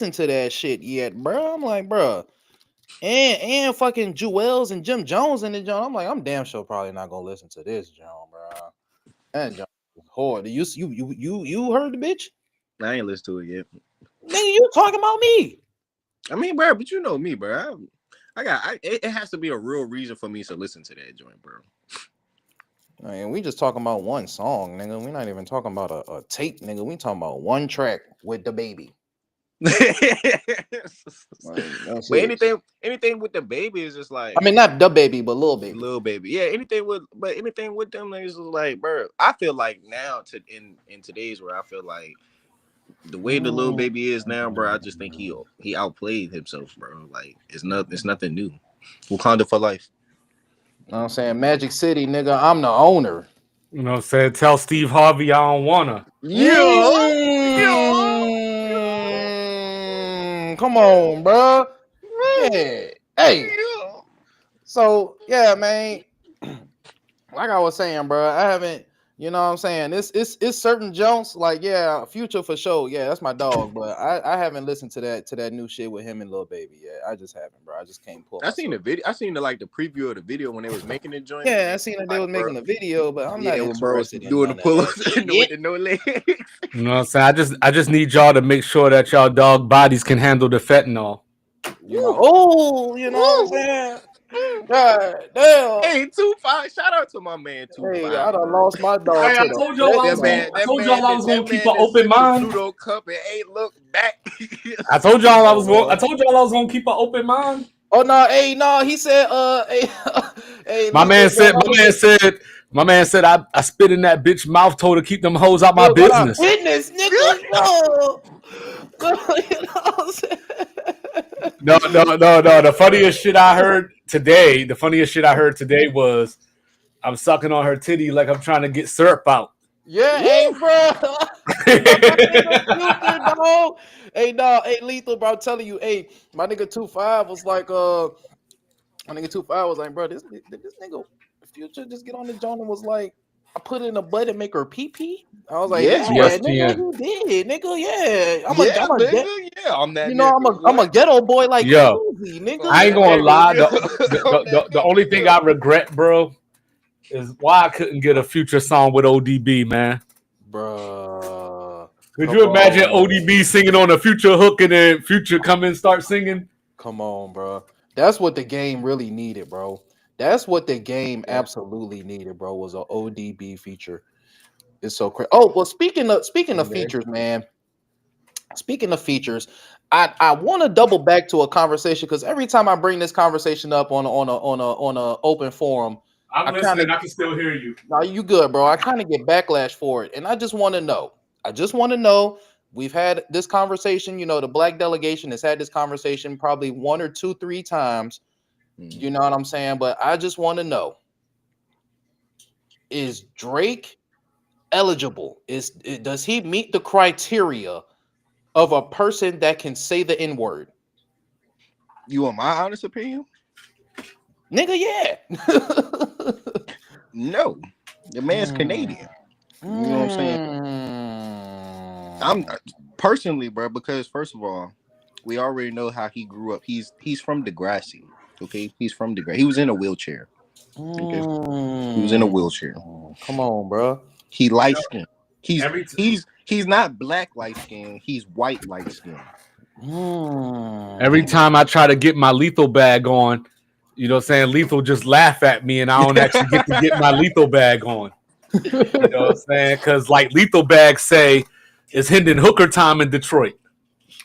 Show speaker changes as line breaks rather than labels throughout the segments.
listen to that shit yet, bro. I'm like, bro. And fucking Jewels and Jim Jones in the joint. I'm like, I'm damn sure probably not gonna listen to this joint, bro. That joint is hard. You heard the bitch?
I ain't listened to it yet.
Nigga, you talking about me?
I mean, bro, but you know me, bro. It has to be a real reason for me to listen to that joint, bro.
I mean, we just talking about one song, nigga. We not even talking about a tape, nigga. We talking about one track with the baby.
But
That's it.
anything with the baby is just like
I mean, not the baby, but little baby.
little baby. Yeah, anything with them niggas is like, bro. I feel like now in today's world, I feel like the way the little baby is now, bro. I just think he outplayed himself, bro. Like it's nothing new. Wakanda for life.
You know what I'm saying? Magic City, nigga. I'm the owner.
You know what I'm saying? Tell Steve Harvey I don't wanna.
Come on, bro. Yeah. Hey. So yeah, man. Like I was saying, bro, I haven't. You know what I'm saying? It's certain jumps. Like yeah, Future for sure. Yeah, that's my dog. But I haven't listened to that new shit with him and Lil Baby yet. I just haven't, bro. I just can't pull.
I seen the video. I seen the preview of the video when they was making the joint.
Yeah, I seen that they was making the video, but I'm not interested in
doing the pull-ups with the no legs.
You know what I'm saying? I just need y'all to make sure that y'all dog bodies can handle the fentanyl.
You know, you know what I'm saying? God damn.
Hey, 2-5. Shout out to my man 2-5.
Hey, I done lost my dog.
Hey, I told y'all I was gonna keep an open mind.
Pluto Cup and ain't look back.
I told y'all I was gonna keep an open mind.
Oh no, hey, no, he said, hey,
my man said, I spit in that bitch mouth, told her keep them hoes out my business.
Business, nigga. No. You know what I'm saying?
No. The funniest shit I heard today was I'm sucking on her titty like I'm trying to get syrup out.
Yeah, hey, bro. Hey, no, hey, Lethal, bro. I'm telling you, hey, my nigga 2-5 was like, bro, this nigga Future just get on the joint and was like, I put it in a butt and make her pee pee. I was like,
yes,
nigga, you did, nigga, yeah. I'm a ghetto boy like crazy, nigga.
I ain't gonna lie. The only thing I regret, bro, is why I couldn't get a Future song with ODB, man.
Bro,
could you imagine ODB singing on a Future hook and then Future come in and start singing?
Come on, bro. That's what the game really needed, bro. That's what the game absolutely needed, bro. Was an ODB feature. It's so crazy. Oh, well, speaking of features, man. Speaking of features, I want to double back to a conversation because every time I bring this conversation up on a open forum,
I'm listening. I can still hear you.
No, you good, bro. I kind of get backlash for it, and I just want to know. We've had this conversation. You know, the Black delegation has had this conversation probably 1 or 2, 3 times. You know what I'm saying? But I just want to know: is Drake eligible? Does he meet the criteria of a person that can say the N-word?
You want my honest opinion?
Nigga, yeah.
No. The man's Canadian. You know what I'm saying? I'm personally, bro, because first of all, we already know how he grew up. He's from Degrassi. Okay, he's from Degrassi. He was in a wheelchair. Okay, he was in a wheelchair.
Come on, bro.
He light skinned. He's not black light skinned. He's white light skinned.
Every time I try to get my Lethal bag on, you know what I'm saying, Lethal just laugh at me and I don't actually get to get my Lethal bag on. You know what I'm saying? Because like Lethal bag say, it's Hendon Hooker time in Detroit.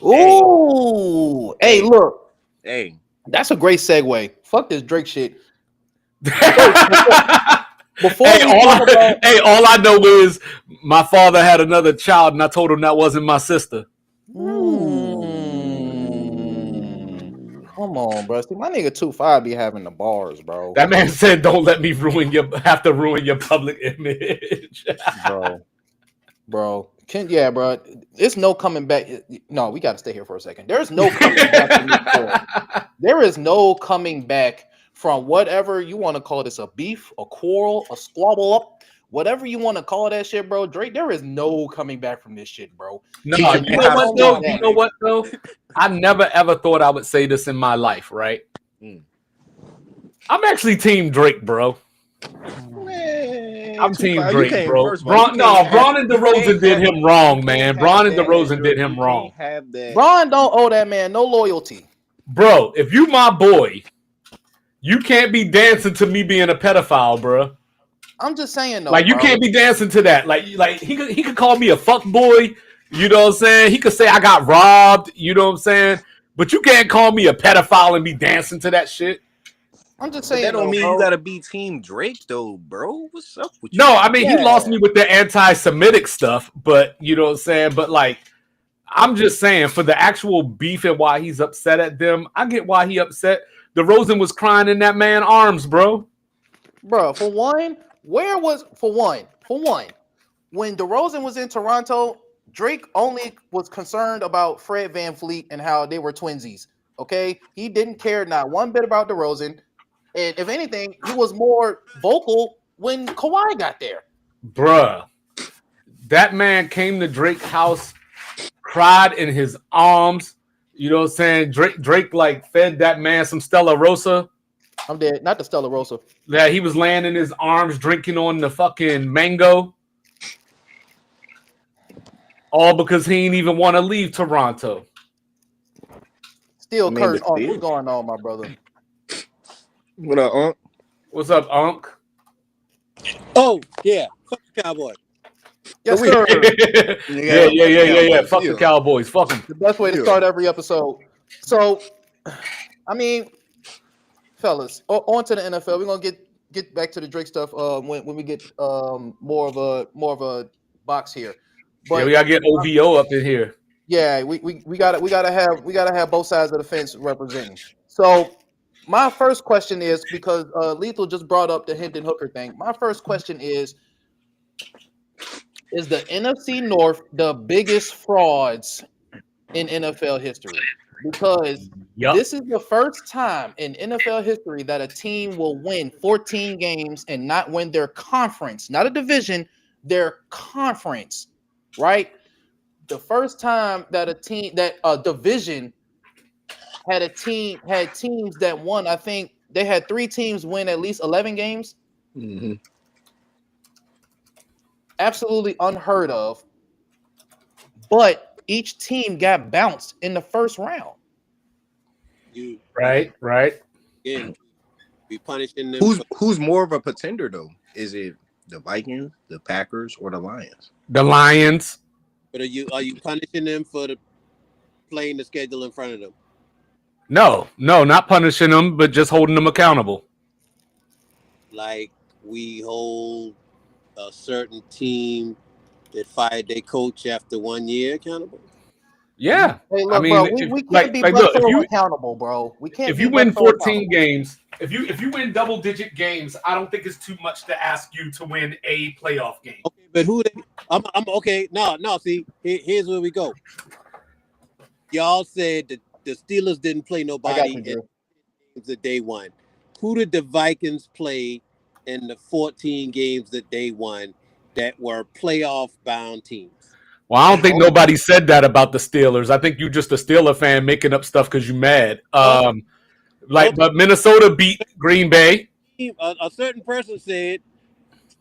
Ooh. Hey, look.
Hey.
That's a great segue. Fuck this Drake shit.
All I know is my father had another child and I told him that wasn't my sister.
Come on, bro. See, my nigga 2-5 be having the bars, bro.
That man said, "Don't let me ruin your public image."
bro. Bro. It's no coming back. No, we got to stay here for a second. There's no coming back. There is no coming back from whatever you want to call this, a beef, a quarrel, a squabble up, whatever you want to call that shit, bro. Drake, there is no coming back from this shit, bro.
No,
He should
you know what though?
that.
You know what though? I never ever thought I would say this in my life, right? I'm actually Team Drake, bro.
Man,
I'm Team
Tupac,
Drake, bro.
first of all, you
Braun
can't
and
have-
DeRozan did him wrong,
you
man.
can't
Braun
have
and
that
DeRozan
as
did
your-
him
you
wrong.
can't have that.
Bron don't owe that man no loyalty.
Bro, if you my boy, you can't be dancing to me being a pedophile, bro.
I'm just saying though.
Like you
bro.
can't be dancing to that. Like he could call me a fuck boy. You know what I'm saying? He could say I got robbed. You know what I'm saying? But you can't call me a pedophile and be dancing to that shit.
I'm just
But
saying
that don't
though,
mean
bro.
you gotta be Team Drake though, bro. What's up with you?
No, I mean he
Yeah.
lost me with the anti-Semitic stuff, but you know what I'm saying? But like I'm just saying for the actual beef and why he's upset at them, I get why he upset. DeRozan was crying in that man's arms, bro.
Bro, for one, when DeRozan was in Toronto, Drake only was concerned about Fred VanVleet and how they were twinsies. Okay, he didn't care not one bit about DeRozan, and if anything, he was more vocal when Kawhi got there.
Bruh. That man came to Drake's house, cried in his arms. You know what I'm saying? Drake like fed that man some Stella Rosa.
I'm dead, not the Stella Rosa.
Yeah, he was laying in his arms drinking on the fucking mango. All because he didn't even want to leave Toronto.
Still,
I mean,
Kurt,
but still.
what's going on, my brother?
What up, Unc?
What's up, Unc?
Oh, yeah. Fuck the Cowboy.
Yes, sir.
Yeah. Fuck the Cowboys. Fuck them.
The best way to start every episode. So, I mean, fellas, on to the NFL. We're gonna get back to the Drake stuff when we get more of a box here. But
Yeah, we gotta get OVO up in here.
yeah, we gotta have both sides of the fence representing. So my first question is, because Lethal just brought up the Hendon Hooker thing. My first question is the NFC North the biggest frauds in NFL history? Because this is the first time in NFL history that a team will win 14 games and not win their conference, not a division, their conference, right? The first time that a division had teams that won, I think they had 3 teams win at least 11 games.
Mm-hmm.
Absolutely unheard of. But each team got bounced in the first round.
Right.
Yeah, be punishing them.
Who's more of a pretender though? Is it the Vikings, the Packers, or the Lions?
The Lions.
But are you punishing them for playing the schedule in front of them?
No, not punishing them, but just holding them accountable.
Like we hold a certain team that fired their coach after 1 year accountable?
Yeah.
Hey, look,
I mean,
bro, we can't be accountable, bro. We can't.
If you win 14 games, if you win double-digit games, I don't think it's too much to ask you to win a playoff game.
Okay, but who? I'm okay. No. See, here's where we go. Y'all said that the Steelers didn't play nobody in games that they won. Who did the Vikings play in the 14 games that they won that were playoff-bound teams?
Well, I don't think nobody said that about the Steelers. I think you just a Steeler fan making up stuff because you're mad. But Minnesota beat Green Bay.
A certain person said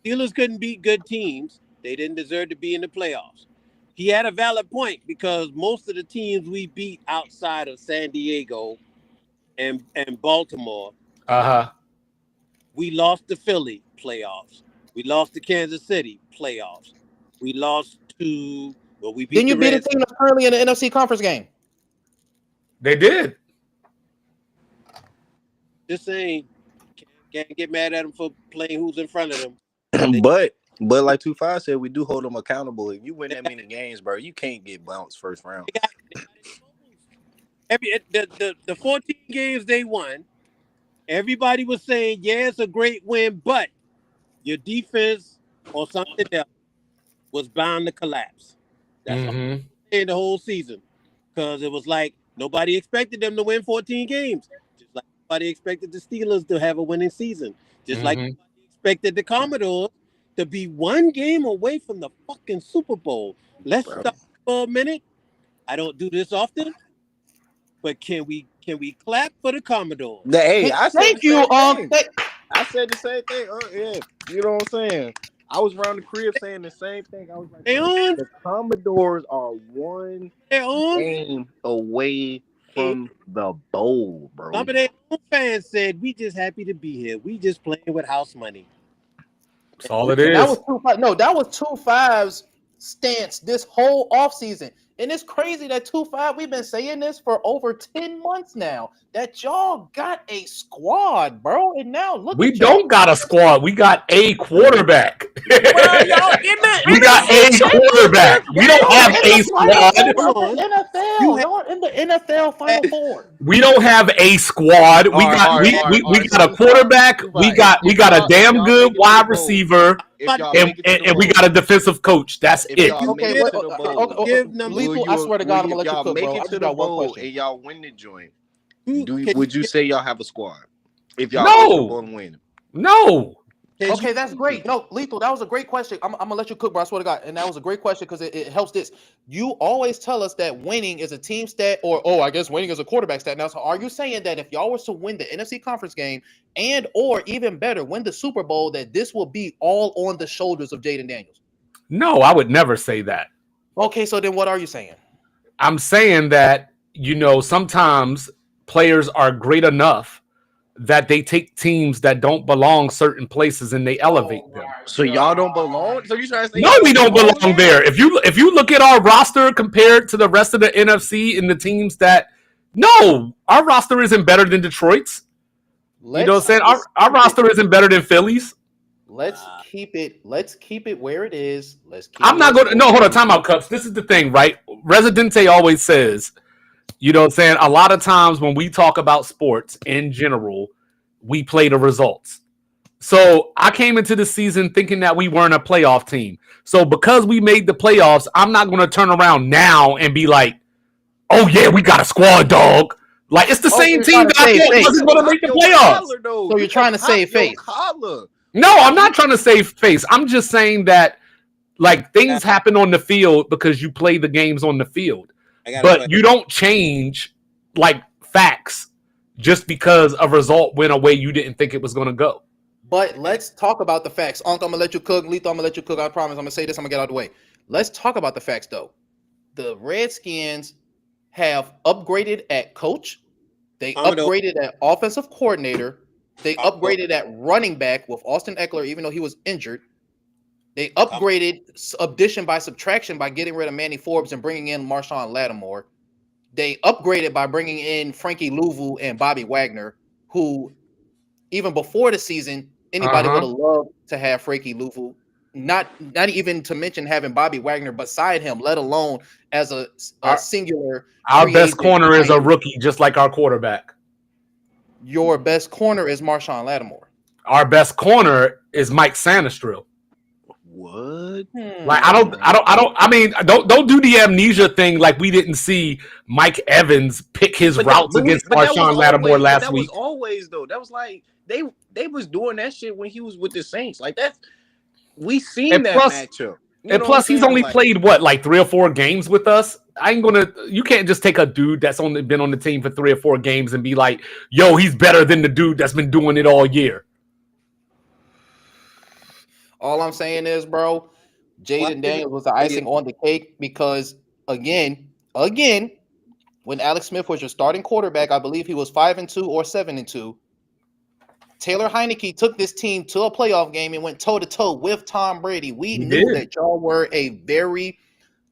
Steelers couldn't beat good teams. They didn't deserve to be in the playoffs. He had a valid point because most of the teams we beat outside of San Diego and Baltimore, we lost to Philly playoffs. We lost to Kansas City playoffs. We lost to we beat.
Then you beat a team that's currently in the NFC conference game.
They did.
Just saying, can't get mad at them for playing who's in front of them.
But like 25 said, we do hold them accountable. If you win that many games, bro, you can't get bounced first round.
The 14 games they won, everybody was saying, yeah, it's a great win, but your defense or something else was bound to collapse. That's all I'm saying the whole season. Because it was like nobody expected them to win 14 games. Just like nobody expected the Steelers to have a winning season. Just like nobody expected the Commodores to be one game away from the fucking Super Bowl. Let's stop for a minute. I don't do this often, but can we clap for the Commodores?
Hey, I said
Thank
the
you,
same thing. I said the same thing. Yeah, you know what I'm saying? I was around the crib saying the same thing. I was like, the Commodores are one game away from the bowl, bro.
Some of their own fans said, we just happy to be here. We just playing with house money.
That's all it is.
That was 2-5. That was 2-5's stance this whole offseason. And it's crazy that 2-5, we've been saying this for over 10 months now, that y'all got a squad, bro. And now look,
we don't got a squad. We got a quarterback.
Well, y'all,
we got a quarterback. We don't have a squad.
Y'all in the NFL Final Four.
We don't have a squad. We got a quarterback. We got a damn good wide receiver. And we got a defensive coach. That's it.
Okay, Lethal, I swear to God, I'm gonna let you cook, bro. I just got one question.
And y'all win the joint. Would you say y'all have a squad? If y'all win?
No.
Okay, that's great. No, Lethal, that was a great question. I'm gonna let you cook, bro. I swear to God. And that was a great question because it helps this. You always tell us that winning is a team stat, or I guess winning is a quarterback stat. Now, so are you saying that if y'all was to win the NFC conference game and or even better, win the Super Bowl, that this will be all on the shoulders of Jayden Daniels?
No, I would never say that.
Okay, so then what are you saying?
I'm saying that, sometimes players are great enough that they take teams that don't belong certain places and they elevate them.
So y'all don't belong? So you trying to say
no, we don't belong there. If you look at our roster compared to the rest of the NFC and the teams that our roster isn't better than Detroit's. You know what I'm saying? Our roster isn't better than Philly's.
Let's keep it where it is.
I'm not going to hold on, time out, Cups. This is the thing, right? Residente always says, you know what I'm saying? A lot of times when we talk about sports in general, we play the results. So I came into the season thinking that we weren't a playoff team. So because we made the playoffs, I'm not going to turn around now and be like, oh yeah, we got a squad, dog. Like, it's the same team that I thought wasn't going to make the playoffs.
So you're trying to save face.
No, I'm not trying to save face. I'm just saying that, like, things happen on the field because you play the games on the field. But you don't change, like, facts just because a result went away you didn't think it was going to go.
But let's talk about the facts. Uncle, I'm going to let you cook. Lethal, I'm going to let you cook. I promise. I'm going to say this. I'm going to get out of the way. Let's talk about the facts, though. The Redskins have upgraded at coach. They upgraded at offensive coordinator. They upgraded at running back with Austin Eckler, even though he was injured. They upgraded addition by subtraction by getting rid of Manny Forbes and bringing in Marshawn Lattimore. They upgraded by bringing in Frankie Louvu and Bobby Wagner, who even before the season, anybody would have loved to have Frankie Louvu. Not even to mention having Bobby Wagner beside him, let alone as a singular.
Our best corner is a rookie, just like our quarterback.
Your best corner is Marshawn Lattimore.
Our best corner is Mike Sanistril.
What?
Like, don't do the amnesia thing like we didn't see Mike Evans pick his routes against Marshawn Lattimore last week.
That was always, though. That was like they was doing that shit when he was with the Saints. Like, that's we seen that matchup.
And plus, he's only played like 3 or 4 games with us. You can't just take a dude that's only been on the team for 3 or 4 games and be like, yo, he's better than the dude that's been doing it all year.
All I'm saying is, bro, Jayden Daniels was the icing on the cake because, again, when Alex Smith was your starting quarterback, I believe he was 5-2 or 7-2. Taylor Heineke took this team to a playoff game and went toe-to-toe with Tom Brady. We knew that y'all were a very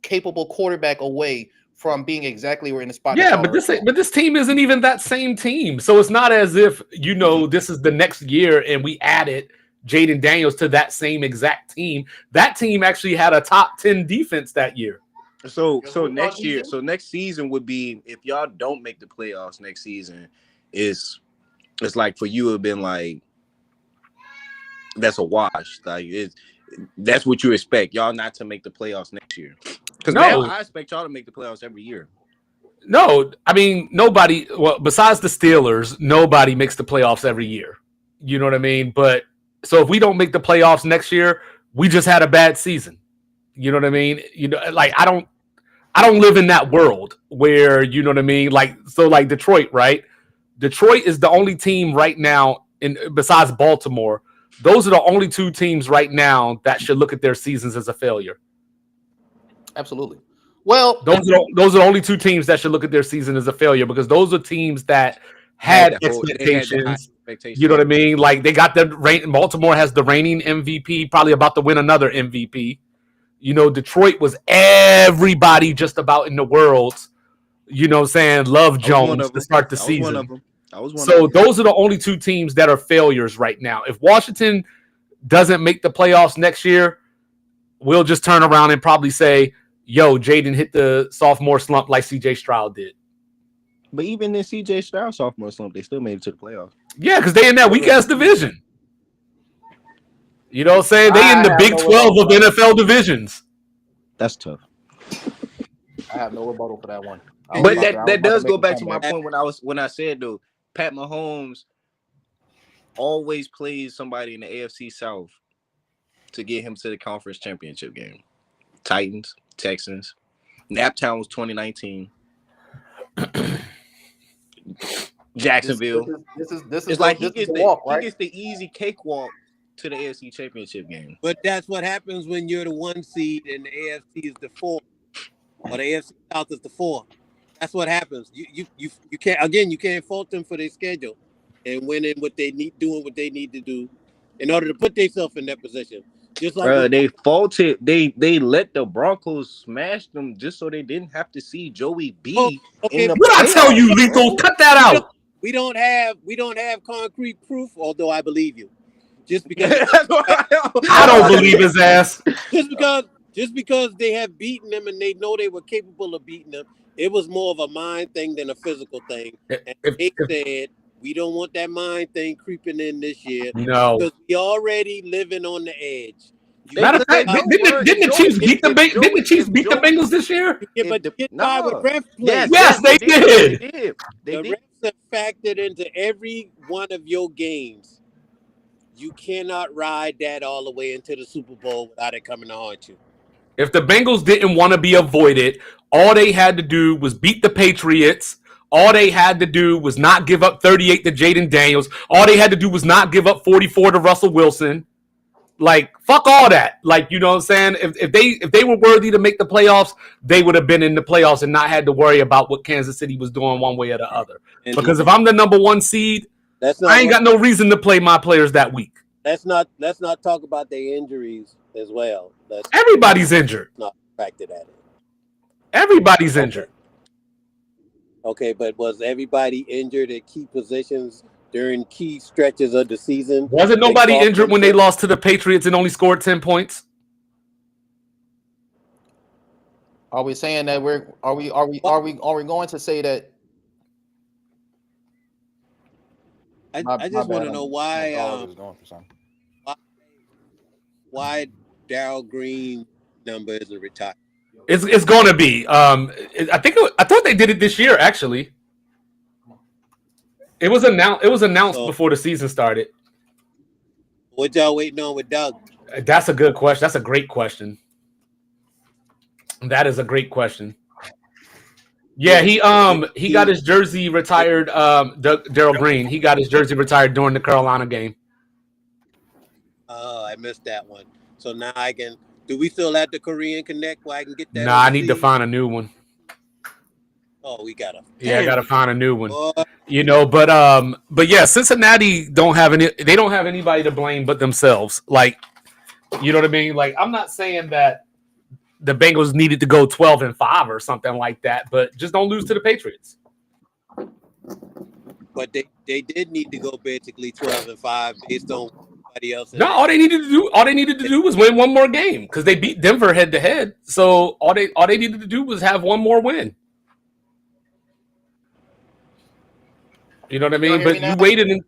capable quarterback away from being exactly where in the spot.
Yeah, but this team isn't even that same team. So it's not as if, this is the next year and we added Jayden Daniels to that same exact team. That team actually had a top 10 defense that year.
So next season would be, if y'all don't make the playoffs next season, it's like for you have been like, that's a wash. Like that's what you expect. Y'all not to make the playoffs next year. Because now I expect y'all to make the playoffs every year.
No, I mean nobody. Well, besides the Steelers, nobody makes the playoffs every year. You know what I mean? But so if we don't make the playoffs next year, we just had a bad season. You know what I mean? You know, like I don't live in that world where, you know what I mean? Like, so like Detroit, right? Detroit is the only team right now besides Baltimore. Those are the only two teams right now that should look at their seasons as a failure.
Absolutely. Well,
those are the only two teams that should look at their season as a failure, because those are teams that had expectations. You know what I mean? Like they got Baltimore has the reigning MVP, probably about to win another MVP. You know, Detroit was everybody just about in the world, you know what I'm saying, love Jones to start the season. So those are the only two teams that are failures right now. If Washington doesn't make the playoffs next year, we'll just turn around and probably say, yo, Jaden hit the sophomore slump like CJ Stroud did.
But even in CJ Stroud sophomore slump, they still made it to the playoffs.
Yeah, because they in that weak-ass division. You know what I'm saying? They in the Big 12 of NFL divisions.
That's tough.
I have no rebuttal for that one.
But that does go back to my point when I said, though, Pat Mahomes always plays somebody in the AFC South to get him to the conference championship game. Titans, Texans. Naptown was 2019. Jacksonville.
This is
it's like he gets the easy cakewalk to the AFC championship game.
But that's what happens when you're the 1 seed and the AFC is the 4, or the AFC South is the 4. That's what happens. You can't fault them for their schedule and winning doing what they need to do in order to put themselves in that position. Just like
they faulted. They let the Broncos smash them just so they didn't have to see Joey B.
Okay.
What I tell you, Lethal? Cut that out.
We don't have concrete proof, although I believe you. Just because
I don't believe his ass.
Just because they have beaten them and they know they were capable of beating them, it was more of a mind thing than a physical thing. And they said, we don't want that mind thing creeping in this year.
No.
Because we already living on the edge.
Matter of fact, didn't the Chiefs beat the Bengals this year?
Yeah, but get by with ref play.
Yes, they did.
The refs are factored into every one of your games. You cannot ride that all the way into the Super Bowl without it coming to haunt you.
If the Bengals didn't want to be avoided, all they had to do was beat the Patriots. All they had to do was not give up 38 to Jaden Daniels. All they had to do was not give up 44 to Russell Wilson. Like, fuck all that. Like, you know what I'm saying? If they were worthy to make the playoffs, they would have been in the playoffs and not had to worry about what Kansas City was doing one way or the other. Because if I'm the number 1 seed, I ain't got no reason to play my players that week.
Let's not talk about their injuries as well.
Everybody's injured.
Not factored at it.
Everybody's injured.
Okay, but was everybody injured at key positions during key stretches of the season?
Wasn't nobody injured when they lost to the Patriots and only scored 10 points?
Are we saying that are we going to say that?
I just want to know why Darrell Green number isn't retired.
It's going to be. I thought they did it this year. Actually, it was announced before the season started.
What y'all waiting on with Doug?
That's a good question. That's a great question. That is a great question. Yeah, he got his jersey retired. Darrell Green. He got his jersey retired during the Carolina game.
Oh, I missed that one. So now I can. Do we still have the Korean Connect where I can get that?
Nah, I need to find a new one.
Oh, we gotta.
Yeah, I gotta find a new one. You know, but yeah, Cincinnati don't have anybody to blame but themselves. Like, you know what I mean? Like, I'm not saying that the Bengals needed to go 12-5 or something like that, but just don't lose to the Patriots.
But they did need to go basically 12-5 based on somebody else.
No, all they needed to do was win one more game because they beat Denver head to head. So all they needed to do was have one more win. You know what I mean? But you waited,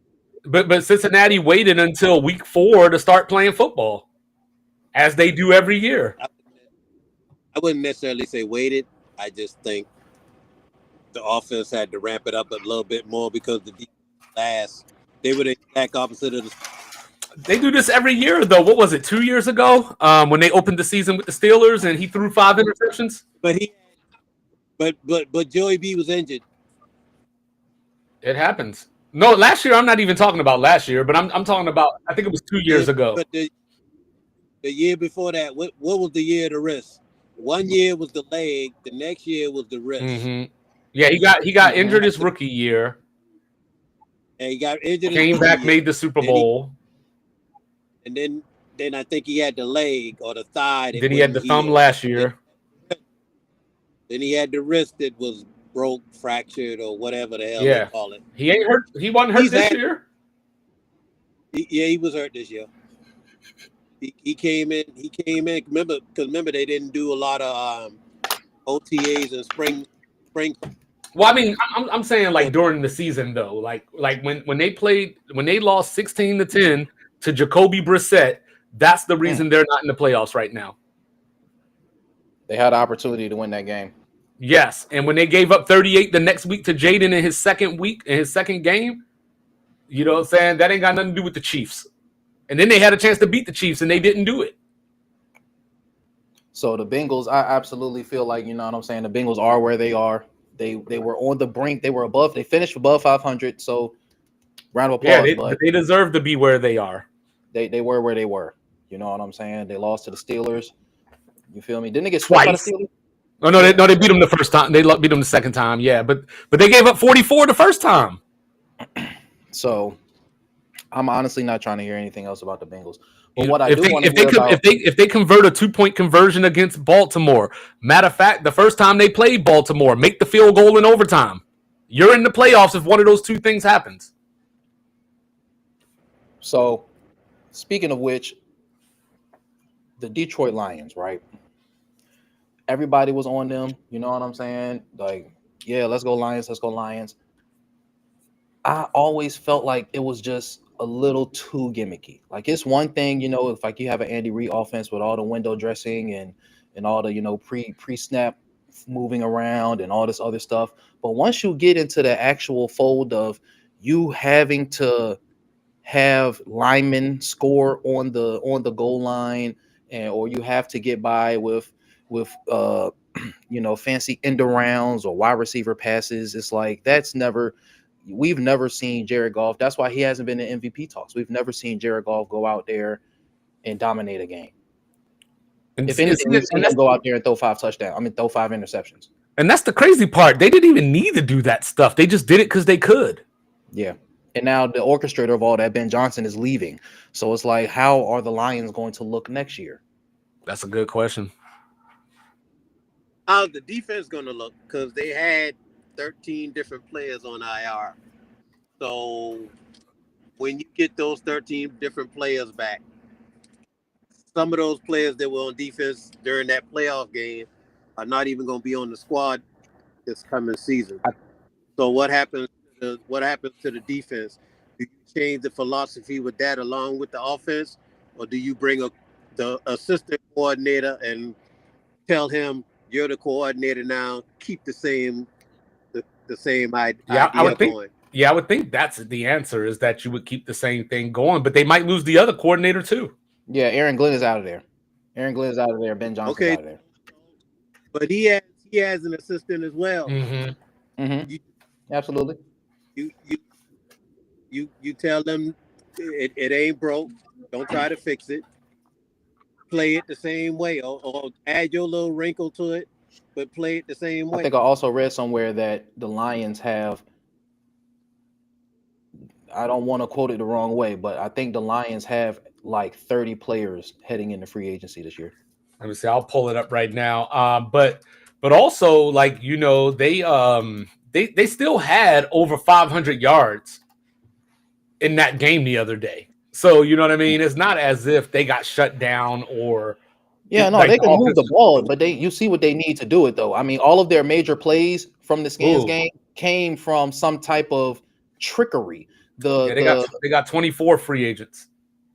but Cincinnati waited until week 4 to start playing football, as they do every year.
I wouldn't necessarily say waited. I just think the offense had to ramp it up a little bit more because the defense they were the exact opposite of the.
They do this every year, though. What was it, 2 years ago? When they opened the season with the Steelers and he threw 5 interceptions.
But Joey B was injured.
It happens. No, last year I'm not even talking about last year, but I'm talking about. I think it was 2 years ago.
But the year before that, what was the year of the wrist? 1 year was the leg. The next year was the wrist.
Mm-hmm. Yeah, he got injured his rookie year.
And he got injured.
Came back, made the Super Bowl.
And then I think he had the leg or the thigh.
Then he had the thumb last year.
Then he had the wrist that was broke, fractured, or whatever the hell they call it.
He ain't hurt. He wasn't hurt this year.
He was hurt this year. He came in. Remember they didn't do a lot of OTAs and spring.
Well, I mean, I'm saying like during the season though, like when they lost 16-10 to Jacoby Brissett, that's the reason they're not in the playoffs right now.
They had an opportunity to win that game.
Yes, and when they gave up 38 the next week to Jaden in his second game, you know what I'm saying? That ain't got nothing to do with the Chiefs. And then they had a chance to beat the Chiefs and they didn't do it.
So the Bengals, I absolutely feel like, you know what I'm saying, the Bengals are where they are. They were on the brink. They were above. They finished above 500. So round of applause.
Yeah, they deserve to be where they are.
They were where they were. You know what I'm saying? They lost to the Steelers. You feel me? Didn't they get swept by the Steelers?
Oh no, they beat them the first time. They beat them the second time. Yeah, but they gave up 44 the first time.
So I'm honestly not trying to hear anything else about the Bengals. But
if they convert a 2-point conversion against Baltimore, matter of fact, the first time they played Baltimore, make the field goal in overtime. You're in the playoffs if one of those two things happens.
So, speaking of which, the Detroit Lions, right? Everybody was on them. You know what I'm saying? Like, yeah, let's go Lions. Let's go Lions. I always felt like it was just a little too gimmicky. Like, it's one thing, you know, if like you have an Andy Reid offense with all the window dressing and all the, you know, pre-snap moving around and all this other stuff. But once you get into the actual fold of you having to have linemen score on the goal line, or you have to get by with you know, fancy end arounds or wide receiver passes, it's like we've never seen Jared Goff. That's why he hasn't been in MVP talks. We've never seen Jared Goff go out there and dominate a game. And if anything, we've seen him go out there and throw 5 interceptions.
And that's the crazy part. They didn't even need to do that stuff. They just did it because they could.
Yeah. And now the orchestrator of all that, Ben Johnson, is leaving. So it's like, how are the Lions going to look next year?
That's a good question.
How's the defense going to look? Because they had 13 different players on IR. So when you get those 13 different players back, some of those players that were on defense during that playoff game are not even going to be on the squad this coming season. So what happens to the defense? Do you change the philosophy with that along with the offense, or do you bring the assistant coordinator and tell him you're the coordinator now, keep the same idea going?
I would think that's the answer, is that you would keep the same thing going, but they might lose the other coordinator too.
Yeah, Aaron Glenn is out of there. Ben Johnson's out of there.
But he has an assistant as well.
Mm-hmm.
Mm-hmm. Absolutely.
You tell them it ain't broke. Don't try to fix it. Play it the same way, or add your little wrinkle to it, but play it the same way.
I think I also read somewhere that the Lions have, I don't want to quote it the wrong way, but I think the Lions have like 30 players heading into free agency this year.
Let me see. I'll pull it up right now. But also, like, you know, they still had over 500 yards in that game the other day. So, you know what I mean? It's not as if they got shut down or.
Yeah, no, they can move the ball, but you see what they need to do it, though. I mean, all of their major plays from the Skins game came from some type of trickery. They
got 24 free agents.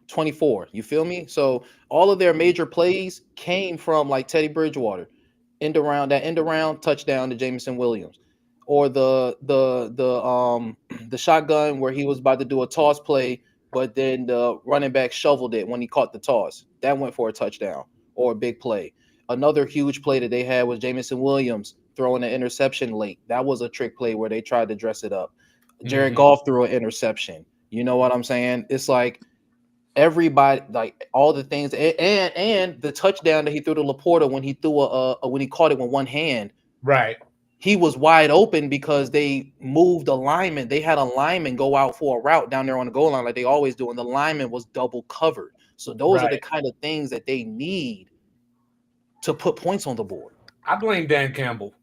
24, you feel me? So all of their major plays came from like Teddy Bridgewater, end around touchdown to Jameson Williams, or the shotgun where he was about to do a toss play but then the running back shoveled it when he caught the toss. That went for a touchdown or a big play. Another huge play that they had was Jamison Williams throwing an interception late. That was a trick play where they tried to dress it up. Jared Goff threw an interception. You know what I'm saying? It's like everybody, like all the things, and the touchdown that he threw to Laporta when he threw when he caught it with one hand.
Right.
He was wide open because they moved the lineman. They had a lineman go out for a route down there on the goal line like they always do, and the lineman was double covered. So those are the kind of things that they need to put points on the board.
I blame Dan Campbell.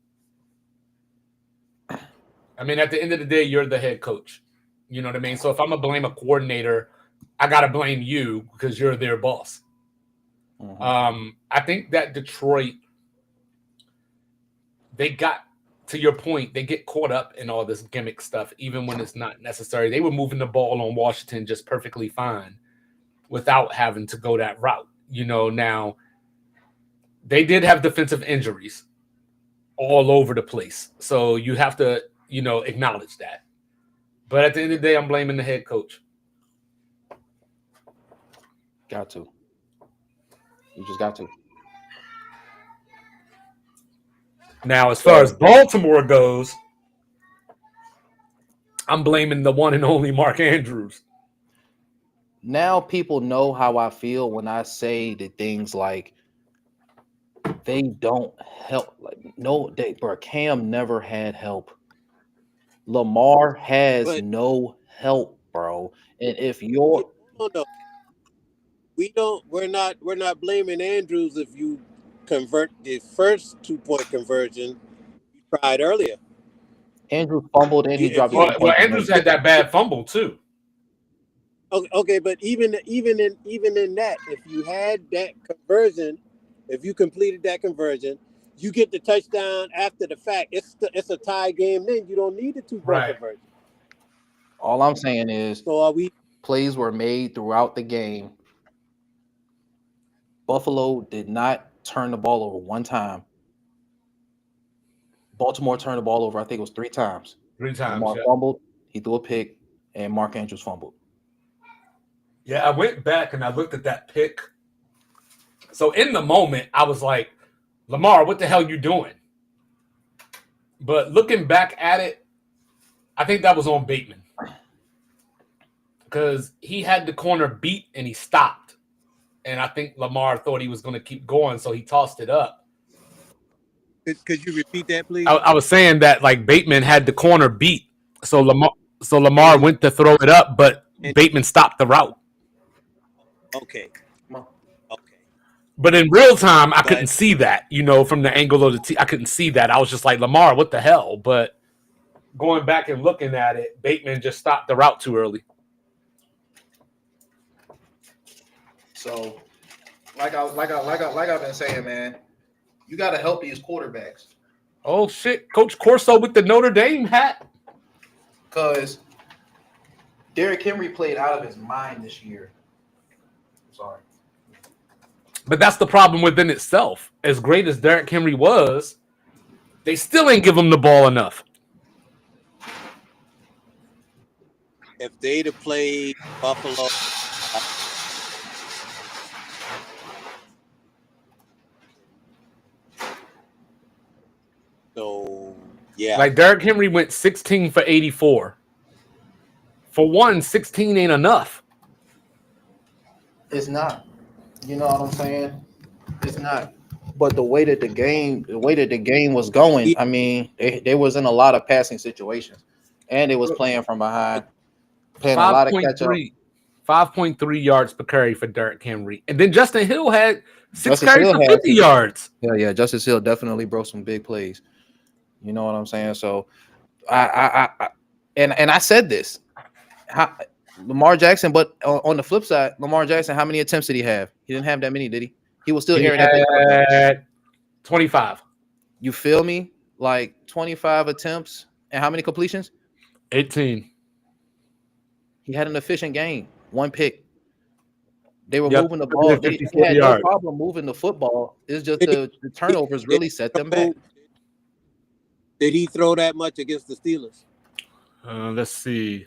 I mean, at the end of the day, you're the head coach. You know what I mean? So if I'm going to blame a coordinator, I got to blame you because you're their boss. I think that Detroit, they got, to your point, they get caught up in all this gimmick stuff, even when it's not necessary. They were moving the ball on Washington just perfectly fine without having to go that route. You know, now they did have defensive injuries all over the place. So you have to, you know, acknowledge that. But at the end of the day, I'm blaming the head coach.
Got to. You just got to.
Now, as far as Baltimore goes, I'm blaming the one and only Mark Andrews.
Now people know how I feel when I say the things like they don't help. Like, no, Cam never had help. Lamar has no help, bro. And if you're
we're not blaming Andrews if you convert the first 2-point conversion you tried earlier.
Andrews fumbled and he dropped.
Well, Andrews had that bad fumble too.
Okay, but even in that, if you had that conversion, if you completed that conversion, you get the touchdown after the fact. It's a tie game. Then you don't need the 2-point conversion.
All I'm saying is,
so
plays were made throughout the game. Buffalo did not turn the ball over one time. Baltimore turned the ball over, I think it was 3 times.
3 times.
Lamar fumbled, he threw a pick, and Mark Andrews fumbled.
Yeah, I went back and I looked at that pick. So in the moment, I was like, Lamar, what the hell you doing? But looking back at it, I think that was on Bateman. Because he had the corner beat and he stopped. And I think Lamar thought he was going to keep going, so he tossed it up.
Could you repeat that, please?
I was saying that like Bateman had the corner beat. So Lamar went to throw it up, but Bateman stopped the route.
Okay.
But in real time, I couldn't see that, you know, from the angle of the I couldn't see that. I was just like, Lamar, what the hell? But going back and looking at it, Bateman just stopped the route too early.
So, like I've been saying, man, you got to help these quarterbacks.
Oh shit, Coach Corso with the Notre Dame hat.
Because Derrick Henry played out of his mind this year. Sorry.
But that's the problem within itself. As great as Derrick Henry was, they still ain't give him the ball enough.
If they'd have played Buffalo, so yeah,
like Derrick Henry went 16 for 84. For one, 16 ain't enough.
It's not. You know what I'm saying? It's not. But the way that the game was going, I mean, they was in a lot of passing situations, and it was playing from behind, playing a lot of catch up.
5.3 yards per carry for Derrick Henry, and then Justin Hill had 6 carries for 50 yards.
Yeah. Justice Hill definitely broke some big plays. You know what I'm saying? So, I said this. Lamar Jackson, but on the flip side, Lamar Jackson, how many attempts did he have? He didn't have that many, did he? He was still airing
at 25.
You feel me? Like 25 attempts and how many completions?
18.
He had an efficient game. 1 pick. They were moving the ball. They had no problem moving the football. It's just the turnovers really set them back.
Did he throw that much against the Steelers?
Let's see.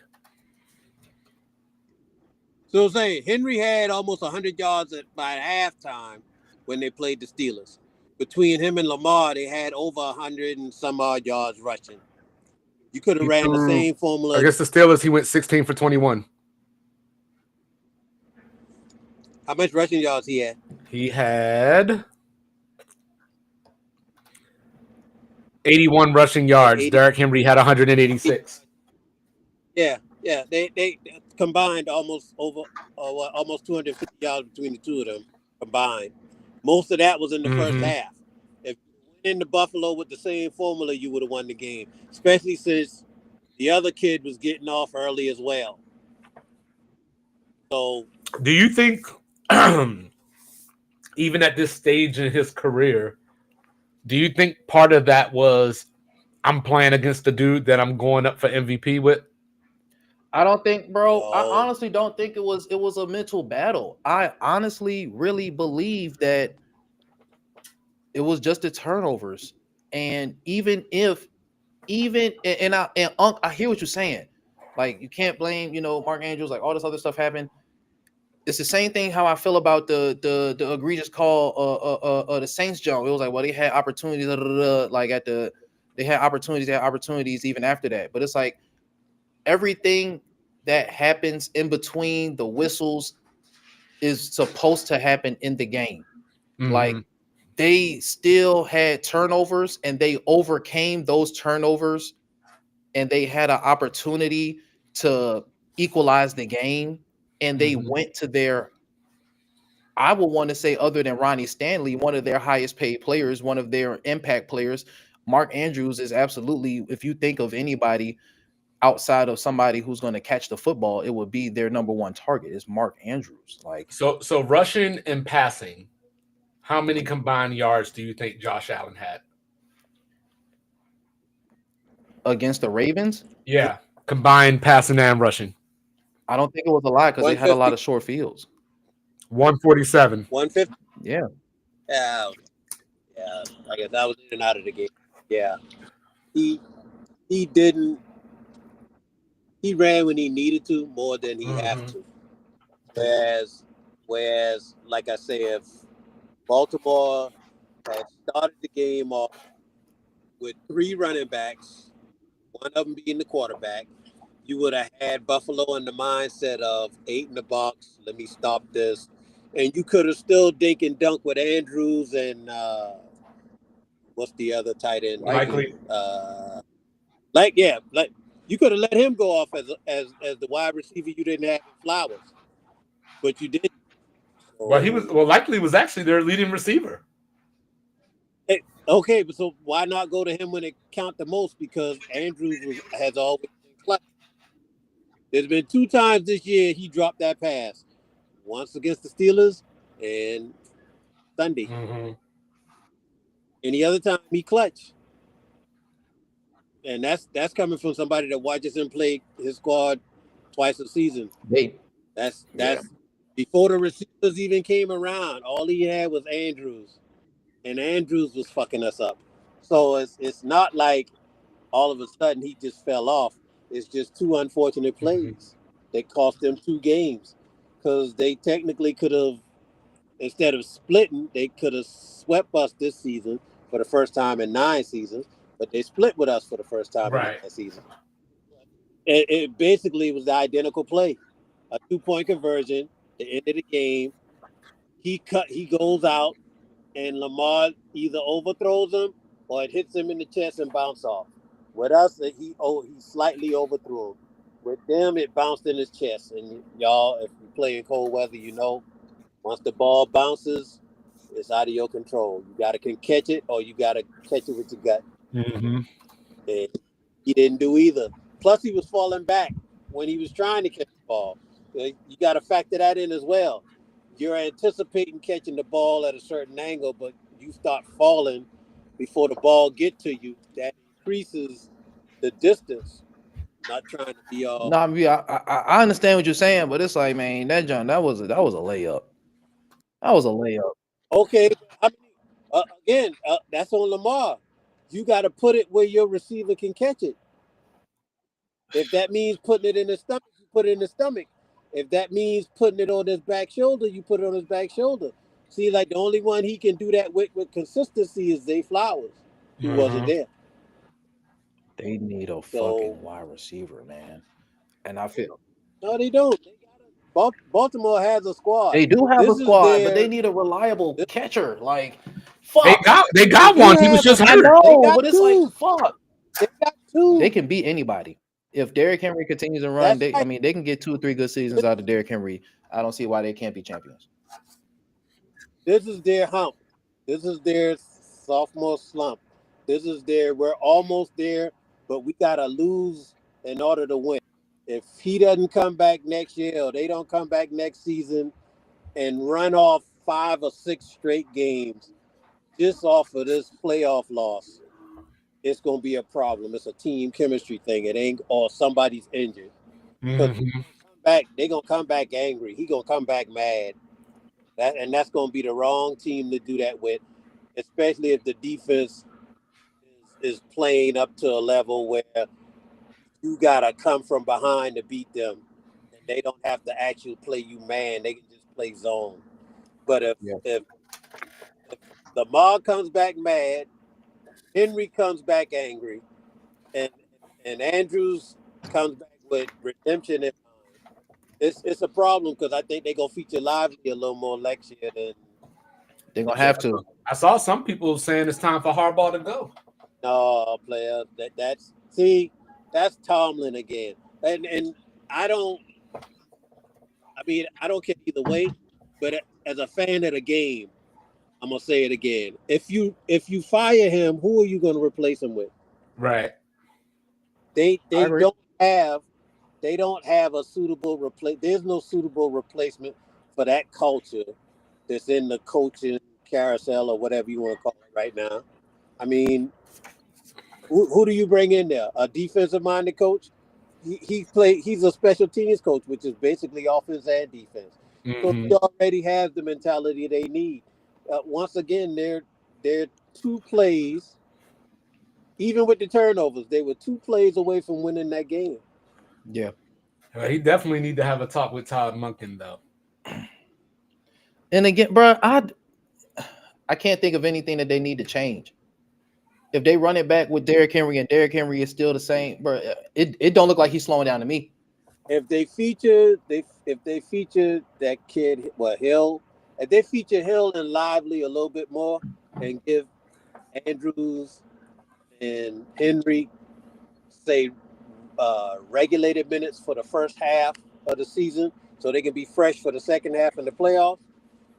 So say Henry had almost 100 yards by halftime when they played the Steelers. Between him and Lamar, they had over 100 and some odd yards rushing. You could have ran the same formula.
Against the Steelers, he went 16 for 21.
How much rushing yards he had?
He had 81 rushing yards.
80.
Derrick Henry had 186.
Yeah. They combined almost 250 yards between the two of them combined. Most of that was in the first half. If you went into Buffalo with the same formula, you would have won the game, especially since the other kid was getting off early as well. So,
do you think, even at this stage in his career, do you think part of that was I'm playing against the dude that I'm going up for MVP with?
I don't think, bro. I honestly don't think it was a mental battle. I honestly really believe that it was just the turnovers. And I hear what you're saying. Like, you can't blame, Mark Andrews, like all this other stuff happened. It's the same thing how I feel about the egregious call the Saints jump. It was like, well, they had opportunities, they had opportunities even after that. But it's like everything that happens in between the whistles is supposed to happen in the game. Like, they still had turnovers and they overcame those turnovers and they had an opportunity to equalize the game. And they went to their, I would want to say, other than Ronnie Stanley, one of their highest paid players, one of their impact players. Mark Andrews is absolutely, if you think of anybody outside of somebody who's going to catch the football, it would be their number one target is Mark Andrews. Like,
so rushing and passing, how many combined yards do you think Josh Allen had
against the Ravens?
Yeah, combined passing and rushing.
I don't think it was a lot because they had a lot of short fields.
147.
150.
Yeah.
Yeah. I guess I was in and out of the game. Yeah. He didn't. He ran when he needed to more than he had to. Whereas, like I say, if Baltimore had started the game off with 3 running backs, one of them being the quarterback, you would have had Buffalo in the mindset of 8 in the box. Let me stop this. And you could have still dink and dunk with Andrews and what's the other tight end?
Likely.
You could have let him go off as the wide receiver you didn't have in Flowers, but you didn't.
Well, Likely was actually their leading receiver.
Okay, but so why not go to him when it count the most? Because Andrews has always been clutch. There's been 2 times this year he dropped that pass. Once against the Steelers and Sunday. Any other time he clutch. And that's coming from somebody that watches him play his squad twice a season. That's before the receivers even came around. All he had was Andrews. And Andrews was fucking us up. So it's not like all of a sudden he just fell off. It's just 2 unfortunate plays that cost them 2 games. Because they technically could have, instead of splitting, they could have swept us this season for the first time in 9 seasons. But they split with us for the first time in that season. It basically was the identical play. A 2-point conversion, the end of the game. He goes out, and Lamar either overthrows him or it hits him in the chest and bounce off. With us, he slightly overthrew him. With them, it bounced in his chest. And y'all, if you play in cold weather, you know, once the ball bounces, it's out of your control. You got to catch it or you got to catch it with your gut. And he didn't do either. Plus, he was falling back when he was trying to catch the ball. You got to factor that in as well. You're anticipating catching the ball at a certain angle, but you start falling before the ball get to you. That increases the distance. Not trying to be all.
No, I mean, I understand what you're saying, but it's like, man, that was a layup. That was a layup.
Okay, I mean, again, that's on Lamar. You got to put it where your receiver can catch it. If that means putting it in the stomach, you put it in the stomach. If that means putting it on his back shoulder, you put it on his back shoulder. See, like the only one he can do that with consistency is Zay Flowers, who wasn't there.
They need a fucking wide receiver, man. And I feel
No, they don't. Baltimore has a squad.
they do have a squad, but they need a reliable catcher. Like, fuck.
They got one. He was just hurt.
No, but it's like, fuck.
They got two.
They can beat anybody. If Derrick Henry continues to run, they can get 2 or 3 good seasons out of Derrick Henry. I don't see why they can't be champions.
This is their hump. This is their sophomore slump. We're almost there, but we gotta lose in order to win. If he doesn't come back next year, or they don't come back next season and run off 5 or 6 straight games just off of this playoff loss, it's gonna be a problem. It's a team chemistry thing. It ain't, or somebody's injured. They're gonna come back angry. He gonna come back mad. That's gonna be the wrong team to do that with, especially if the defense is playing up to a level where you gotta come from behind to beat them, and they don't have to actually play you man. They can just play zone. But if Lamar comes back mad, Henry comes back angry, and Andrews comes back with redemption in mind, it's a problem, because I think they're gonna feature Lively a little more next year than
they're gonna have to.
I saw some people saying it's time for Harbaugh to go.
No, player. That's Tomlin again. And I don't care either way, but as a fan of the game, I'm gonna say it again. If you fire him, who are you gonna replace him with?
Right.
They don't have a suitable there's no suitable replacement for that culture that's in the coaching carousel, or whatever you want to call it right now. I mean, who do you bring in there? A defensive-minded coach? He's a special teams coach, which is basically offense and defense. So he already has the mentality they need. Once again, they're 2 plays, even with the turnovers, they were 2 plays away from winning that game.
Yeah.
He definitely need to have a talk with Todd Monken, though.
And again, bro, I can't think of anything that they need to change. If they run it back with Derrick Henry and Derrick Henry is still the same, bro, it don't look like he's slowing down to me.
If they feature that kid, Hill, if they feature Hill and Lively a little bit more, and give Andrews and Henry, say, regulated minutes for the first half of the season, so they can be fresh for the second half in the playoffs,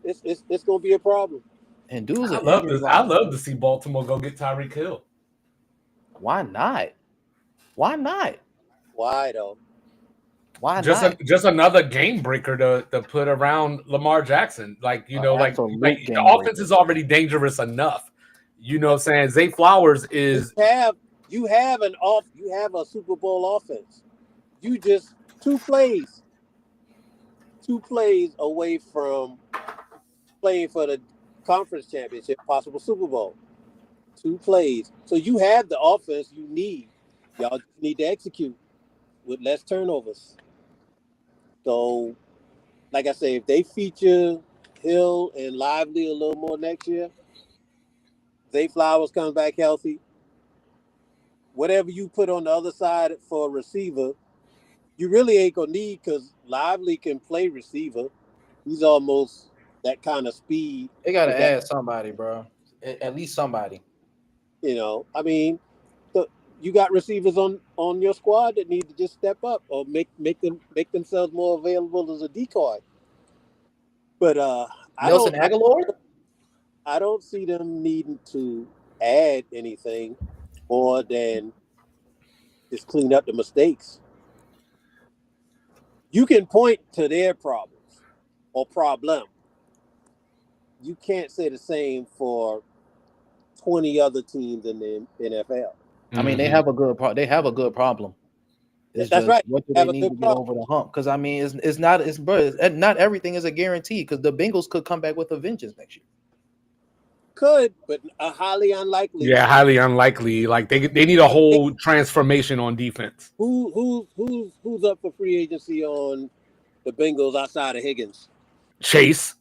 it's gonna be a problem.
And dudes,
I love to see Baltimore go get Tyreek Hill.
Why not? Why not?
Why though?
Why not?
Just another game breaker to put around Lamar Jackson. Like, the offense is already dangerous enough. You know what I'm saying? Zay Flowers is
you have a Super Bowl offense. You just 2 plays away from playing for the conference championship, possible Super Bowl. 2 plays. So you have the offense you need. Y'all just need to execute with less turnovers. So, like I say, if they feature Hill and Lively a little more next year, Zay Flowers comes back healthy, whatever you put on the other side for a receiver, you really ain't going to need, because Lively can play receiver. He's almost that kind of speed.
They got to add somebody, bro. At least somebody.
I mean, you got receivers on your squad that need to just step up or make themselves more available as a decoy. But
Nelson Aguilar?
I don't see them needing to add anything more than just clean up the mistakes. You can point to their problems or problem. You can't say the same for 20 other teams in the NFL.
I mean, they have a good problem. It's
That's
just,
right.
what do they need to get over the hump? Because I mean, not everything is a guarantee. Because the Bengals could come back with a vengeance next year.
Could, but highly unlikely.
Yeah, highly unlikely. Like they need a whole transformation on defense.
Who's up for free agency on the Bengals outside of Higgins?
Chase.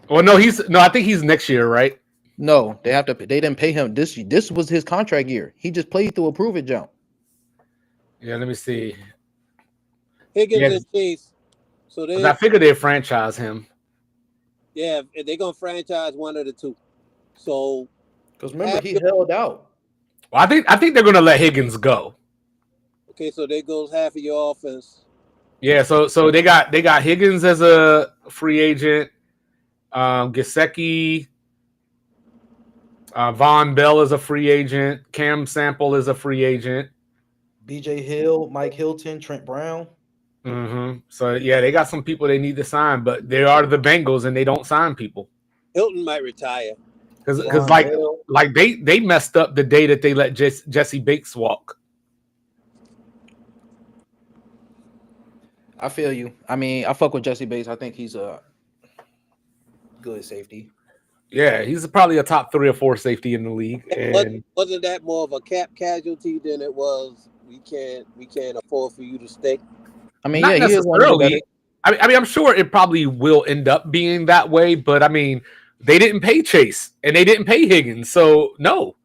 Well, no, I think he's next year, right?
No, they have to. They didn't pay him this. This was his contract year. He just played through a prove it jump.
Yeah, let me see.
Higgins and Chase. So they,
I figured they'd franchise him.
Yeah, they're gonna franchise one of the two. So,
because remember he held out.
Well, I think they're gonna let Higgins go.
Okay, so there goes half of your offense.
Yeah, so they got Higgins as a free agent, Gesicki, Von Bell is a free agent, Cam Sample is a free agent,
BJ Hill, Mike Hilton, Trent Brown.
Mm-hmm. So yeah, they got some people they need to sign, but they are the Bengals and they don't sign people.
Hilton might retire
because like they messed up the day that they let Jesse Bates walk.
I feel you. I mean, I fuck with Jesse Bates. I think he's a good safety.
Yeah, he's probably a top 3 or 4 safety in the league. And
wasn't that more of a cap casualty than it was? We can't afford for you to stay.
I mean,
not
yeah, he is one of the
I mean, I'm sure it probably will end up being that way, but I mean, they didn't pay Chase and they didn't pay Higgins, so no.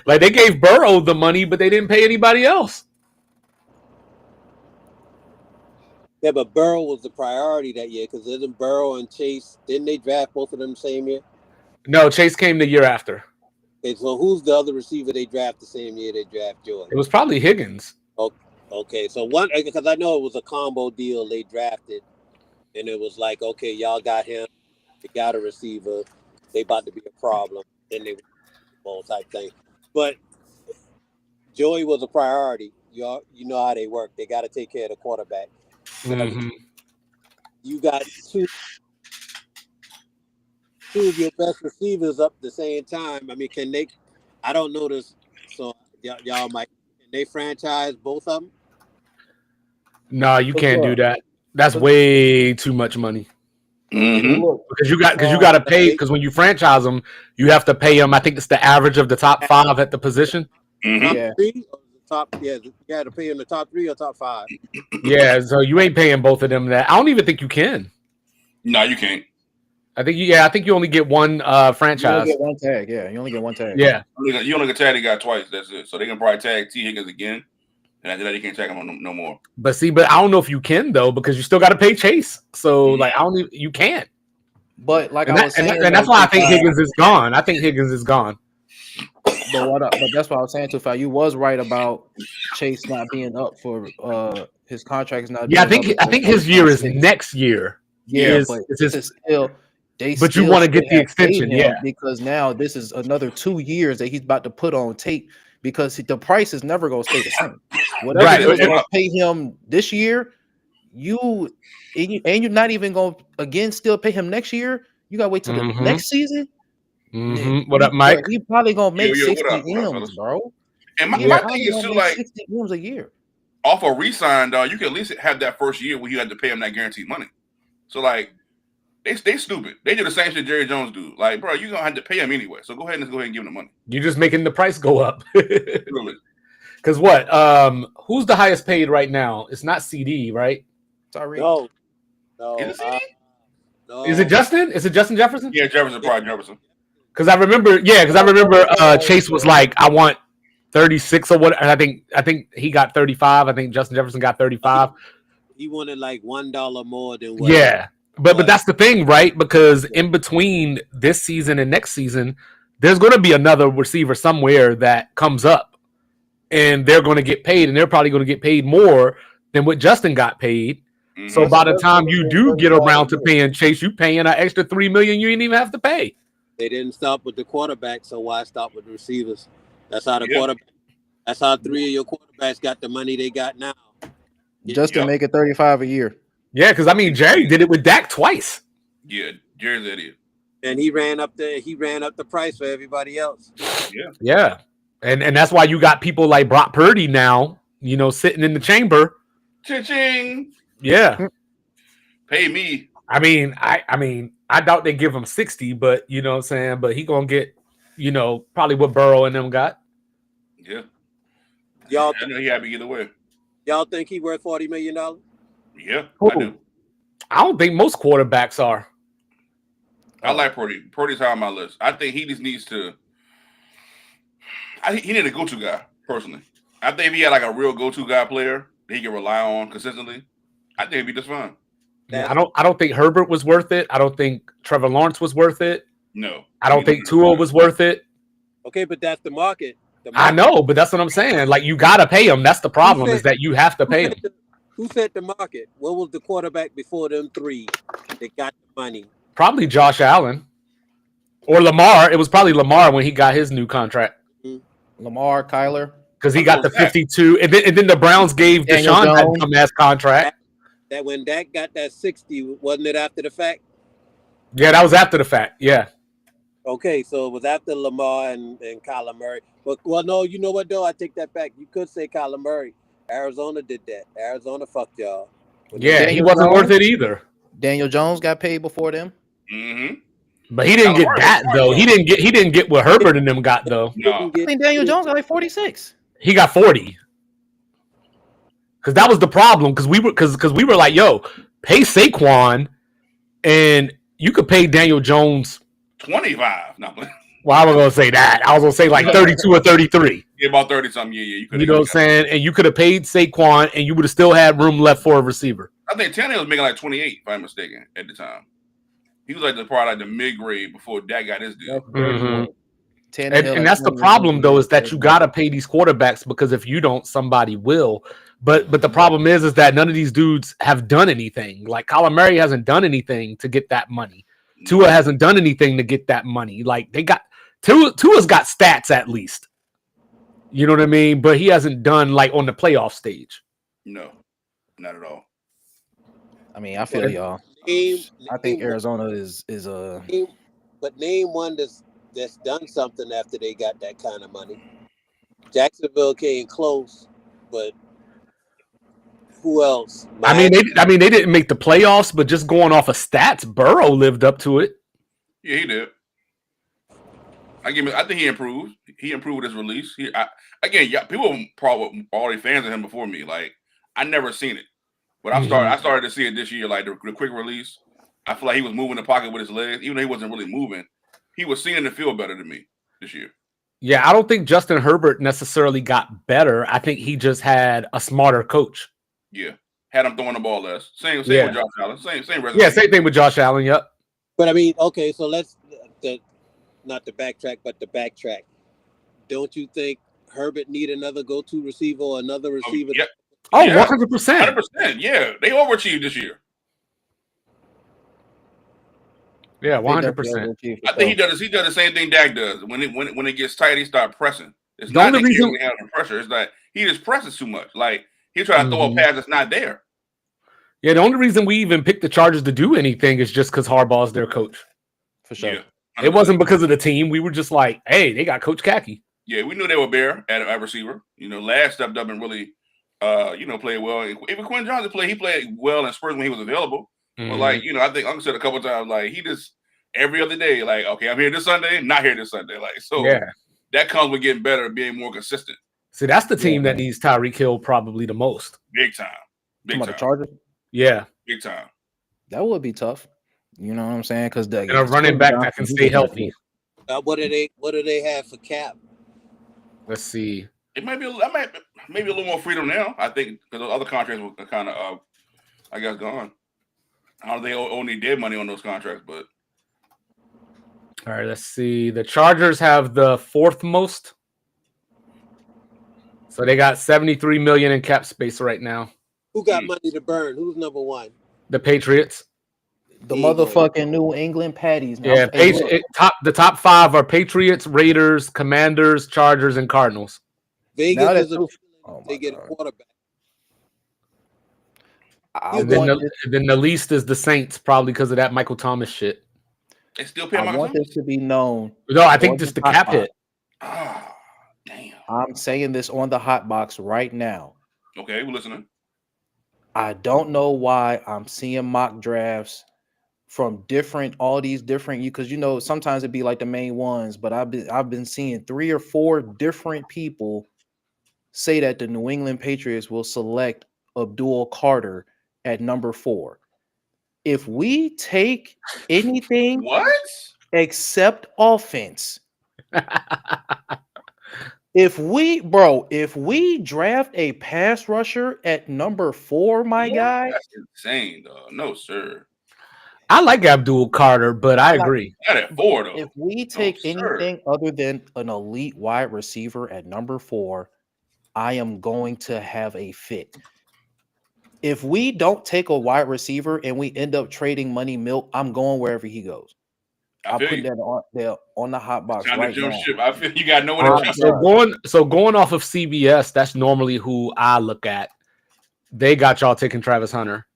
Like they gave Burrow the money, but they didn't pay anybody else.
Yeah, but Burrow was the priority that year because isn't Burrow and Chase, didn't they draft both of them the same year?
No, Chase came the year after.
Okay, so who's the other receiver they draft the same year they draft Jordan?
It was probably Higgins.
Okay, so one, because I know it was a combo deal they drafted, and it was like, okay, y'all got him, you got a receiver, they about to be a problem, then they ball type thing. But Joey was a priority. You know how they work. They got to take care of the quarterback.
Mm-hmm.
You got two of your best receivers up at the same time. I mean, can they? I don't know this, so y'all might. Can they franchise both of them?
No, you can't do that. That's way too much money.
Mm-hmm.
Because you got to pay. Because when you franchise them, you have to pay them. I think it's the average of the top 5 at the position.
Mm-hmm.
Yeah. You got to pay in the top 3 or top 5.
Yeah, so you ain't paying both of them that. I don't even think you can.
No, you can't.
I think you only get one franchise.
You only get one tag. Yeah, you only get one tag.
Yeah,
you only get tagged the guy twice. That's it. So they can probably tag T Higgins again, and after that, you can't tag him no more.
but I don't know if you can though because you still got to pay Chase. So like you can't.
But like
and
I was saying,
and that's why I think Higgins is gone. I think Higgins is gone.
But that's what I was saying to Fal. You was right about Chase not being up for his contract is not.
Yeah, I think his year is next year.
Yeah, but it's still.
But you want to get the extension, yeah?
Because now this is another 2 years that he's about to put on tape because the price is never going to stay the same. Whatever you're going to pay him this year, you're not even going to again still pay him next year. You got to wait till the next season.
Mm-hmm. What up, Mike?
He probably gonna make 60 M's, bro.
And my thing is too, like
60 M's a year.
Off a resign, dog, you can at least have that first year where you had to pay him that guaranteed money. So like, they stupid. They do the same shit Jerry Jones do. Like, bro, you gonna have to pay him anyway. So go ahead and give him the money.
You're just making the price go up. Because what? Who's the highest paid right now? It's not CD, right?
Sorry.
No.
Is it
No.
Is it Justin? Is it Justin Jefferson?
Yeah, Jefferson, probably Jefferson.
Because I remember Chase was like, I want 36 or what. I think he got 35. I think Justin Jefferson got 35.
He wanted like $1 more than what.
Yeah, but that's the thing, right? Because in between this season and next season, there's going to be another receiver somewhere that comes up, and they're going to get paid, and they're probably going to get paid more than what Justin got paid. Mm-hmm. So by the time you do get around to paying Chase, you paying an extra $3 million you didn't even have to pay.
They didn't stop with the quarterback, so why stop with the receivers? That's how quarterback. That's how 3 of your quarterbacks got the money they got now.
Just to make it 35 a year.
Yeah, because I mean Jerry did it with Dak twice.
Yeah, Jerry's an idiot.
And he ran up the price for everybody else.
Yeah. And that's why you got people like Brock Purdy now, sitting in the chamber.
Cha-ching.
Yeah.
Pay me.
I mean, I doubt they give him 60, but you know what I'm saying? But he gonna get, probably what Burrow and them got.
Yeah.
Y'all
I know he happy either way.
Y'all think he worth $40 million?
Yeah,
Who?
I do.
I don't think most quarterbacks are.
I like Purdy. Purdy's high on my list. I think he just needs to. He need a go-to guy personally. I think if he had like a real go-to guy player that he can rely on consistently, I think it'd be just fine.
Yeah, I don't think Herbert was worth it. I don't think Trevor Lawrence was worth it.
No,
I don't think Tua was worth it.
Okay, but that's the market.
I know, but that's what I'm saying. Like, you got to pay him. That's the problem, is that you have to pay him.
Who set the market? What was the quarterback before them three that got the money?
Probably Josh Allen or Lamar. It was probably Lamar when he got his new contract.
Lamar, Kyler.
Because he got the 52. And then the Browns gave
Daniel
Deshaun that
Jones.
dumbass contract.
That when Dak got that 60, wasn't it after the fact?
Yeah, that was after the fact. Yeah.
Okay, so it was after Lamar and Kyler Murray. But, well, no, you know what, though? I take that back. You could say Kyler Murray. Arizona did that. Arizona fucked y'all.
Yeah, he wasn't worth it either.
Daniel Jones got paid before them.
Mm-hmm.
But he didn't get that, though. He didn't get what Herbert and them got, though.
No.
I think Daniel Jones got like 46.
He got 40. Because that was the problem. Because we were like, yo, pay Saquon, and you could pay Daniel Jones
25. No,
well, I was gonna say that. I was gonna say like 32 or 33.
yeah, about 30 something. Yeah, you could.
You know what I'm saying? And you could have paid Saquon, and you would have still had room left for a receiver.
I think Tannehill was making like 28, if I'm mistaken, at the time. He was like the part like the mid grade before Dak got his deal.
Mm-hmm. And that's the problem, though, is that you gotta pay these quarterbacks, because if you don't, somebody will. But the problem is that none of these dudes have done anything. Like Kyler Murray hasn't done anything to get that money. Tua hasn't done anything to get that money. Like they got Tua's got stats at least. You know what I mean? But he hasn't done like on the playoff stage.
No, not at all.
I mean, I feel y'all. I think Arizona is a.
But name one that's done something after they got that kind of money. Jacksonville came close, but who else?
I mean, they didn't make the playoffs, but just going off of stats, Burrow lived up to it.
Yeah, he did. I think he improved. He improved with his release. People probably already fans of him before me. Like, I never seen it, but I started to see it this year. Like the quick release, I feel like he was moving the pocket with his legs, even though he wasn't really moving. He was seeing the field better than me this year.
Yeah, I don't think Justin Herbert necessarily got better. I think he just had a smarter coach.
Yeah, had him throwing the ball less. Same with Josh Allen. Same resume.
Yeah, same thing with Josh Allen. Yep.
But I mean, okay, so let's not to backtrack, but to backtrack. Don't you think Herbert need another go-to receiver or another receiver?
Yep.
Oh,
yeah.
100%.
100%. Yeah, they overachieved this year.
Yeah, 100%.
I think he does the same thing Dak does. When it gets tight, he start pressing. It's
The
not
only
that he
reason-
really having pressure. It's like he just presses too much. Like he try to throw a pass that's not there.
Yeah, the only reason we even picked the Chargers to do anything is just because Harbaugh's their coach.
For sure.
Yeah,
it wasn't because of the team. We were just like, hey, they got Coach Kaki.
Yeah, we knew they were bare at receiver. You know, Ladd stepped up and really, played well. Even Quinn Johnson he played well in spurts when he was available.
Mm-hmm.
But like, I think Uncle said a couple times, like he just every other day, like, okay, I'm here this Sunday, not here this Sunday. Like, so that comes with getting better, being more consistent.
See, that's the team that needs Tyreek Hill probably the most.
Big time.
The Chargers?
Yeah.
Big time.
That would be tough. You know what I'm saying? Because
and a running back that can stay healthy.
What do they have for cap?
Let's see.
It might be maybe a little more freedom now. I think because the other contracts were kind of, I guess, gone. I don't think they only did money on those contracts, but.
All right, let's see. The Chargers have the fourth most. So they got $73 million in cap space right now.
Who got money to burn? Who's number one?
The Patriots.
The motherfucking New England Patties.
Yeah, the top five are Patriots, Raiders, Commanders, Chargers, and Cardinals.
Vegas they get a quarterback.
And then the least is the Saints, probably because of that Michael Thomas shit.
They still pay
I want this to be known.
No, I think just the cap hit.
Oh, damn.
I'm saying this on the hot box right now.
Okay, we're listening.
I don't know why I'm seeing mock drafts from all these different, because sometimes it'd be like the main ones, but I've been seeing 3 or 4 different people say that the New England Patriots will select Abdul Carter at number 4. If we take anything
What?
except offense, if we draft a pass rusher at number 4, my guy,
That's insane, though. No, sir.
I like Abdul Carter, but I agree.
Not at 4, though.
if we take anything other than an elite wide receiver at number 4, I am going to have a fit. If we don't take a wide receiver and we end up trading Money Milk, I'm going wherever he goes. I'll put that on there on the hot box
Time
right
to jump
now.
ship. I feel you got no one to
So going off of CBS, that's normally who I look at. They got y'all taking Travis Hunter.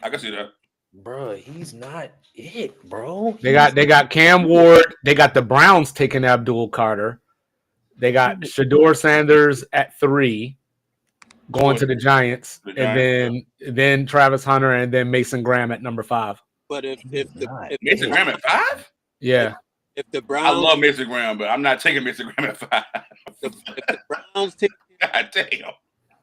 I can see that.
Bro, he's not it, bro.
They got Cam Ward. They got the Browns taking Abdul Carter. They got Shador Sanders at 3, going to the Giants, and then Travis Hunter, and then Mason Graham at number 5.
But if
Mason Graham at 5?
Yeah.
If the Browns,
I love Mason Graham, but I'm not taking Mason Graham at 5.
if the Browns take,
God damn.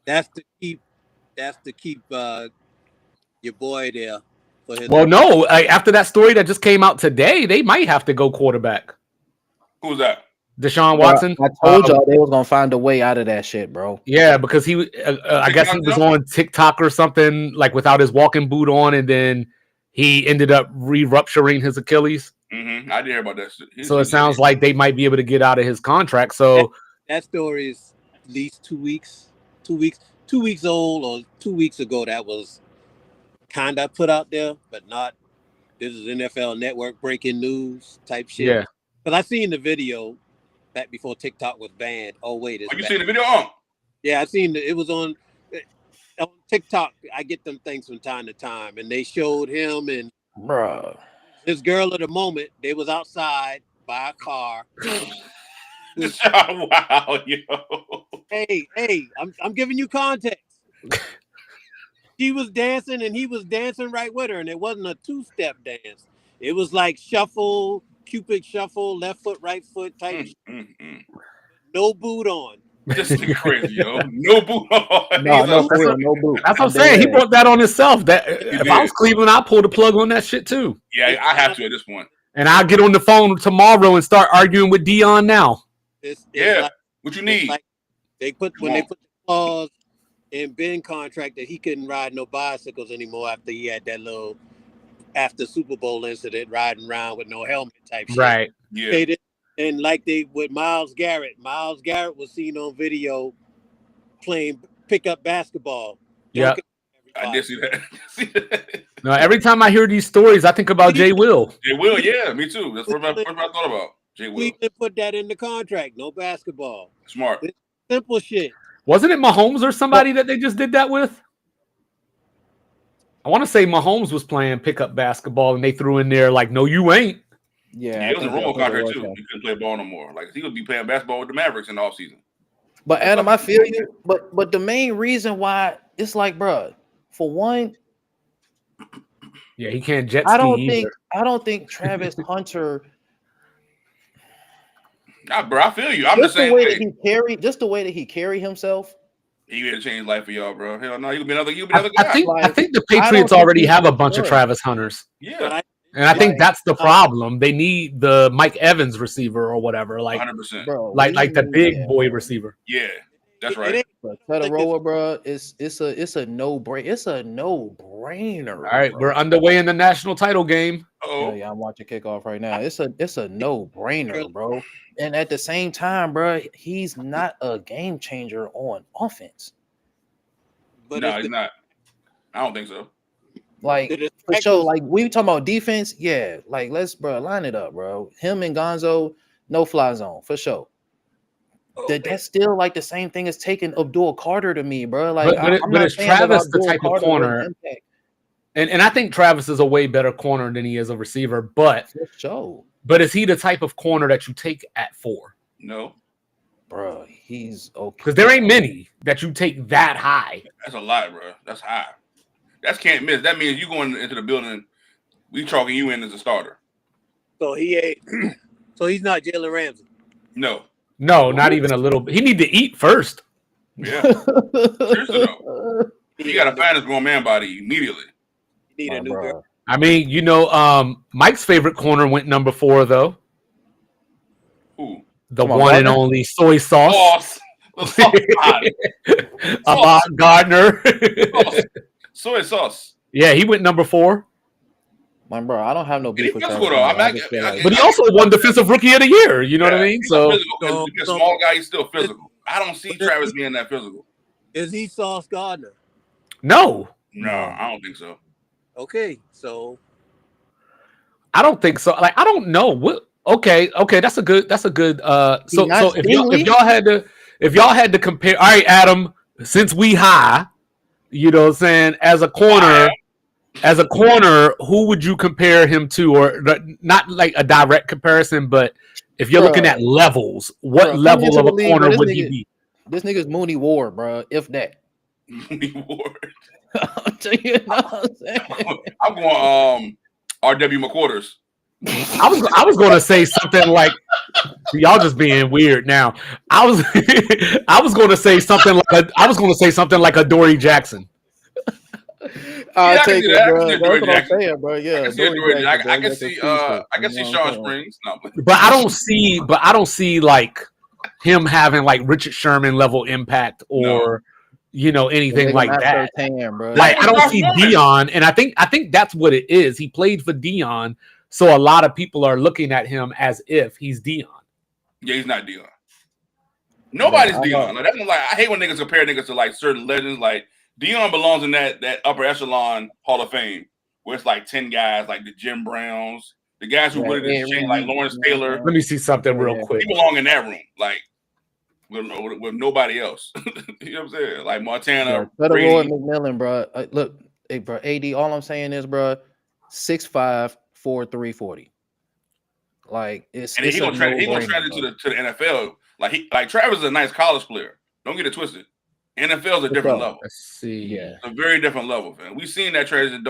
that's to keep your boy there for his.
Well, no. After that story that just came out today, they might have to go quarterback.
Who's that?
Deshaun Watson.
I told y'all they was gonna find a way out of that shit, bro.
Yeah, because he, I guess he was on TikTok or something, like without his walking boot on, and then he ended up re-rupturing his Achilles.
Mm-hmm. I did hear about that.
So it sounds like they might be able to get out of his contract. So
that story is at least 2 weeks old, or 2 weeks ago. That was kind of put out there, but not. This is NFL Network breaking news type shit.
Yeah,
because I seen the video back before TikTok was banned. Oh wait,
you seen the video on?
Yeah, I seen it was on TikTok. I get them things from time to time, and they showed him and
Bro,
his girl at the moment. They was outside by a car.
Wow, yo.
Hey, I'm giving you context. She was dancing and he was dancing right with her, and it wasn't a 2-step dance. It was like shuffle, Cupid shuffle, left foot, right foot type. No boot on.
This is crazy, yo. No boot on.
no boot.
That's what I'm saying. He brought that on himself. That if I was Cleveland, I'd pull the plug on that shit too.
Yeah, I have to at this point.
And I'll get on the phone tomorrow and start arguing with Dion now.
It's
like, what you need?
Like they put the clause in Ben contract that he couldn't ride no bicycles anymore after he had that little after Super Bowl incident riding around with no helmet type shit.
Right.
Yeah.
And like they with Myles Garrett was seen on video playing pickup basketball.
Yeah.
I did see that.
No, every time I hear these stories, I think about Jay Will.
Jay Will, yeah, me too. That's what I thought about. Jay Will.
We put that in the contract. No basketball.
Smart.
It's simple shit.
Wasn't it Mahomes or somebody that they just did that with? I want to say Mahomes was playing pickup basketball and they threw in there like, no, you ain't.
Yeah,
it was a Romo contract too. He couldn't play ball no more. Like he would be playing basketball with the Mavericks in the offseason.
But Adam, I feel you. But the main reason why it's like, bro, for one,
yeah, he can't jet ski.
I don't think Travis Hunter.
Nah, bro, I feel you. I'm
just
the same way.
Just the way that he carry himself.
He would have changed life for y'all, bro. Hell no, he'll be another guy.
I think the Patriots already have a bunch of Travis Hunters.
Yeah.
And I think that's the problem. They need the Mike Evans receiver or whatever, like
100%,
bro,
like the big boy receiver.
Yeah, that's right.
Tetaroa, bro, it's a no brainer. It's a no brainer.
All right, we're underway in the national title game.
Yeah, I'm watching kickoff right now. It's a no brainer, bro. And at the same time, bro, he's not a game changer on offense.
But no, he's not. I don't think so.
Like for sure, like we talking about defense, yeah. Like let's line it up, bro. Him and Gonzo, no fly zone for sure. That's still like the same thing as taking Abdul Carter to me, bro. Like,
but is Travis the type of corner? And I think Travis is a way better corner than he is a receiver. But
for sure.
But is he the type of corner that you take at 4?
No,
bro. He's okay
because there ain't many that you take that high.
That's a lot, bro. That's high. That's can't miss. That means you going into the building, we chalking you in as a starter.
So he's not Jalen Ramsey.
No,
not even a little bit. He need to eat first.
Yeah. Seriously though. You got to find this grown man body immediately.
You need a new girl.
I mean, Mike's favorite corner went number 4 though.
Who?
The
Come on,
one and
Gardner?
only soy sauce.
Sauce.
Gardner.
Soy sauce.
Yeah, he went number 4.
My bro, I don't have no beef
He's
with
physical
Travis.
though.
I just feel like-
But he also won Defensive Rookie of the Year. You know what I mean?
He's
So
physical. To be a small guy, he's still physical. I don't see Travis being that physical.
Is he Sauce Gardner?
no,
No, I don't think so.
Okay, so
I don't think so. Like, I don't know. What? Okay, that's a good. So
not
if
Stingley?
y'all had to compare. All right, Adam. Since we high, you know what I'm saying, as a corner, who would you compare him to, or not like a direct comparison, but if you're looking at levels, what
Bruh,
level
come
of a
into the league,
corner
bro,
would
this
he
nigga-
be?
This nigga's Mooney Ward, bro. If that.
Mooney Ward.
You know what I'm saying?
I'm going R.W. McQuarters.
I was going to say something like, y'all just being weird now. I was going to say something like a Dory Jackson.
I'll
I can
take
see
it,
that. I can
bro.
see
That's
Dory
what I'm
Jackson.
saying, bro. Yeah,
I can see
Dory Jackson,
I
bro.
can
That's
see
a two-step,
I can
you
see
know what
Sean
I'm saying?
Springs. No,
But I don't see like him having like Richard Sherman level impact or anything
Nigga
like
not
that.
firsthand, bro.
Like, I don't
Josh
see
Norman.
Dion, and I think that's what it is. He played for Dion, so a lot of people are looking at him as if he's Dion.
yeah, he's not Dion. Nobody's
Yeah, I
Dion.
know.
Like, that's like I hate when niggas compare niggas to like certain legends. Like Dion belongs in that upper echelon Hall of Fame where it's like 10 guys, like the Jim Browns, the guys who
Yeah,
really did
yeah,
shit, like Lawrence Taylor.
Let me see something real
Yeah.
quick.
He belong in that room, like with nobody else. You know what I'm saying? Like Montana,
Better Roy
Brady.
McMillan, bro. Look, hey, bro. AD. All I'm saying is, bro, 6'5", 4'3", 40. Like it's
And he gonna
no-brainer,
transition
bro.
to the NFL. Like Travis is a nice college player. Don't get it twisted. NFL is a different level.
Let's see.
Yeah.
It's a very different level, man. We've seen that transition.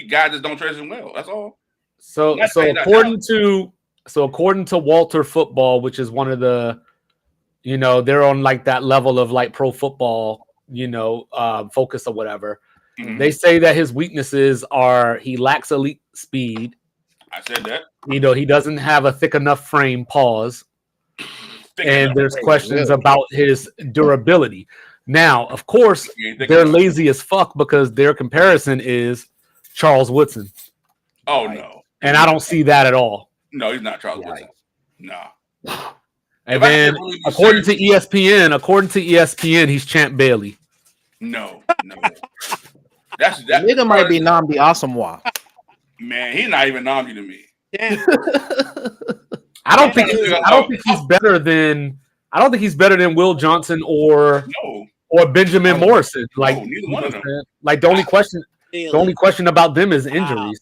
Guys just don't transition well. That's all.
So
Not
so
saying that
according to Walter Football, which is one of the, they're on like that level of like pro football, focus or whatever.
Mhm.
They say that his weaknesses are he lacks elite speed.
I said that.
He doesn't have a thick enough frame. Pause.
Thick
And
enough.
there's questions
really?
about his durability. Now, of course,
You ain't thick
they're
enough.
lazy as fuck because their comparison is Charles Woodson,
Oh
Right.
no,
and I don't see that at all.
no, he's not Charles
Yikes.
Woodson. No.
And
If I
then,
could really be
according to
serious-
ESPN, he's Champ Bailey.
no. That's
Nigga might be Namdi Asamoah.
man. He's not even Namdi to me.
yeah,
I don't think
Yeah.
he's better than Will Johnson or
No,
Benjamin Morrison. Like,
neither one of them.
like the only question about them is injuries.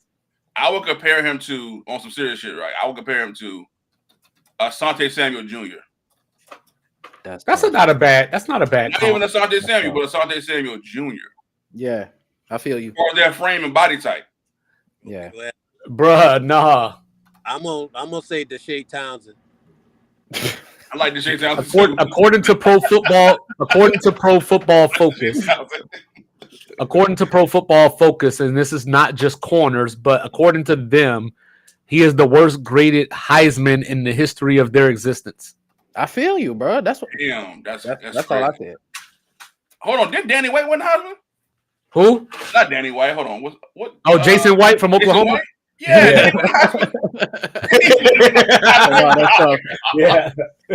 I would compare him to on some serious shit, right? I would compare him to Asante Samuel Jr.
That's
Not a bad.
Not even
comp.
Asante Samuel, but Asante Samuel Jr.
Yeah, I feel you.
Or their frame and body type.
Yeah.
Bruh, nah.
I'm gonna say Deshae Townsend.
I like the shit sounds.
According to Pro Football Focus, and this is not just corners, but according to them, he is the worst graded Heisman in the history of their existence.
I feel you, bro. That's what.
Damn, that's
That's all I
crazy.
said.
Hold on, didn't Danny White win the Heisman?
Who?
Not Danny White. Hold on, what?
Oh, Jason White from
Jason
Oklahoma.
White? Yeah,
Yeah.
he won the Heisman.
Oh, wow, that's tough.
Yeah,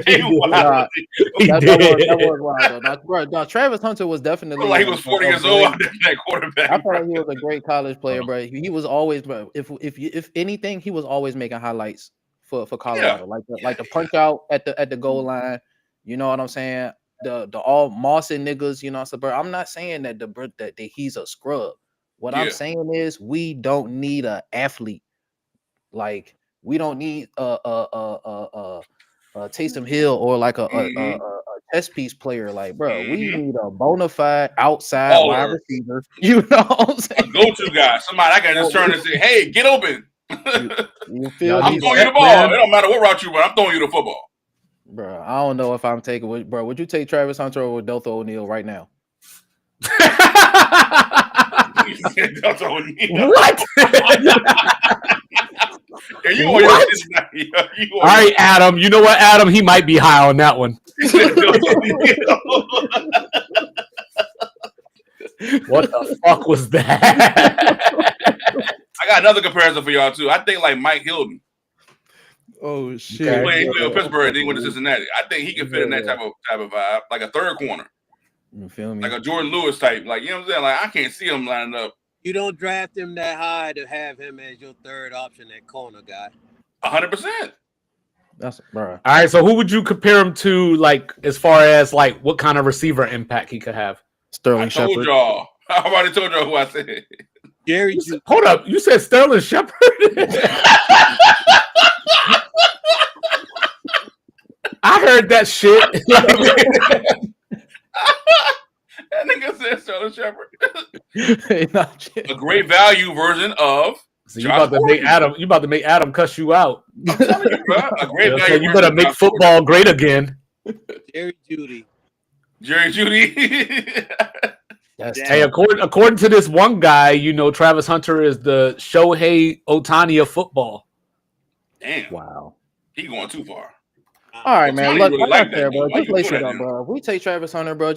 He won the
Nah,
Heisman.
he
that
did.
was wild though. Bro, Travis Hunter was definitely.
Like he was 40 years old. That quarterback.
I thought he was a great college player, bro. He was always, bro. If anything, he was always making highlights for Colorado, like the punch out at the goal line. You know what I'm saying? The all Moss and niggas. You know, so bro, I'm not saying that that he's a scrub. What I'm
Yeah.
saying is we don't need an athlete. Like we don't need a Taysom Hill or like a test piece player. Like, bro, we need a bona fide outside
Baller.
wide receiver. You know what I'm
A
saying?
go-to guy. Somebody I can just turn and say, "Hey, get open."
You feel
I'm
me?
throwing you the ball. It don't matter what route you run. I'm throwing you the football.
Bro, I don't know if I'm taking. Bro, would you take Travis Hunter or Deltha O'Neal right now?
What?
What?
All right, Adam. You know what, Adam? He might be high on that one. What the fuck was that?
I got another comparison for y'all too. I think like Mike Hilton.
Oh shit!
He played with Pittsburgh, then he went to Cincinnati. I think he can fit in that type of vibe, like a third corner.
You feel me?
Like a Jordan Lewis type. Like, you know what I'm saying? Like, I can't see him lining up.
You don't draft him that high to have him as your third option at corner, guy.
100%.
That's bro.
All right, so who would you compare him to, like, as far as like what kind of receiver impact he could have?
Sterling
I told
Shepard.
y'all. I already told y'all who I said.
Jerry,
Hold up, you said Sterling Shepard? I heard that shit.
That nigga said Sterling Shepard.
A
great value version of.
So you about to make Adam. You about to make Adam cuss you out.
I'm telling you, bro. A great value.
You better make football great again.
Jerry Jeudy.
Jerry Jeudy.
Hey, according to this one guy, you know, Travis Hunter is the Shohei Ohtani of football.
Damn.
Wow.
He going too far.
All right, man. Look,
really
like
that,
bro.
Why
Just
you
lace
do
it
that,
up, bro. If we take Travis Hunter, bro,
I'm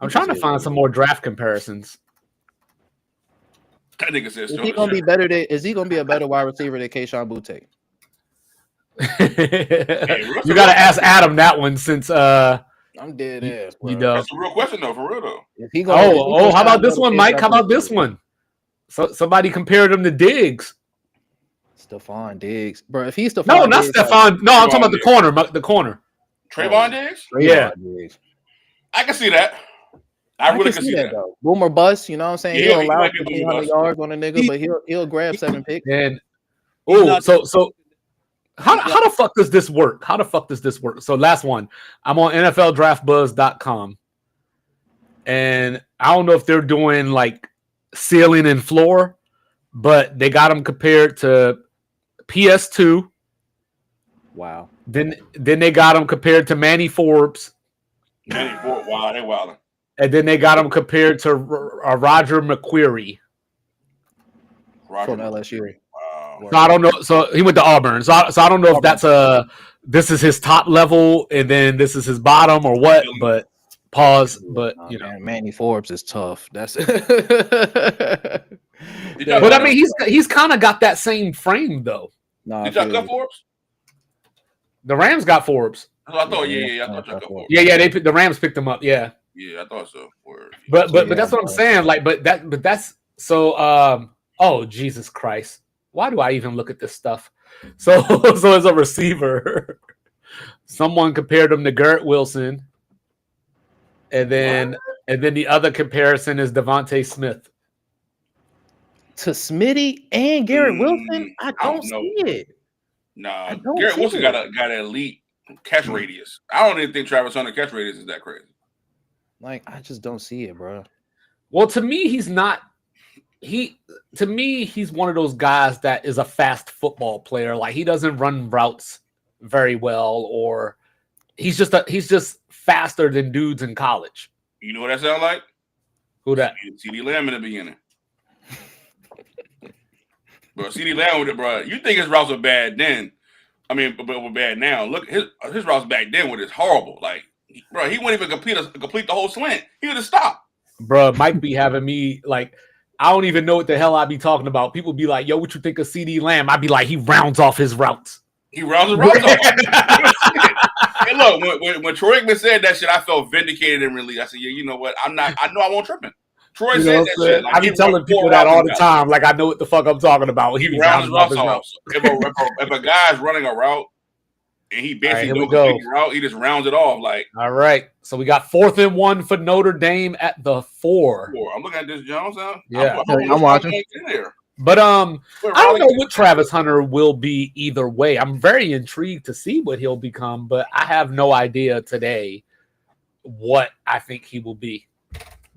trying to find some more draft comparisons.
That nigga says
Is he gonna be better than? Is he gonna be a better wide receiver than Kayshon Boutte?
You got to ask Adam that one since
I'm dead ass. Bro.
That's a real question though, for real though.
If he gonna,
how about this one, Mike? How about this one? So somebody compared him to Diggs.
Stephon Diggs, bro. If he's Stephon,
no, not Stephon. No, I'm talking about the corner. The corner.
Trayvon Diggs.
Yeah,
Diggs.
I can see that. I really can see that.
Though. Boomer bust, you know what I'm saying?
Yeah,
he'll
he
allow
might be
1,500 yards on a nigga, but he'll grab 7 picks.
And so how the fuck does this work? How the fuck does this work? So last one, I'm on NFLDraftBuzz.com, and I don't know if they're doing like ceiling and floor, but they got them compared to PS2.
Wow.
Then they got them compared to Manny Forbes.
Manny Forbes, wow, they wilding.
And then they got him compared to Roger McQuarrie
from LSU.
Wow.
So I don't know. So he went to Auburn. So I don't know if that's this is his top level and then this is his bottom or what. But pause. But you know,
man, Manny Forbes is tough. That's.
But I mean, he's kind of got that same frame though.
Nah,
did y'all cut Forbes?
The Rams got Forbes.
I thought, yeah, I thought y'all cut Forbes.
Yeah, the Rams picked him up. Yeah.
Yeah, I thought so.
But that's what I'm saying. Like, but that's so. Oh Jesus Christ! Why do I even look at this stuff? So as a receiver, someone compared him to Garrett Wilson, and then the other comparison is Devontae Smith
to Smitty and Garrett Wilson. I don't see it.
Nah, Garrett Wilson got an elite catch radius. I don't even think Travis Hunter catch radius is that crazy.
Like, I just don't see it, bro.
Well, to me, he's not. To me, he's one of those guys that is a fast football player. Like, he doesn't run routes very well, or he's just faster than dudes in college.
You know what that sound like?
Who that?
CeeDee Lamb in the beginning. Bro, CeeDee Lamb with it, bro. You think his routes are bad then? I mean, but we're bad now. Look, his routes back then were just horrible. Like, bro, he wouldn't even complete the whole slant. He would have stopped.
Bro, Mike be having me like, I don't even know what the hell I be talking about. People be like, "Yo, what you think of CeeDee Lamb?" I be like, he rounds off his routes.
He rounds his routes off. Hey, look, when Troy Aikman said that shit, I felt vindicated and relieved. I said, "Yeah, you know what? I know I won't tripping." Troy said that shit. Like,
I be telling people that all the time. Like, I know what the fuck I'm talking about.
He rounds his routes off. If a guy's running a route and he basically goes route, he just rounds it off. Like,
all right. So we got 4th and 1 for Notre Dame at the 4.
I'm looking at this Jones now.
Yeah,
I'm watching.
But I don't know what Travis Hunter will be either way. I'm very intrigued to see what he'll become, but I have no idea today what I think he will be.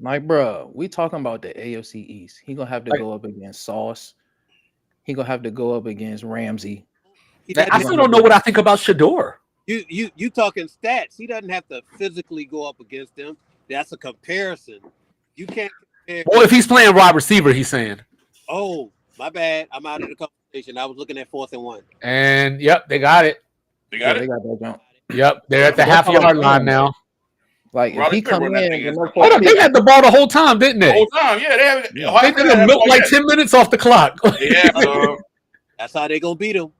Like, bro, we talking about the AFC East. He gonna have to go up against Sauce. He gonna have to go up against Ramsey.
I still don't know what I think about Shador.
You talking stats. He doesn't have to physically go up against them. That's a comparison. You can't compare.
Well, if he's playing wide receiver, he's saying.
Oh, my bad. I'm out of the conversation. I was looking at 4th and 1.
And yep, they got it.
They got
They
it.
got that jump.
Yep, they're at the
That's
half-yard
all I'm
line
saying.
now.
Like if
Roddy
he come
Pitt run that
in,
thing
and
in.
no
Hold on, they had the ball the whole time, didn't
The
they?
whole time, yeah, they have it.
Yeah.
They could have milked like 10 minutes off the clock.
Yeah, so
That's how they gonna beat him.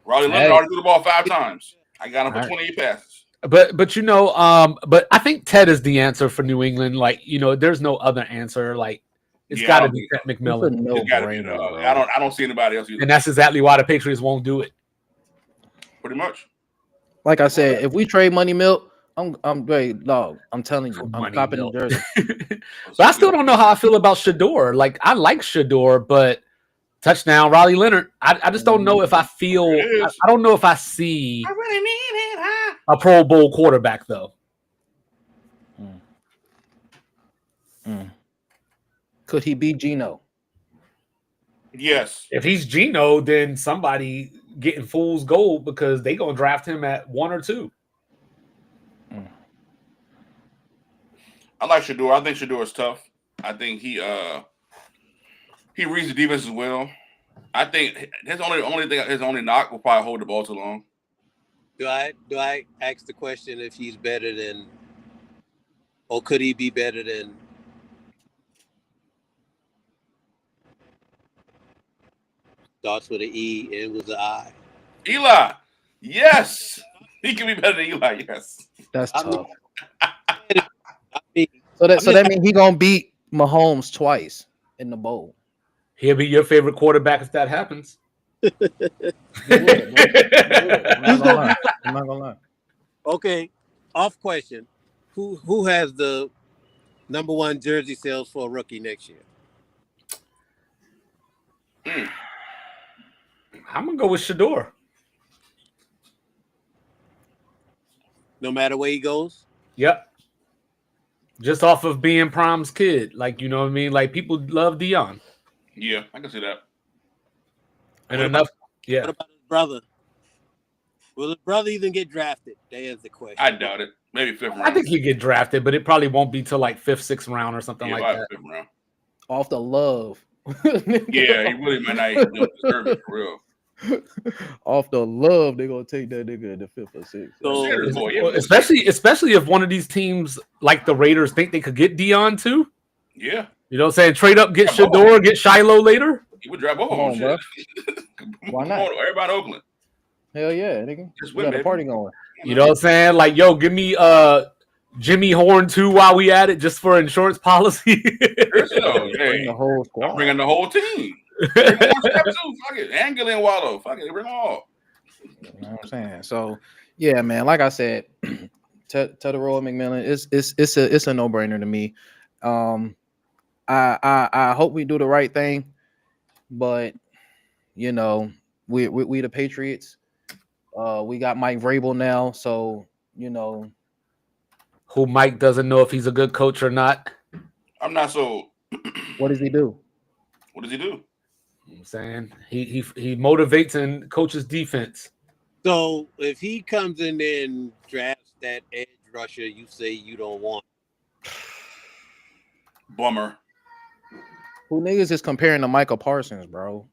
Riley Leonard
Hey.
already threw the ball 5 times. I got him for
All right.
28 passes.
But you know, but I think Ted is the answer for New England. Like, you know, there's no other answer. Like, it's
Yeah,
got
I
to
don't
be
think
Ted
It's a
McMillan,
It's gotta be,
no-brainer, bro.
I don't see anybody else either.
and that's exactly why the Patriots won't do it.
Pretty much.
Like I said, if we trade Money Milk, I'm great, dog. I'm telling you, I'm
Money
copping
Milk.
the jersey.
But I still don't know how I feel about Shador. Like, I like Shador, but touchdown, Riley Leonard. I just don't know if I feel.
It is.
I don't know if I see
I really mean it, huh?
a Pro Bowl quarterback though.
Could he be Geno?
Yes.
If he's Geno, then somebody getting fool's gold because they gonna draft him at 1 or 2.
I like Shador. I think Shador is tough. I think he reads the defense as well. I think his only knock will probably hold the ball too long.
Do I ask the question if he's better than, or could he be better than? Starts with an E, ends with an I.
Eli, yes, he can be better than Eli. Yes,
That's
I mean-
tough.
I mean,
So that means he gonna beat Mahomes twice in the bowl.
He'll be your favorite quarterback if that happens.
He would, bro. I'm not gonna lie. I'm not gonna lie.
okay, off question. Who has the number 1 jersey sales for a rookie next year?
I'm gonna go with Shador.
No matter where he goes.
Yep. Just off of being Prom's kid, like, you know what I mean. Like, people love Dion,
yeah, I can see that.
and
What
enough. Yeah,
What about his brother? Will his brother even get drafted? There's the question.
I doubt it. Maybe 5th round.
I think he'd get drafted, but it probably won't be till like 5th, 6th round or something
yeah,
like
probably
that.
5th round.
Off the love.
Yeah, he really might not even deserve it for real.
Off the love, they're gonna take that nigga in the 5th or 6th.
So-
Serious boy, yeah.
Well, especially if one of these teams like the Raiders think they could get Dion too.
Yeah,
You know what I'm saying? Trade up, get
Come on.
Shador, get Shiloh later.
he would drop both of
Come
them.
on,
Shit.
Why
Come
not?
on, everybody in Oakland.
Hell yeah, nigga.
Just
We
win,
got a
baby.
party going.
You know what I'm saying? Like, yo, give me Jimmy Horn too while we at it, just for insurance policy.
Seriously, though,
Bring
hey,
the whole
I'm
squad.
bringing the whole team. Bring more step too. Fuck it. And Gillian Wallow. Fuck it. Bring them all.
You know what I'm saying? So yeah, man. Like I said, Teteroa McMillan, it's a no-brainer to me. I hope we do the right thing, but you know, we the Patriots. We got Mike Vrabel now, so you know.
Who Mike doesn't know if he's a good coach or not.
I'm not so.
What does he do?
What does he do?
You know what I'm saying he motivates and coaches defense.
So if he comes in there and drafts that edge rusher, you say you don't want.
Bummer.
Who niggas is comparing to Michael Parsons, bro?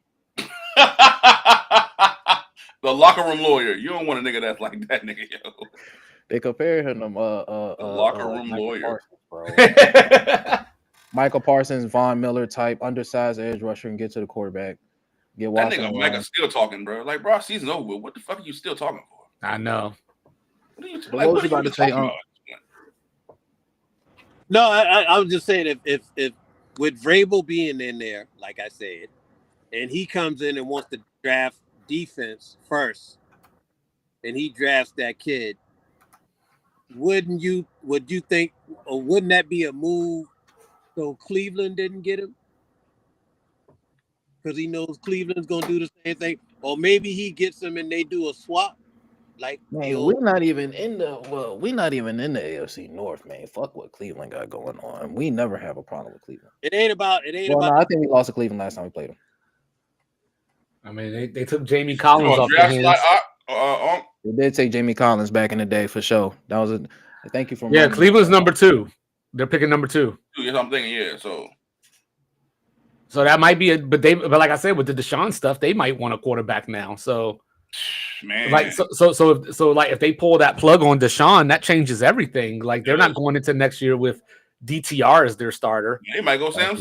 The locker room lawyer. You don't want a nigga that's like that, nigga, yo.
They compare him to
locker room
Michael
lawyer.
Parsons, bro. Michael Parsons, Von Miller type, undersized edge rusher, and get to the quarterback. Get
That
Watson.
nigga
around.
Mike is still talking, bro. Like, bro, season's over with. What the fuck are you still talking for?
I know.
What are you,
But what was you about to say,
talking about?
No, I was just saying if with Vrabel being in there, like I said, and he comes in and wants to draft defense first, and he drafts that kid, would you think, or wouldn't that be a move so Cleveland didn't get him? Because he knows Cleveland's gonna do the same thing. Or maybe he gets him and they do a swap. Like the
Man,
old-
we're not even in the AFC North, man. Fuck what Cleveland got going on. We never have a problem with Cleveland.
it ain't
Well,
about
no, I think we lost to Cleveland last time we played them.
I mean, they took Jamie
You
Collins
know,
off the
draft
hands.
slot,
They did take Jamie Collins back in the day for sure. That was a thank you for
Yeah,
reminding me.
Cleveland's number 2. They're picking number 2.
Yes, I'm thinking. Yeah,
So that might be but like I said, with the Deshaun stuff, they might want a quarterback now. So
man,
like so like if they pull that plug on Deshaun, that changes everything. Like they're not going into next year with DTR as their starter.
they might go Sam.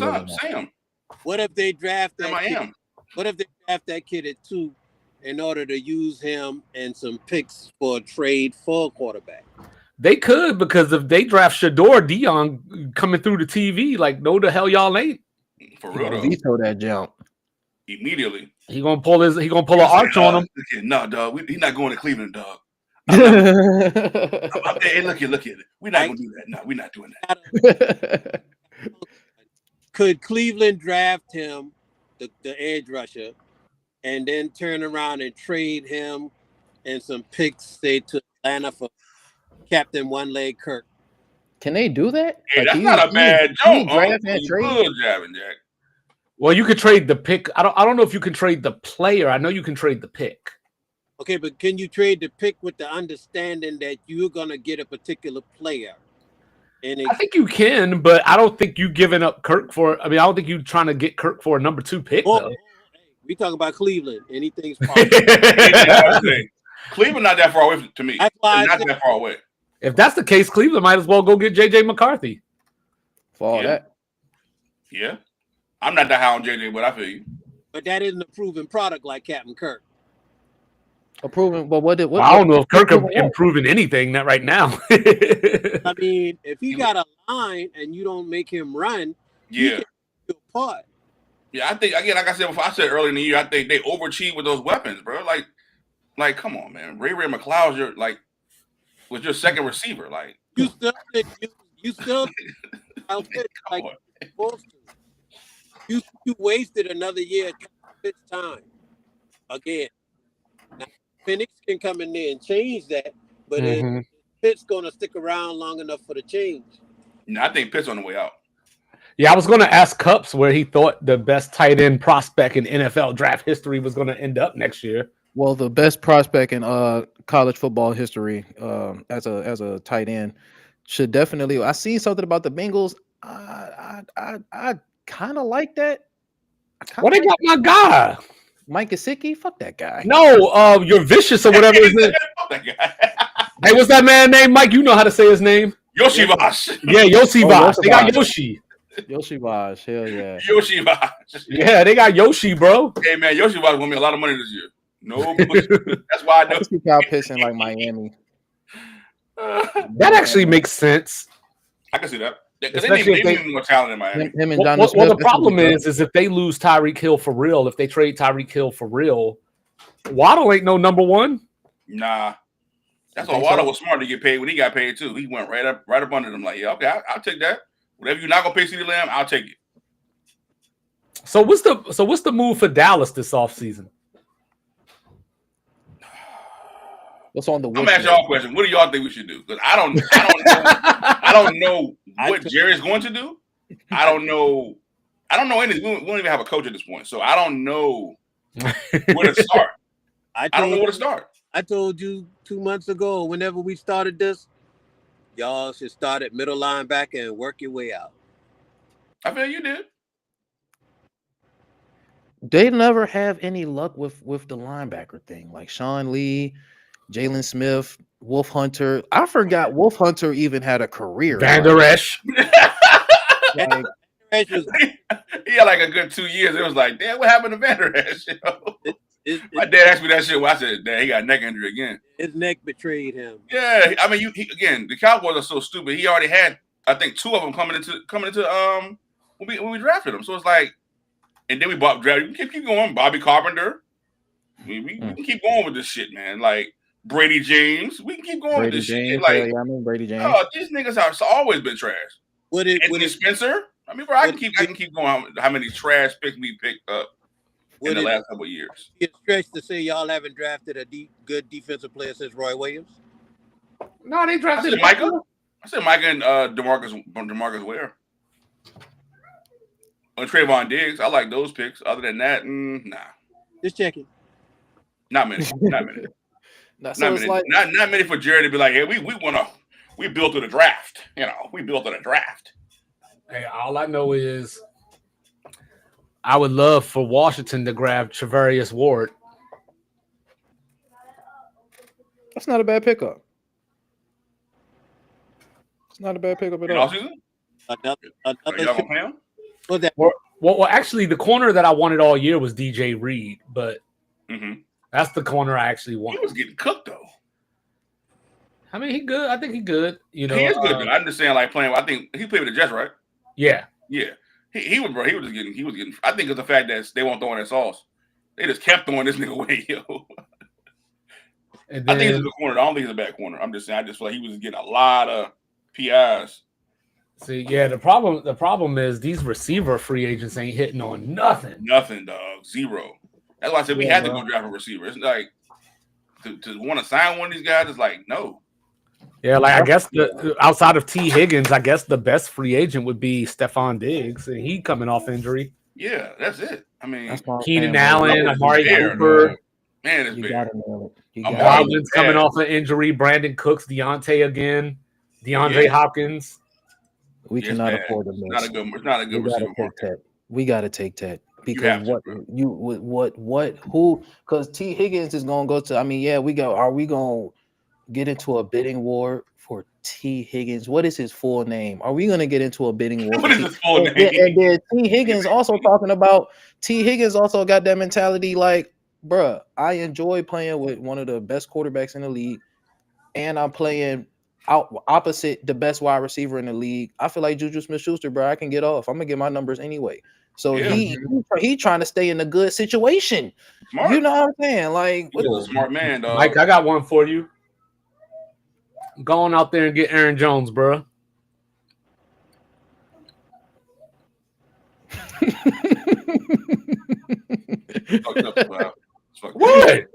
What if they draft that
Sam I
kid?
am.
What if they draft that kid at 2 in order to use him and some picks for a trade for a quarterback?
They could, because if they draft Shador Dion coming through the TV, like no the hell y'all ain't.
For
He
real
gonna
though.
veto that jump.
Immediately.
He gonna pull an arch on him.
No, dog. He's not going to Cleveland, dog. Hey, look at it. We're not gonna do that. No, we're not doing that.
Could Cleveland draft him, the edge rusher, and then turn around and trade him and some picks, say, to Atlanta for Captain One Leg Kirk?
Can they do that?
Hey,
Like,
that's
can
not a bad joke.
draft and
You
trade?
good jabbing, Jack.
Well, you could trade the pick. I don't know if you can trade the player. I know you can trade the pick.
Okay, but can you trade the pick with the understanding that you're gonna get a particular player? And
I think you can, but I don't think you giving up Kirk for. I mean, I don't think you trying to get Kirk for a number 2 pick. Though.
We talking about Cleveland. Anything's possible.
Cleveland not that far away to me.
That's why
Not that far away.
If that's the case, Cleveland might as well go get JJ McCarthy.
For all that.
Yeah. I'm not that high on JJ, but I feel you.
But that isn't a proven product like Captain Kirk.
Approving, but what?
I don't know if Kirk improving anything that right now.
I mean, if he got a line and you don't make him run,
Yeah.
Apart.
Yeah, I think again, like I said before, I said earlier in the year, I think they overachieved with those weapons, bro. Like, come on, man. Ray McLeod, was your second receiver. Like
you still like you wasted another year Fitz time again. Now Penix can come in there and change that, but Pitt's gonna stick around long enough for the change.
No, I think Pitt's on the way out.
Yeah, I was going to ask Cups where he thought the best tight end prospect in NFL draft history was going to end up next year.
Well, the best prospect in college football history as a tight end should definitely. I seen something about the Bengals. I kind of like that.
Well, they got my guy,
Mike Gesicki. Fuck that guy.
No, you're vicious or whatever his name.
Fuck that guy.
Hey, what's that man named? Mike, you know how to say his name.
Yoshi Vosh.
Yeah, Yoshi Vosh. They got Yoshi.
Yoshi Vosh. Hell yeah.
Yoshi Vosh.
Yeah, they got Yoshi, bro.
Hey man, Yoshi Vosh won me a lot of money this year. No, that's why I know.
I see Kyle Pitts in like Miami.
That actually makes sense.
I can see that. Because
Especially
they need more talent in Miami.
Him and John
Well,
Smith,
the problem is if they lose Tyreek Hill for real, if they trade Tyreek Hill for real, Waddle ain't no number 1.
Nah. That's why Waddle was smart to get paid when he got paid too. He went right up under them. Like, yeah, okay, I'll take that. Whatever you're not gonna pay CeeDee Lamb, I'll take it.
So what's the move for Dallas this offseason?
What's on the?
I'm gonna ask y'all a question. What do y'all think we should do? Because I don't know what Jerry's going to do. I don't know anything. We don't even have a coach at this point, so I don't know where to start. I don't know where to start.
I told you 2 months ago, whenever we started this, y'all should start at middle linebacker and work your way out.
I feel you did.
They never have any luck with the linebacker thing, like Sean Lee, Jalen Smith, Wolf Hunter. I forgot Wolf Hunter even had a career.
Van Der Esch.
Like,
he had like a good 2 years. It was like, damn, what happened to Van Der Esch? My dad asked me that shit. Well, I said, "Dad, he got a neck injury again."
His neck betrayed him.
Yeah, I mean, again, the Cowboys are so stupid. He already had, I think, 2 of them coming into when we drafted him. So it's like, and then we drafted. We can keep going. Bobby Carpenter. We can keep going with this shit, man. Like Brady James. We can keep going with this shit. Like,
yeah, I mean Brady James.
Oh, these niggas have always been trash. Anthony Spencer. I mean, bro, I can keep going. How many trash picks we picked up in the last couple of years?
It's stretched to say y'all haven't drafted a good defensive player since Roy Williams.
No, they drafted
Micah. I said Micah and DeMarcus Ware. On Trayvon Diggs, I like those picks. Other than that, nah.
Just checking.
Not many.
So it's like
not many for Jerry to be like, hey, we built to the draft. We built to the draft.
Hey, all I know is I would love for Washington to grab Travarius Ward.
that's not a bad pickup. It's not a bad pickup at all.
Y'all gonna play him?
What's that?
Well, actually, the corner that I wanted all year was DJ Reed, but that's the corner I actually want.
He was getting cooked though.
I mean, he good. I think he good. You know,
he is good. I understand like playing. I think he played with the Jets, right?
Yeah.
He was, bro. He was getting. I think it's the fact that they won't throw in that sauce. They just kept throwing this nigga away, yo.
And then,
I think he's a good corner. I don't think he's a bad corner. I'm just saying. I just feel like he was getting a lot of PIs.
See, yeah, the problem is these receiver free agents ain't hitting on nothing.
Nothing, dog. Zero. That's why I said we had to go draft a receiver. It's like to want to sign one of these guys is like no.
Yeah, like I guess outside of T. Higgins, I guess the best free agent would be Stephon Diggs, and he coming off injury.
Yeah, that's it. I mean,
Keenan Allen, Amari Cooper.
Man, it's
You
big.
gotta nail it.
Godwin's coming off an injury. Brandon Cooks, Deontay again. DeAndre Hopkins.
We cannot afford to miss.
It's not a good receiver market.
We gotta take that. Because who? Because T. Higgins is gonna go to. I mean, yeah, are we gonna get into a bidding war for T. Higgins? What is his full name? Are we gonna get into a bidding war?
What is his full name?
And then T. Higgins also talking about. T. Higgins also got that mentality like, bruh, I enjoy playing with one of the best quarterbacks in the league, and I'm playing opposite the best wide receiver in the league. I feel like Juju Smith-Schuster, bro. I can get off. I'm gonna get my numbers anyway. So he trying to stay in a good situation.
Smart.
You know what I'm saying? Like,
he's a smart man, dog.
Mike, I got one for you. Go on out there and get Aaron Jones, bro. What?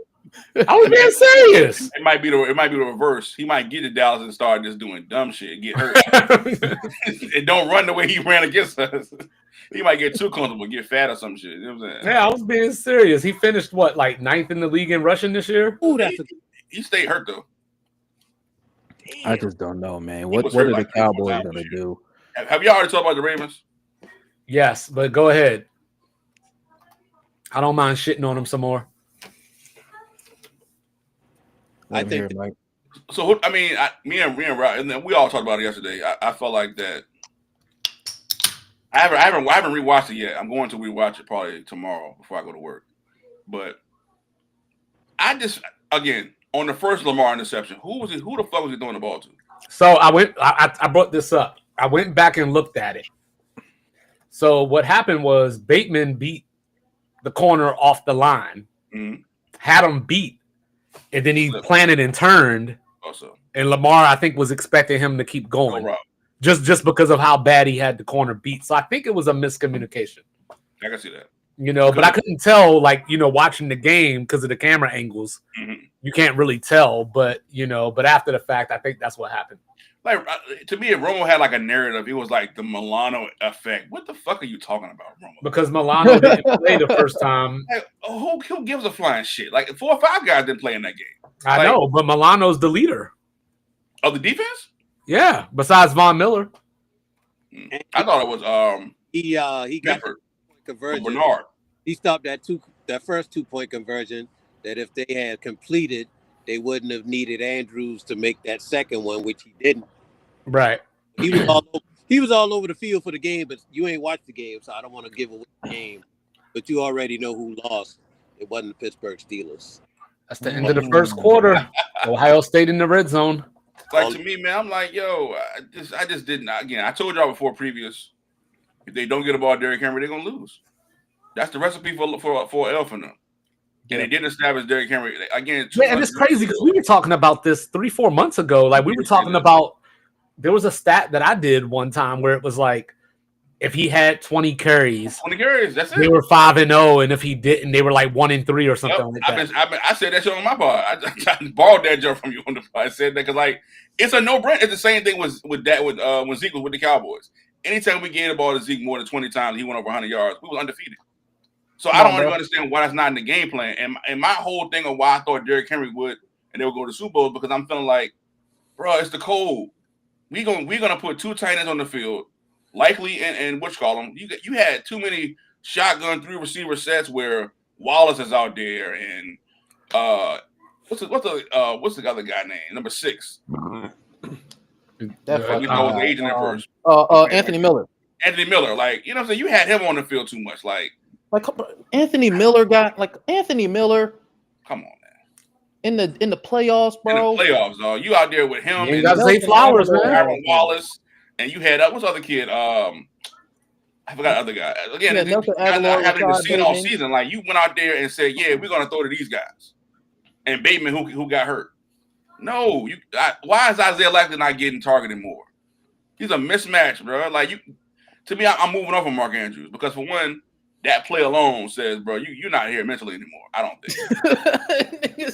I was being serious.
It might be the reverse. He might get to Dallas and start just doing dumb shit, get hurt, and don't run the way he ran against us. He might get too comfortable, get fat or some shit. You know what I'm saying?
Yeah, I was being serious. He finished what, like 9th in the league in rushing this year?
Ooh,
he stayed hurt though.
I just don't know, man. What are the Cowboys gonna do?
Have y'all already talked about the Ravens?
Yes, but go ahead. I don't mind shitting on him some more.
I think.
So I mean, me and Rob, and we all talked about it yesterday. I felt like that. I haven't rewatched it yet. I'm going to rewatch it probably tomorrow before I go to work. But I just, again, on the first Lamar interception, who the fuck was he throwing the ball to?
So I brought this up. I went back and looked at it. So what happened was Bateman beat the corner off the line, had him beat, and then he planted and turned.
Also,
and Lamar, I think, was expecting him to keep going. Just because of how bad he had the corner beat. So I think it was a miscommunication.
I can see that.
You know, but I couldn't tell, like, you know, watching the game because of the camera angles. You can't really tell, but after the fact, I think that's what happened.
Like, to me, Romo had like a narrative. It was like the Milano effect. What the fuck are you talking about, Romo?
Because Milano didn't play the first time.
Like, who gives a flying shit? Like 4 or 5 guys didn't play in that game.
I know, but Milano's the leader
of the defense.
Yeah, besides Von Miller.
I thought it was
he got conversion.
Bernard.
He stopped that first 2-point conversion that if they had completed, they wouldn't have needed Andrews to make that second one, which he didn't.
Right.
He was all over the field for the game, but you ain't watched the game, so I don't want to give away the game. But you already know who lost. It wasn't the Pittsburgh Steelers.
That's the end of the first quarter. Ohio State in the red zone.
Like, to me, man, I'm like, yo, I just didn't. Again, I told y'all before previous, if they don't get a ball Derrick Henry, they're gonna lose. That's the recipe for L for them. And they didn't establish Derrick Henry again.
Yeah, and it's crazy because we were talking about this 3-4 months ago. Like, we were talking about, there was a stat that I did one time where it was like, if he had 20 carries,
that's it.
They were 5-0, and if he didn't, they were like 1-3 or something like that.
I said that shit on my part. I borrowed that joke from you on the part. I said that because, like, it's a no-brainer. It's the same thing with when Zeke was with the Cowboys. Anytime we gave the ball to Zeke more than 20 times, he went over 100 yards. We was undefeated. So I don't understand why that's not in the game plan. And my whole thing of why I thought Derrick Henry would and they would go to Super Bowls because I'm feeling like, bro, it's the cold. We're gonna put 2 tight ends on the field, likely and what you call them. You had too many shotgun 3 receiver sets where Wallace is out there and what's the other guy name? Number 6.
That
We know the agent at first.
Anthony Miller.
Anthony Miller, like, you know what I'm saying? You had him on the field too much. Like
Anthony Miller
come on, man.
in the playoffs, bro.
In the playoffs, dog. You out there with him
You
and
got Zay Flowers, man.
Aaron Wallace, and you had what's the other kid? I forgot the other guy. Again,
Yeah, Nelson Aguilar,
I haven't even
Rashad
seen all
Bateman.
season. Like, you went out there and said, "Yeah, we're gonna throw to these guys." And Bateman, who got hurt. No, why is Isaiah Likely not getting targeted more? He's a mismatch, bro. Like, to me, I'm moving on from Mark Andrews because, for one, that play alone says, bro, you're not here mentally anymore. I don't think.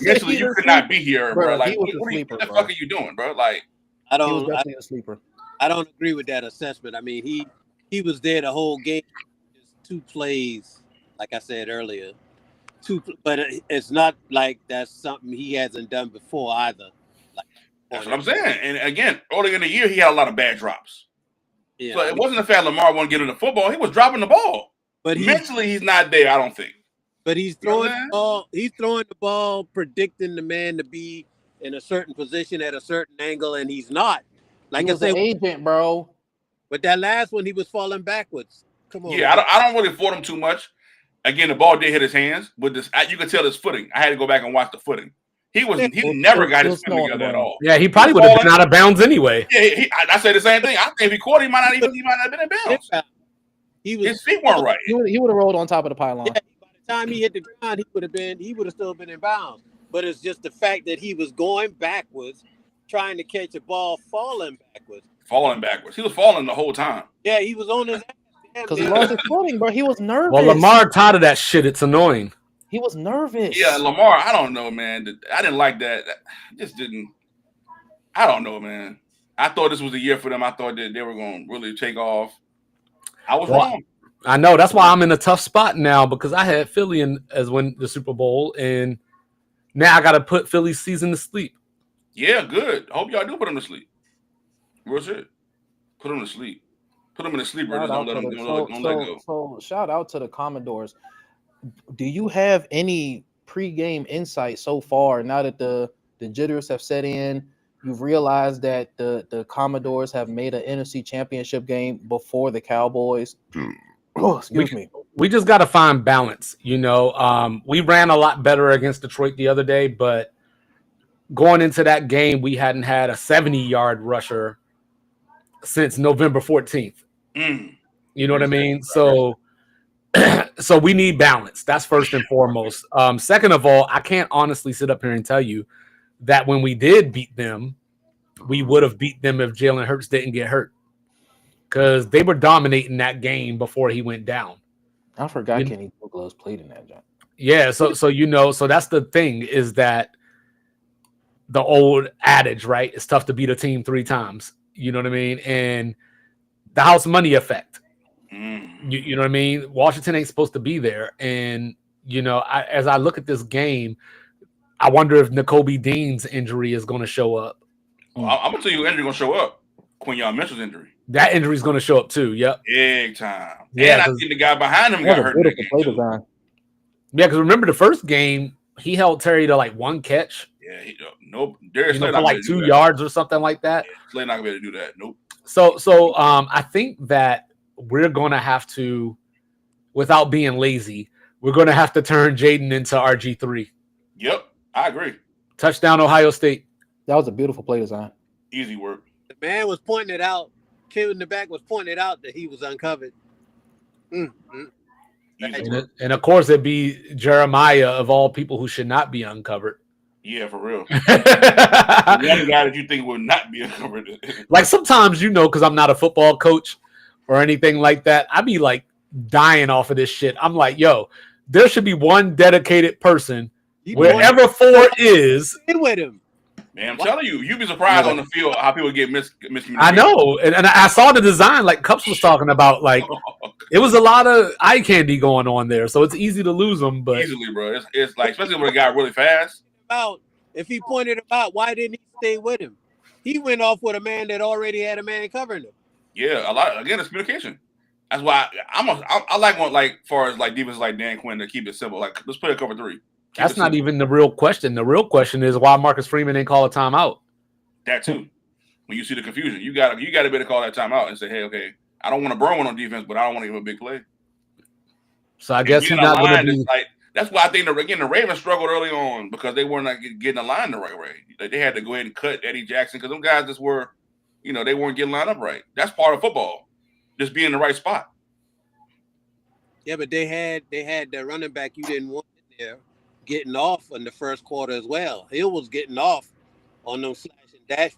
Mentally, you could not be here, bro. Like, what the fuck are you doing, bro? Like,
I
He was
don't.
definitely a sleeper.
I don't agree with that assessment. I mean, he was there the whole game. Just 2 plays, like I said earlier. But it's not like that's something he hasn't done before either. Like,
that's what I'm saying. And again, early in the year, he had a lot of bad drops.
yeah,
So it wasn't the fact Lamar won't get him the football. He was dropping the ball.
but
Mentally, he's not there, I don't think.
But he's throwing the ball. He's throwing the ball, predicting the man to be in a certain position at a certain angle, and he's not. Like
He
I
was
said,
an agent, bro.
but that last one, he was falling backwards. Come on.
Yeah, I don't really fault him too much. Again, the ball did hit his hands, but you could tell his footing. I had to go back and watch the footing. He never got his footing together at all.
Yeah, he probably would have been out of bounds anyway.
Yeah, I say the same thing. I think if he caught, he might not have been in bounds. His feet weren't right.
He would have rolled on top of the pylon.
Yeah, by the time he hit the ground, he would have still been in bounds. But it's just the fact that he was going backwards, trying to catch a ball, falling backwards.
He was falling the whole time.
Yeah, he was on his ass.
Because he lost his footing, bro. He was nervous.
Well, Lamar tired of that shit. It's annoying.
He was nervous.
Yeah, Lamar, I don't know, man. I didn't like that. Just didn't. I don't know, man. I thought this was a year for them. I thought that they were going to really take off. I was wrong.
I know. That's why I'm in a tough spot now because I had Philly as win the Super Bowl, and now I got to put Philly's season to sleep.
Yeah, good. I hope y'all do put him to sleep. Real shit. Put him to sleep. Put him in a sleeper. Don't let go.
So shout out to the Commodores. Do you have any pregame insight so far now that the jitters have set in? You've realized that the Commodores have made an NFC Championship game before the Cowboys. Oh, excuse me.
We just got to find balance. You know, we ran a lot better against Detroit the other day, but going into that game, we hadn't had a 70-yard rusher since November 14th. You know what I mean? So we need balance. That's first and foremost. Second of all, I can't honestly sit up here and tell you that when we did beat them, we would have beat them if Jalen Hurts didn't get hurt. Because they were dominating that game before he went down.
I forgot Kenny Douglas played in that job.
Yeah, so that's the thing is that the old adage, right? It's tough to beat a team 3 times. You know what I mean? And the house money effect. You know what I mean? Washington ain't supposed to be there. And, you know, as I look at this game, I wonder if Nakobe Dean's injury is going to show up.
Well, I'm going to tell you injury going to show up. Quinyon Mitchell's injury.
That injury is going to show up too. Yep.
Big time.
Yeah,
and I think the guy behind him got hurt.
Yeah, because remember the first game, he held Terry to like 1 catch.
Yeah, Darius Slay
for like 2 yards or something like that.
Yeah, Slay not going to be able to do that. Nope.
So I think that we're going to have to, without being lazy, we're going to have to turn Jaden into RG3.
Yep, I agree.
Touchdown, Ohio State.
That was a beautiful play design.
Easy work.
The man was pointing it out. Kid in the back was pointing it out that he was uncovered.
And of course, it'd be Jeremiah of all people who should not be uncovered.
Yeah, for real. One guy that you think would not be uncovered.
Like sometimes, you know, because I'm not a football coach or anything like that, I be like dying off of this shit. I'm like, yo, there should be one dedicated person wherever 4 is.
With him.
Man, I'm telling you, you'd be surprised on the field how people get miscommunicated.
I know, and I saw the design like Cups was talking about. Like it was a lot of eye candy going on there, so it's easy to lose them. But
easily, bro, it's like especially when a guy really fast.
If he pointed him out, why didn't he stay with him? He went off with a man that already had a man covering him.
Yeah, a lot. Again, it's communication. That's why I like one like far as like defense like Dan Quinn to keep it simple. Like let's play a cover 3.
That's not even the real question. The real question is why Marcus Freeman didn't call a timeout.
That too. When you see the confusion, you got to be able to call that timeout and say, hey, okay, I don't want to burn one on defense, but I don't want to give a big play.
So I guess he's not going to be.
Like, that's why I think the Ravens struggled early on because they weren't getting the line the right way. Like, they had to go ahead and cut Eddie Jackson because them guys just were, they weren't getting lined up right. That's part of football, just being in the right spot.
Yeah, but they had the running back you didn't want in there getting off in the first quarter as well. Hill was getting off on those slash and dash.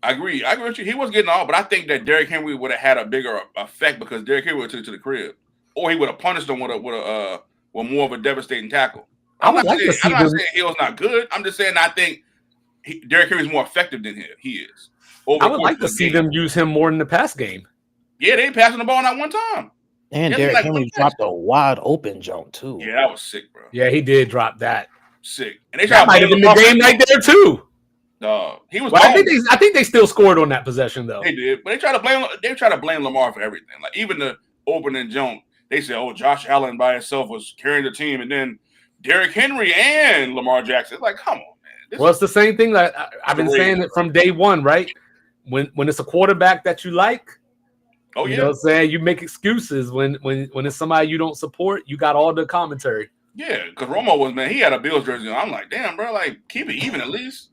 I agree with you. He was getting off, but I think that Derrick Henry would have had a bigger effect because Derrick Henry would have took it to the crib, or he would have punished him with more of a devastating tackle. I'm not saying Hill's not good. I'm just saying I think Derrick Henry is more effective than he is.
I would like to see them use him more in the pass game.
Yeah, they ain't passing the ball not one time.
And Derrick Henry dropped a wide open jump too.
Yeah, that was sick, bro.
Yeah, he did drop that.
Sick. And they tried
that might have been the game right there too.
He was.
Well, I think they still scored on that possession though.
They did, but they try to blame Lamar for everything. Like even the opening jump, they said, "Oh, Josh Allen by himself was carrying the team," and then Derrick Henry and Lamar Jackson. It's like, come on, man.
Well, it's the same thing that I've been saying it from day one, right? When it's a quarterback that you like, you know what I'm saying? You make excuses when it's somebody you don't support. You got all the commentary.
Yeah, because Romo he had a Bills jersey on. I'm like, damn, bro, like keep it even at least.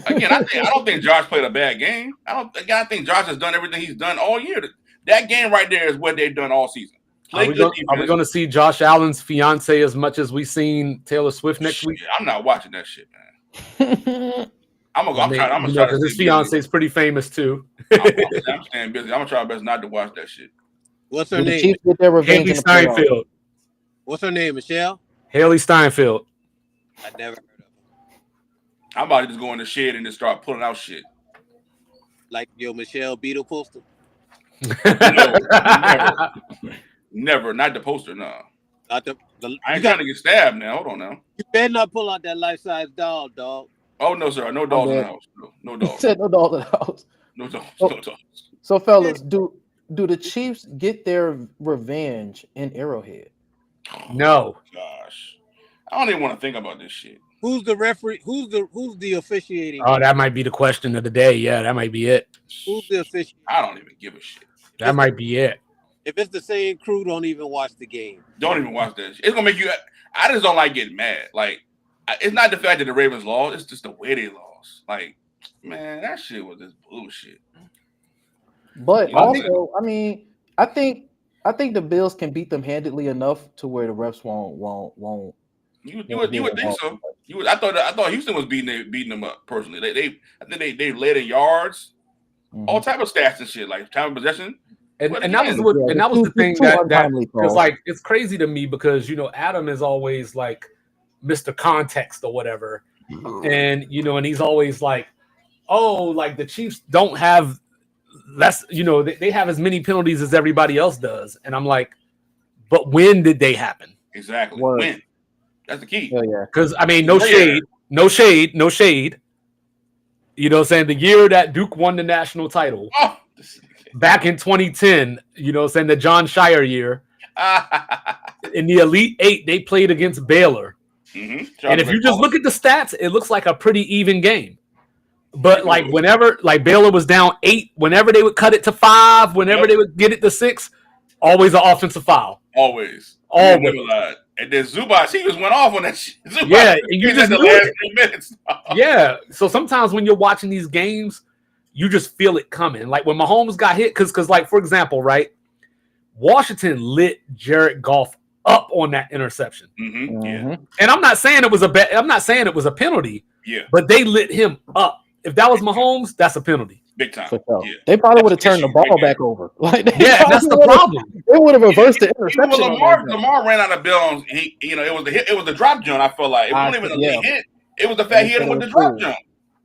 Again, I don't think Josh played a bad game. I think Josh has done everything he's done all year. That game right there is what they've done all season.
Are we going to see Josh Allen's fiance as much as we've seen Taylor Swift next week?
I'm not watching that shit, man. I'm gonna try to.
His fiance is pretty famous too.
I'm staying busy. I'm gonna try my best not to watch that shit.
What's her name?
Chiefs get their revenge.
Haley Steinfeld.
What's her name? Michelle.
Haley Steinfeld.
I never heard of her. I'm
about to just go in the shed and just start pulling out shit.
Like your Michelle Beadle poster.
Never. Not the poster. No.
Not
I ain't trying to get stabbed now. Hold on now.
You better not pull out that life-size doll, dog.
Oh no, sir. No dogs in the house. No dogs.
Said no dogs in the house.
No dogs. No dogs.
So fellas, do the Chiefs get their revenge in Arrowhead?
No.
Gosh, I don't even want to think about this shit.
Who's the referee? Who's the officiating?
Oh, that might be the question of the day. Yeah, that might be it.
Who's the officiating?
I don't even give a shit.
That might be it.
If it's the same crew, don't even watch the game.
Don't even watch that shit. It's gonna make you. I just don't like getting mad. Like, it's not the fact that the Ravens lost. It's just the way they lost. Like, man, that shit was just bullshit.
But also, I mean, I think the Bills can beat them handedly enough to where the refs won't.
You would think so. I thought Houston was beating them up personally. I think they led in yards, all type of stats and shit like time of possession.
And that was the thing that was like, it's crazy to me because Adam is always like Mr. Context or whatever, and and he's always like, oh, like the Chiefs don't have less, they have as many penalties as everybody else does, and I'm like, but when did they happen?
Exactly. When? That's the key.
Yeah.
Because I mean, no shade. You know what I'm saying? The year that Duke won the national title, back in 2010, the John Shire year, in the Elite Eight, they played against Baylor.
Mm-hmm.
And if you just look at the stats, it looks like a pretty even game. But like whenever Baylor was down 8, whenever they would cut it to 5, whenever they would get it to 6, always an offensive foul.
Always. And then Zubas, he just went off on that shit.
Yeah, and you just
the last 3 minutes.
Yeah. So sometimes when you're watching these games, you just feel it coming. Like when Mahomes got hit, because like for example, right, Washington lit Jared Goff up on that interception.
Mm-hmm. Yeah.
And I'm not saying it was a penalty.
Yeah.
But they lit him up. If that was Mahomes, that's a penalty.
Big time.
Yeah. They probably would have turned the ball back over. Like
that's the problem.
They would have reversed the interception.
Lamar ran out of bounds. It was the drop jump. I feel like it wasn't even a hit. It was the fact he hit him with the drop jump.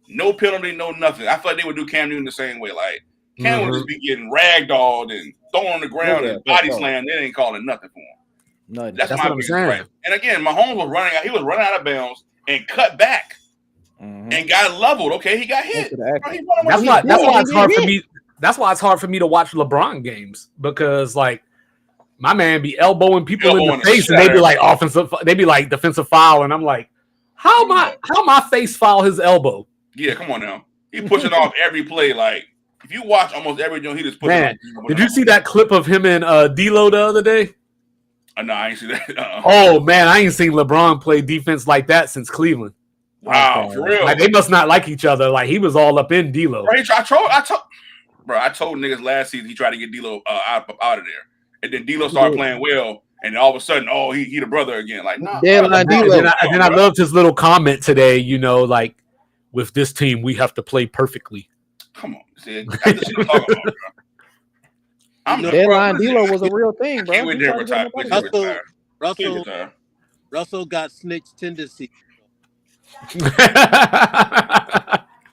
No penalty, no nothing. I feel like they would do Cam Newton the same way. Like Cam would just be getting ragdolled and thrown on the ground and body slammed. They ain't calling nothing for him. That's
what I'm saying.
Right. And again, Mahomes was running out. He was running out of bounds and cut back. and got leveled. Okay, he got hit. Bro, he
That's why it's hard for me. That's why it's hard for me to watch LeBron games because like my man be elbowing people in the face and they be like offensive. They be like defensive foul, and I'm like, how my face foul his elbow?
Yeah, come on now. He pushing off every play. Like if you watch almost every joint, he just pushing.
Man, did you see that clip of him and D'Lo the other day?
No, I ain't see that.
Oh man, I ain't seen LeBron play defense like that since Cleveland.
Wow, for real.
Like they must not like each other. Like he was all up in D'Lo.
I told niggas last season he tried to get D'Lo out of there, and then D'Lo started playing well, and all of a sudden, he the brother again. Like, nah,
D'Lo. And I loved his little comment today. You know, like with this team, we have to play perfectly.
Come on, see, that's the shit I'm talking about, bro.
Deadline D'Lo was a real thing, bro.
Russell got snitch tendency.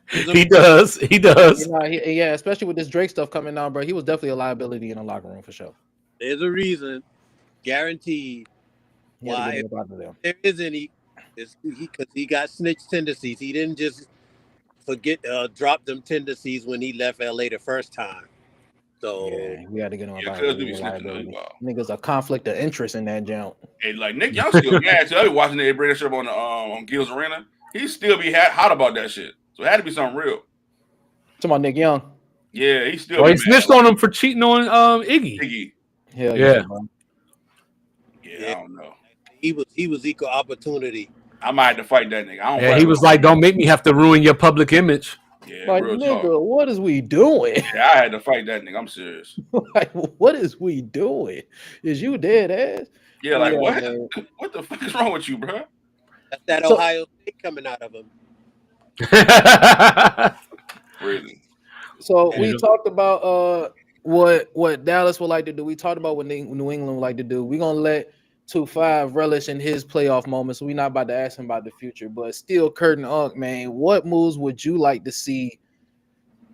He does.
Yeah, especially with this Drake stuff coming out, bro. He was definitely a liability in the locker room for sure.
There's a reason, guaranteed, why there is any. Is because he got snitch tendencies. He didn't just drop them tendencies when he left LA the first time. So
yeah, we had to get him about liability. Niggas a conflict of interest in that jump.
Hey, like Nick Young still mad. I be watching the British show on Gil's Arena. He still be hot about that shit. So it had to be something real.
Talking about Nick Young.
Yeah, he still.
Well, he snitched on him for cheating on Iggy.
Hell yeah.
Yeah, I don't know.
He was equal opportunity.
I might have to fight that nigga.
He was like, "Don't make me have to ruin your public image."
Yeah,
like nigga, what is we doing?
Yeah, I had to fight that nigga. I'm serious.
Like, what is we doing? Is you dead ass?
Yeah, like what? Man. What the fuck is wrong with you, bro?
That's that Ohio State coming out of him.
Really?
So we talked about what Dallas would like to do. We talked about what New England would like to do. We're gonna let 2-5 relish in his playoff moments. So we're not about to ask him about the future, but Steel Curtain Unk, man, what moves would you like to see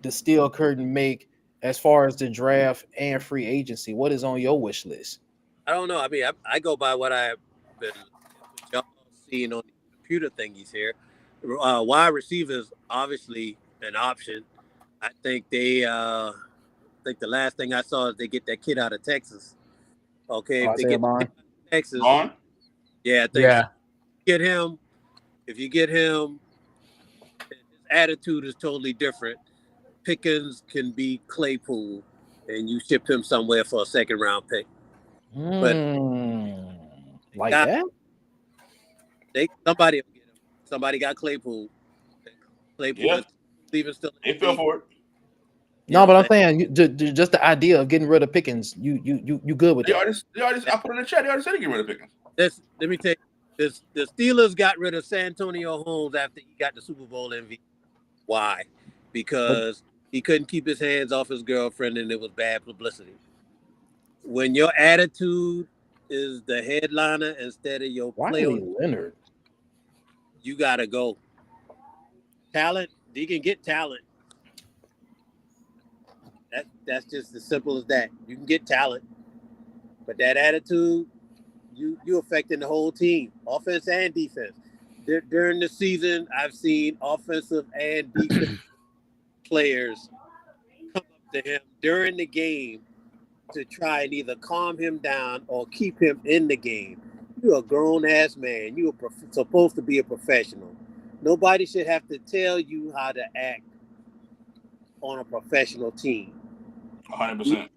the Steel Curtain make as far as the draft and free agency? What is on your wish list?
I don't know. I mean, I go by what I've been seeing on the computer thingies here. Wide receivers obviously an option. I think the last thing I saw is they get that kid out of Texas. Okay, if they get Texas, yeah, I think get him. If you get him, his attitude is totally different. Pickens can be Claypool, and you ship him somewhere for a second round pick. But
like that,
somebody will get him. Somebody got Claypool. Claypool is still.
They fell for it.
No, but I'm saying just the idea of getting rid of Pickens, you good with that?
They already. I put in the chat. They already said to get rid of Pickens.
Let me tell you, the Steelers got rid of Santonio Holmes after he got the Super Bowl MVP. Why? Because he couldn't keep his hands off his girlfriend, and it was bad publicity. When your attitude is the headliner instead of your play,
Leonard,
you gotta go. Talent, you can get talent. That's just as simple as that. You can get talent, but that attitude, you affecting the whole team, offense and defense. During the season, I've seen offensive and defensive players come up to him during the game to try and either calm him down or keep him in the game. You're a grown-ass man. You're supposed to be a professional. Nobody should have to tell you how to act on a professional team.
100%.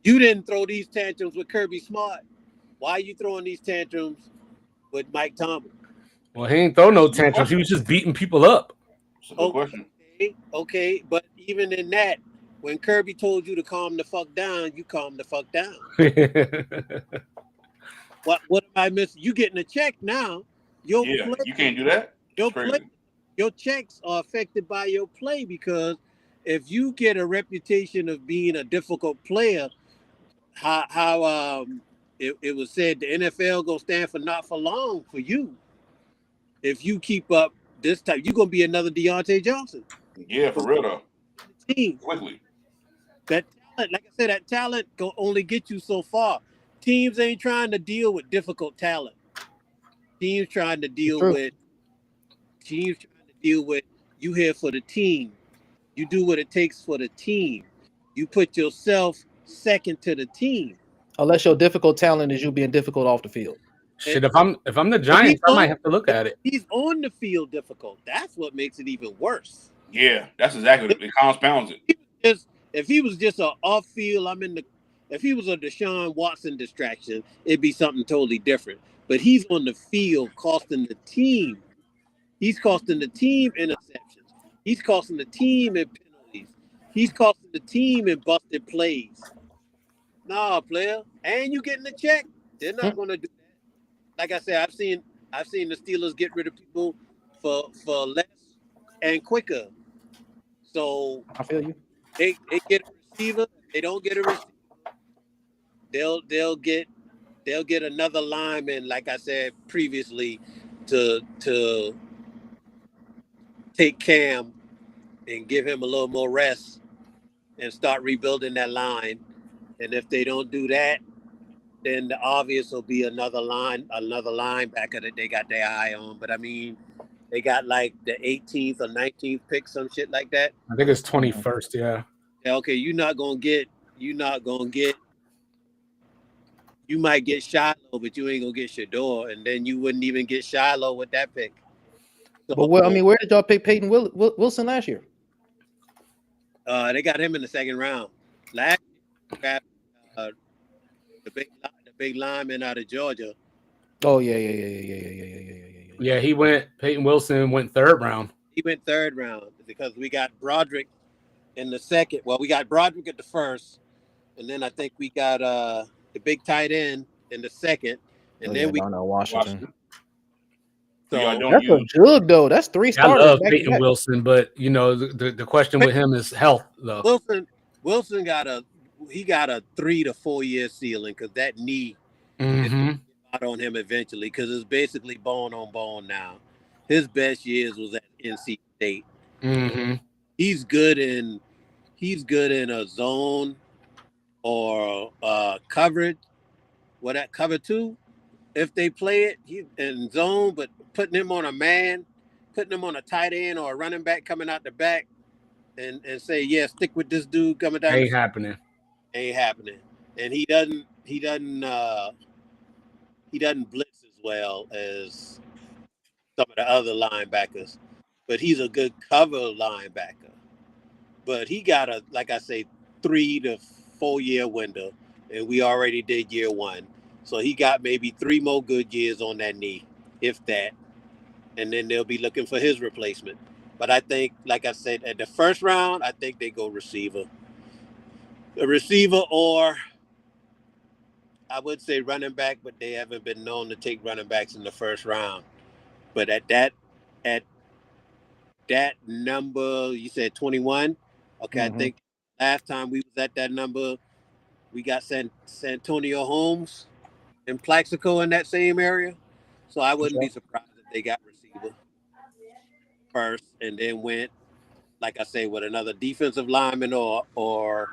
You didn't throw these tantrums with Kirby Smart. Why are you throwing these tantrums with Mike Tomlin?
Well, he ain't throw no tantrums. He was just beating people up.
That's a good question.
Okay, but even in that, when Kirby told you to calm the fuck down, you calm the fuck down. What am I missing? You getting a check now.
You can't do that.
Your checks are affected by your play, because if you get a reputation of being a difficult player, it was said the NFL gonna stand for not for long for you. If you keep up this type, you're gonna be another Deontay Johnson.
Yeah, for real though.
Team.
Quickly.
That talent, like I said, that talent can only get you so far. Teams ain't trying to deal with difficult talent. Teams trying to deal with deal with you here for the team. You do what it takes for the team. You put yourself second to the team.
Unless your difficult talent is you being difficult off the field.
Shit, if I'm the
If
Giants, I might have to look at it.
He's on the field difficult. That's what makes it even worse.
Yeah, that's exactly what it compounds it.
If he was just an off field, if he was a Deshaun Watson distraction, it'd be something totally different. But he's on the field costing the team. He's costing the team interceptions. He's costing the team in penalties. He's costing the team in busted plays. Nah, player. And you getting the check. They're not gonna do that. Like I said, I've seen the Steelers get rid of people for less and quicker. So
I feel you.
They get a receiver. They don't get a receiver. They'll get another lineman, like I said previously, to take Cam and give him a little more rest and start rebuilding that line. And if they don't do that, then the obvious will be another linebacker that they got their eye on. But I mean, they got like the 18th or 19th pick, some shit like that.
I think it's 21st, yeah.
Yeah, okay, you might get Shiloh, but you ain't gonna get Shador, and then you wouldn't even get Shiloh with that pick. So,
But where did y'all pick Peyton Wilson last year?
They got him in the second round. Last year, the big lineman out of Georgia.
Oh yeah.
Yeah, Peyton Wilson went third round.
He went third round because we got Broderick in the second. Well, we got Broderick at the first, and then I think we got the big tight end in the second, and then we got
Washington.
So
that's a jug though. That's 3 starters.
I love Peyton Wilson, but you know the question with him is health though.
Wilson got a 3 to 4 year ceiling because that knee
Mm-hmm.
out on him eventually because it's basically bone on bone now. His best years was at NC State.
Mm-hmm.
He's good in a zone or coverage. What that cover 2? If they play it in zone, but putting him on a man, putting him on a tight end or a running back coming out the back, and say, yeah, stick with this dude coming down.
Ain't happening.
And he doesn't blitz as well as some of the other linebackers, but he's a good cover linebacker. But he got a, like I say, 3 to 4 year window, and we already did year 1. So he got maybe 3 more good years on that knee, if that. And then they'll be looking for his replacement. But I think, like I said, at the first round, I think they go receiver. A receiver, or I would say running back, but they haven't been known to take running backs in the first round. But at that number, you said 21? Okay, I think last time we was at that number, we got Santonio Holmes and Plaxico in that same area. So I wouldn't be surprised if they got receiver first and then went, like I say, with another defensive lineman or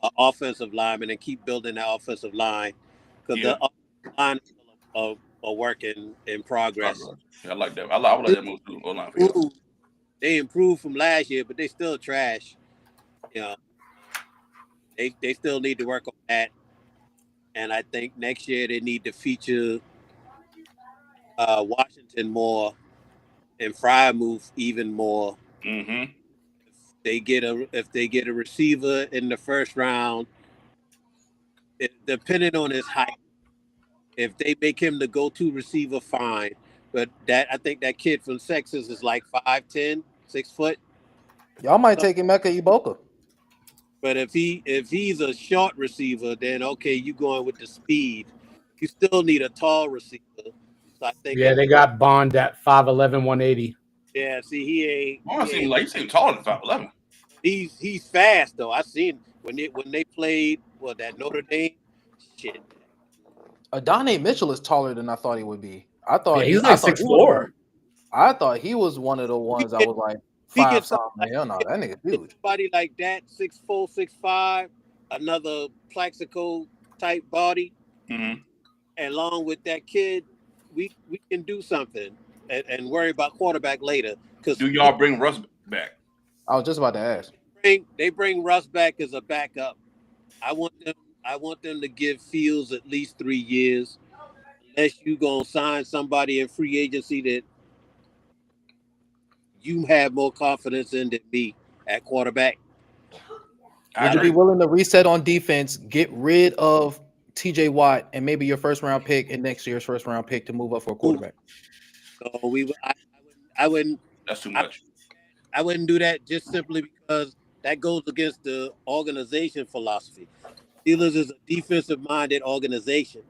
an offensive lineman and keep building that offensive line because the offensive line is still a work in progress.
Yeah, I like that. I like that move too.
They improved from last year, but they still trash. You know, they still need to work on that. And I think next year they need to feature Washington more and Freiermuth even more.
Mm-hmm.
If they get a receiver in the first round, depending on his height, if they make him the go-to receiver, fine. But I think that kid from Texas is like 5'10", 6 foot.
Y'all might take Emeka Iboka.
But if he's a short receiver, then okay, you going with the speed. You still need a tall receiver. So I think
they got Bond at 5'11", 180.
Yeah, see, he
he seems taller than 5'11".
He's fast though. I seen when they played that Notre Dame shit.
Adonai Mitchell is taller than I thought he would be. I thought
he's like 6'4".
I thought he was one of the ones I was like 5'5". Hell no, that nigga huge.
Somebody like that, 6'4", 6'5", another Plaxico type body, along with that kid, we can do something. and worry about quarterback later. Because
Do y'all bring Russ back?
I was just about to ask.
they bring Russ back as a backup. I want them to give Fields at least 3 years, unless you gonna sign somebody in free agency that you have more confidence in than me at quarterback.
Would you be willing to reset on defense, get rid of TJ Watt, and maybe your first round pick and next year's first round pick to move up for a quarterback?
So I wouldn't.
That's too much.
I wouldn't do that just simply because that goes against the organization philosophy. Steelers is a defensive-minded organization.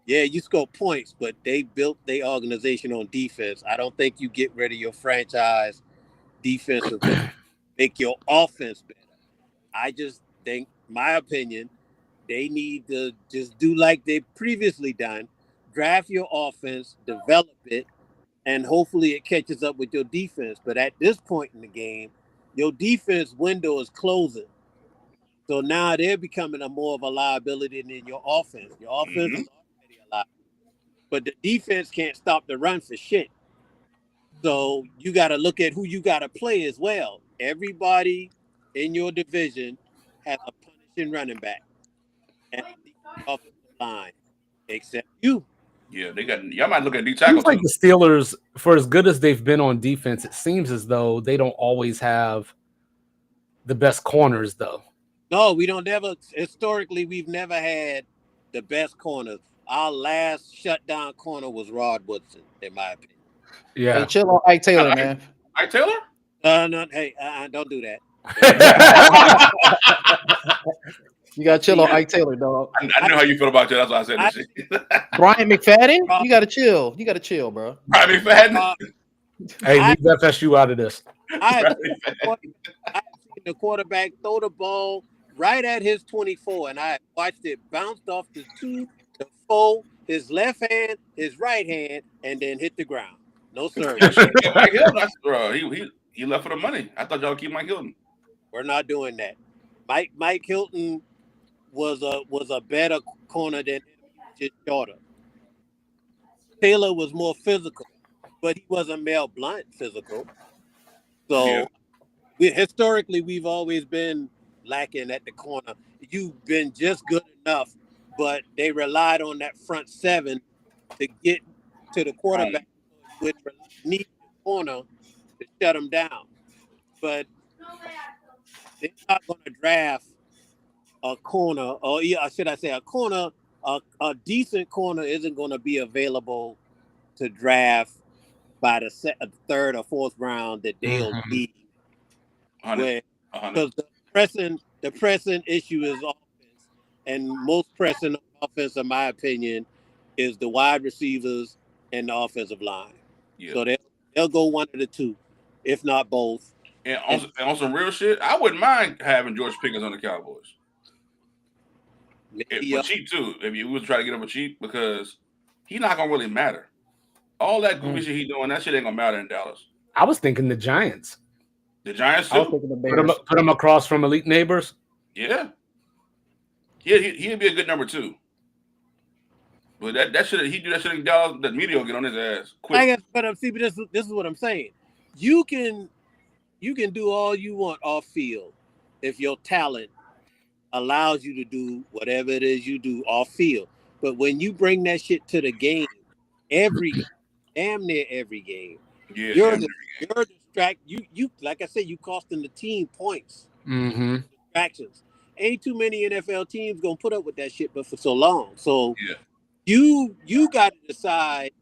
Yeah, you score points, but they built their organization on defense. I don't think you get rid of your franchise defensive, make your offense better. I just think, my opinion, they need to just do like they've previously done, draft your offense, develop it, and hopefully it catches up with your defense. But at this point in the game, your defense window is closing. So now they're becoming more of a liability than your offense. Your offense is already a liability. But the defense can't stop the run for shit. So you got to look at who you got to play as well. Everybody in your division has a punishing running back and the offensive line, except you.
Yeah, y'all might look at D tackle.
Seems like the Steelers, for as good as they've been on defense, it seems as though they don't always have the best corners, though.
No, we don't ever. Historically, we've never had the best corners. Our last shutdown corner was Rod Woodson, in my opinion.
Yeah.
Hey, chill on Ike Taylor, man.
Ike Taylor?
No, hey, don't do that.
You got to chill on Ike Taylor, dog.
I know how you feel about that. That's why I said this shit.
Brian McFadden, you got to chill. You got to chill, bro.
Brian McFadden.
Hey, leave FSU out of this.
I have seen the quarterback throw the ball right at his 24, and I watched it bounce off the 2, the 4, his left hand, his right hand, and then hit the ground. No sir.
Mike Hilton, he left for the money. I thought y'all would keep Mike Hilton.
We're not doing that. Mike Hilton was a better corner than just shorter. Taylor was more physical, but he wasn't Mel Blount physical. So historically, we've always been lacking at the corner. You've been just good enough, but they relied on that front 7 to get to the quarterback, which need the corner to shut him down. But they're not going to draft a corner, or should I say a corner, a decent corner isn't going to be available to draft by the 3rd or 4th round that they'll need. Because the pressing issue is offense, and most pressing offense, in my opinion, is the wide receivers and the offensive line. Yeah. So they'll go one of the two, if not both.
And on some real shit, I wouldn't mind having George Pickens on the Cowboys. For cheap too, if you would try to get him for cheap, because he's not gonna really matter. All that goofy shit he doing, that shit ain't gonna matter in Dallas.
I was thinking the Giants.
The Giants too.
I was thinking the Bears.
Put him across from elite neighbors.
Yeah. He'd be a good number 2. But that shit, he do that shit in Dallas, that media will get on his ass quick.
But this is what I'm saying. You can do all you want off field if your talent allows you to do whatever it is you do off field. But when you bring that shit to the game, damn near every game, you're distracted. You like I said, you costing the team points. Distractions. Ain't too many NFL teams gonna put up with that shit, but for so long. So you got to decide: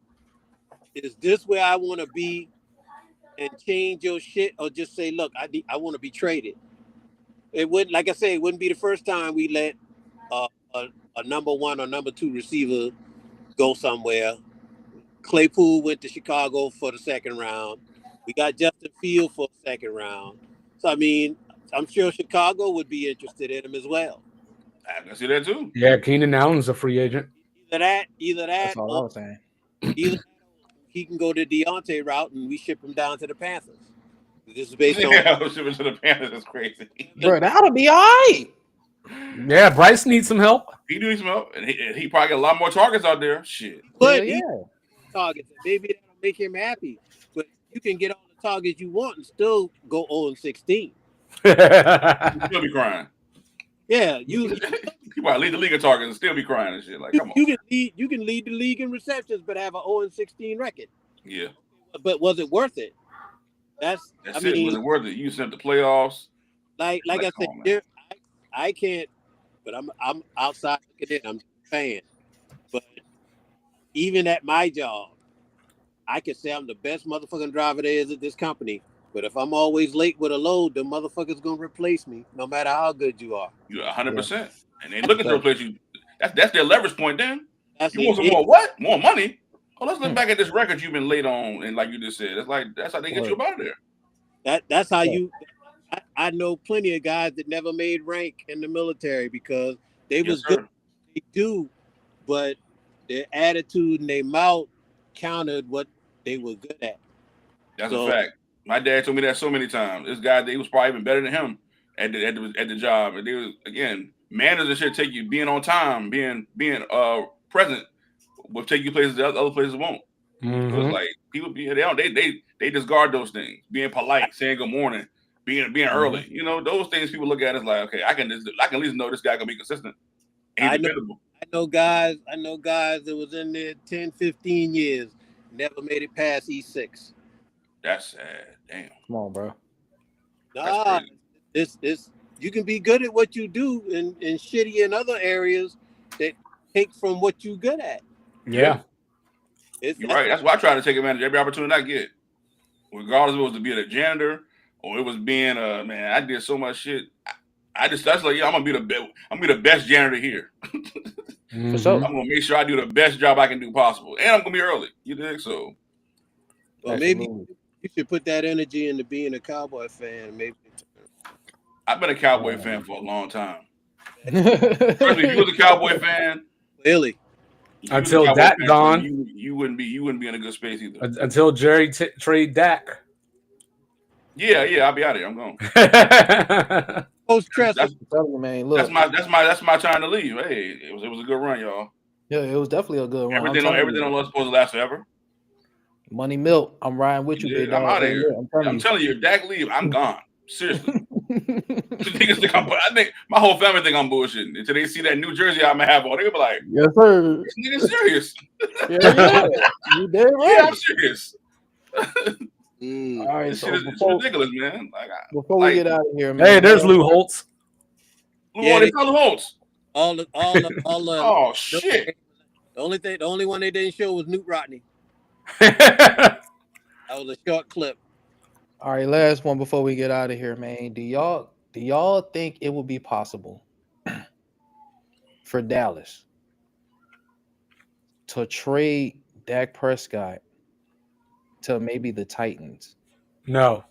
is this where I want to be, and change your shit, or just say, look, I want to be traded. It wouldn't, like I say, it wouldn't be the first time we let a number 1 or number 2 receiver go somewhere. Claypool went to Chicago for the 2nd round. We got Justin Fields for the 2nd round. So, I mean, I'm sure Chicago would be interested in him as well.
I can see that too.
Yeah, Keenan Allen's a free agent.
Either that.
That's all I was saying.
Either he can go the Deontay route and we ship him down to the Panthers. This is based on
shipping to the Panthers is crazy.
Bro, that'll be all right.
Yeah, Bryce needs some help.
He needs some help, and he probably got a lot more targets out there. Shit.
But targets. Maybe that'll make him happy. But you can get all the targets you want and still go 0-16.
Still be crying.
Yeah, you
People lead the league in targets and still be crying and shit. Like, come on.
you can lead the league in receptions, but have a 0-16 record.
Yeah.
But was it worth it?
That's it. Was it worth it? You sent the playoffs.
Like I said,
on,
I can't. But I'm outside looking in. I'm just a fan. But even at my job, I can say I'm the best motherfucking driver there is at this company. But if I'm always late with a load, the motherfucker's gonna replace me, no matter how good you are.
You're 100%, and they looking to replace you. That's their leverage point. Then
That's
you want some more what? More money? Oh, let's look back at this record you've been late on, and like you just said, that's how they get you up out of there.
That's how you. I know plenty of guys that never made rank in the military because they was good. They do, but their attitude and their mouth countered what they were good at.
That's a fact. My dad told me that so many times. This guy, they was probably even better than him at the job. And they was, again, manners and shit take you being on time, being present will take you places that other places won't.
Mm-hmm.
So it's like people they discard those things. Being polite, saying good morning, being early. You know, those things people look at as like, okay, I can at least know this guy can be consistent.
I know guys that was in there 10, 15 years, never made it past E6.
That's sad. Damn.
Come on, bro.
Nah, this you can be good at what you do and shitty in other areas that take from what you good at.
Yeah.
You're right. That's why I try to take advantage of every opportunity I get. Regardless if it was to be a janitor or it was being man, I did so much shit. That's like, yeah, I'm gonna be the best janitor here.
For sure.
I'm gonna make sure I do the best job I can do possible. And I'm gonna be early. You think so?
Well, maybe you should put that energy into being a Cowboy fan. Maybe
I've been a Cowboy fan for a long time. Especially if you was a Cowboy fan,
really.
Until Dak gone,
you wouldn't be in a good space either.
Until Jerry trade Dak.
Yeah, I'll be out of here. I'm going. That's my time to leave. Hey, it was a good run, y'all.
Yeah, it was definitely a good run.
Everything on Love supposed to last forever.
Money Milk, I'm riding with you, big dog.
I'm out of here. I'm telling you, if Dak leave, I'm gone. Seriously. I think my whole family think I'm bullshitting until they see that New Jersey I'm gonna have on. They'll be like,
"Yes, sir.
This nigga's serious."
Yeah. You dead right.
Yeah, I'm serious.
All right,
this shit is ridiculous, man.
Before we get out of here, man.
Hey, there's Lou Holtz.
They call Lou Holtz.
All
oh shit.
The only one they didn't show was Newt Rodney. That was a short clip.
All right, last one before we get out of here, man. Do y'all think it would be possible for Dallas to trade Dak Prescott to maybe the Titans?
No.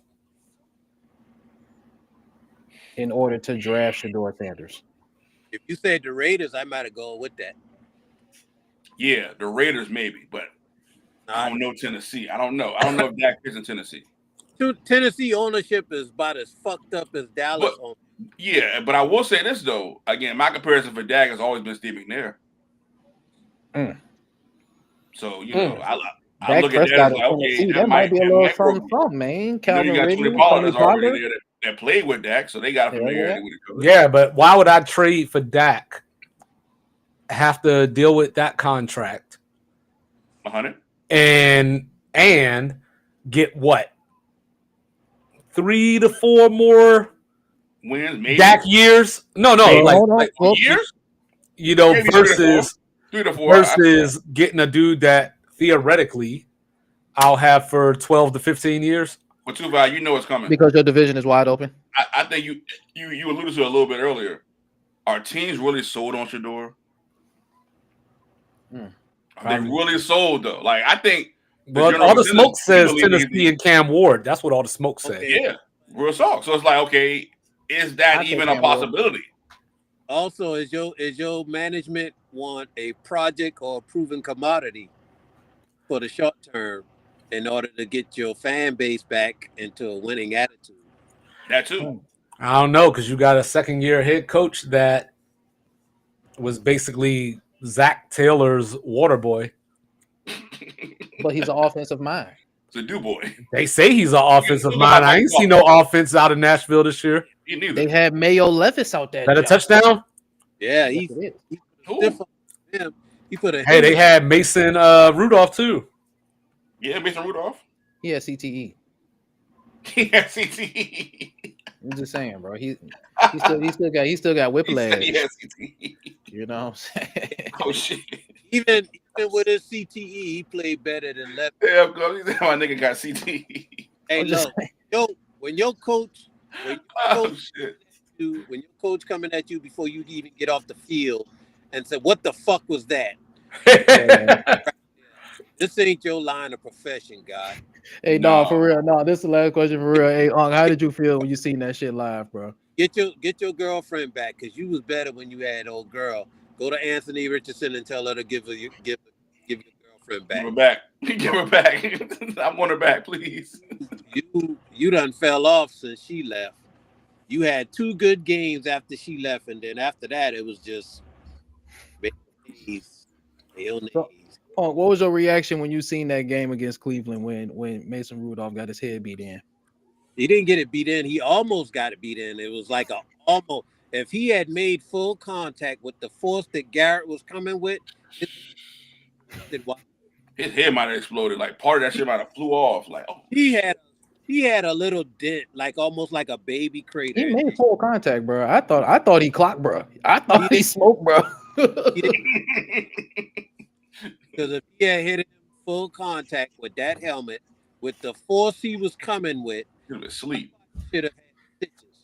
In order to draft Shedeur Sanders.
If you said the Raiders, I might have gone with that.
Yeah, the Raiders maybe, but I don't know Tennessee. I don't know if Dak is in Tennessee.
Tennessee ownership is about as fucked up as Dallas ownership.
Yeah, but I will say this though. Again, my comparison for Dak has always been Steve McNair. So you know, I look at that as like, okay,
that might be a little something, man.
Calvin Ridley, already there that played with Dak, so they got familiarity with each other.
Yeah, but why would I trade for Dak? Have to deal with that contract,
100,
and get what? 3 to 4 more
wins, maybe
Dak years. No, like
years.
You know,
maybe
versus
3 to 4
versus getting a dude that theoretically I'll have for 12 to 15 years.
But Tuval, you know it's coming
because your division is wide open.
I think you alluded to it a little bit earlier. Are teams really sold on Shedeur? Are they really sold though? Like I think.
Well, all the smoke says Tennessee and Cam Ward. That's what all the smoke says.
Yeah, real talk. So it's like, okay, is that even a possibility?
Also, is your management want a project or a proven commodity for the short term in order to get your fan base back into a winning attitude?
That too.
I don't know, because you got a second-year head coach that was basically Zach Taylor's water boy.
but he's an offensive mind.
It's a do boy.
They say he's an offensive mind. I ain't seen no offense out of Nashville this year.
They had Mayo Levis out there.
That a touchdown?
Yeah,
Yes,
he
it is.
he put a
Hey, they had Mason Rudolph too.
Yeah, Mason Rudolph.
He had CTE.
Yeah, CTE.
I'm just saying, bro. He still got whiplash.
He had CTE.
You know what I'm saying?
Oh shit.
even with his CTE, he played better than Levis.
Yeah, my nigga got CTE.
Hey,
I'm just
look, when your coach
Oh shit.
when your coach coming at you before you even get off the field and say, "What the fuck was that?" This ain't your line of profession, guy.
Hey, no, for real. No, this is the last question for real. Hey, how did you feel when you seen that shit live, bro?
Get your girlfriend back because you was better when you had old girl. Go to Anthony Richardson and tell her to give your girlfriend back.
Give her back. Give her back. I want her back, please.
You done fell off since she left. You had 2 good games after she left, and then after that, it was just mayonnaise.
Oh, what was your reaction when you seen that game against Cleveland when Mason Rudolph got his head beat in?
He didn't get it beat in. He almost got it beat in. It was like almost. If he had made full contact with the force that Garrett was coming with,
his head might have exploded. Like part of that shit might have flew off. Like, oh,
he had a little dent, like almost like a baby crater.
He made full contact, bro. I thought he clocked, bro. I thought he smoked, bro.
Because if he had hit him full contact with that helmet, with the force he was coming with,
he was asleep.
Should have had stitches.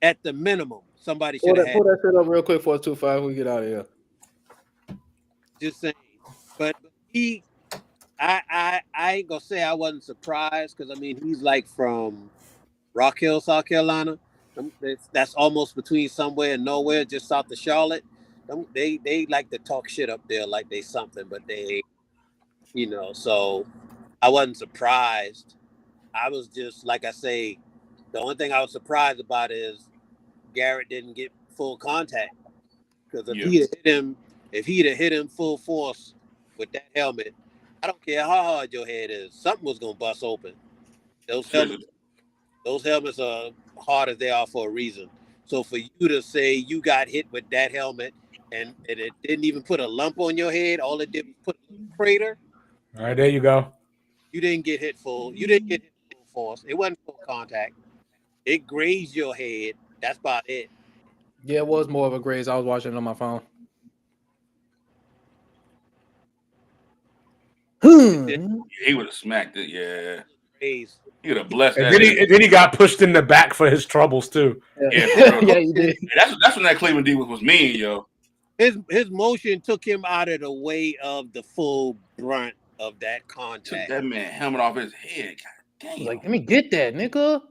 At the minimum, somebody should have had.
Pull that shit up real quick for us 2-5. We get out of here.
Just saying, but I ain't gonna say I wasn't surprised because I mean he's like from Rock Hill, South Carolina. That's almost between somewhere and nowhere, just south of Charlotte. They like to talk shit up there like they something, but they, So I wasn't surprised. I was just like I say, the only thing I was surprised about is Garrett didn't get full contact because if he'd have hit him full force with that helmet, I don't care how hard your head is, something was gonna bust open. Those helmets are hard as they are for a reason. So for you to say you got hit with that helmet and it didn't even put a lump on your head, all it did was put a crater.
All right, there you go.
You didn't get hit full. You didn't get hit full force. It wasn't full contact. It grazed your head. That's about it.
Yeah, it was more of a graze. I was watching it on my phone.
He would have smacked it. Yeah.
Graze.
He would have blessed
And
that.
then he got pushed in the back for his troubles too.
Yeah,
yeah, he did.
That's when that Cleveland D was mean, yo.
His motion took him out of the way of the full brunt of that contact.
Took that man helmet off his head. God damn.
Like, let me get that, nigga.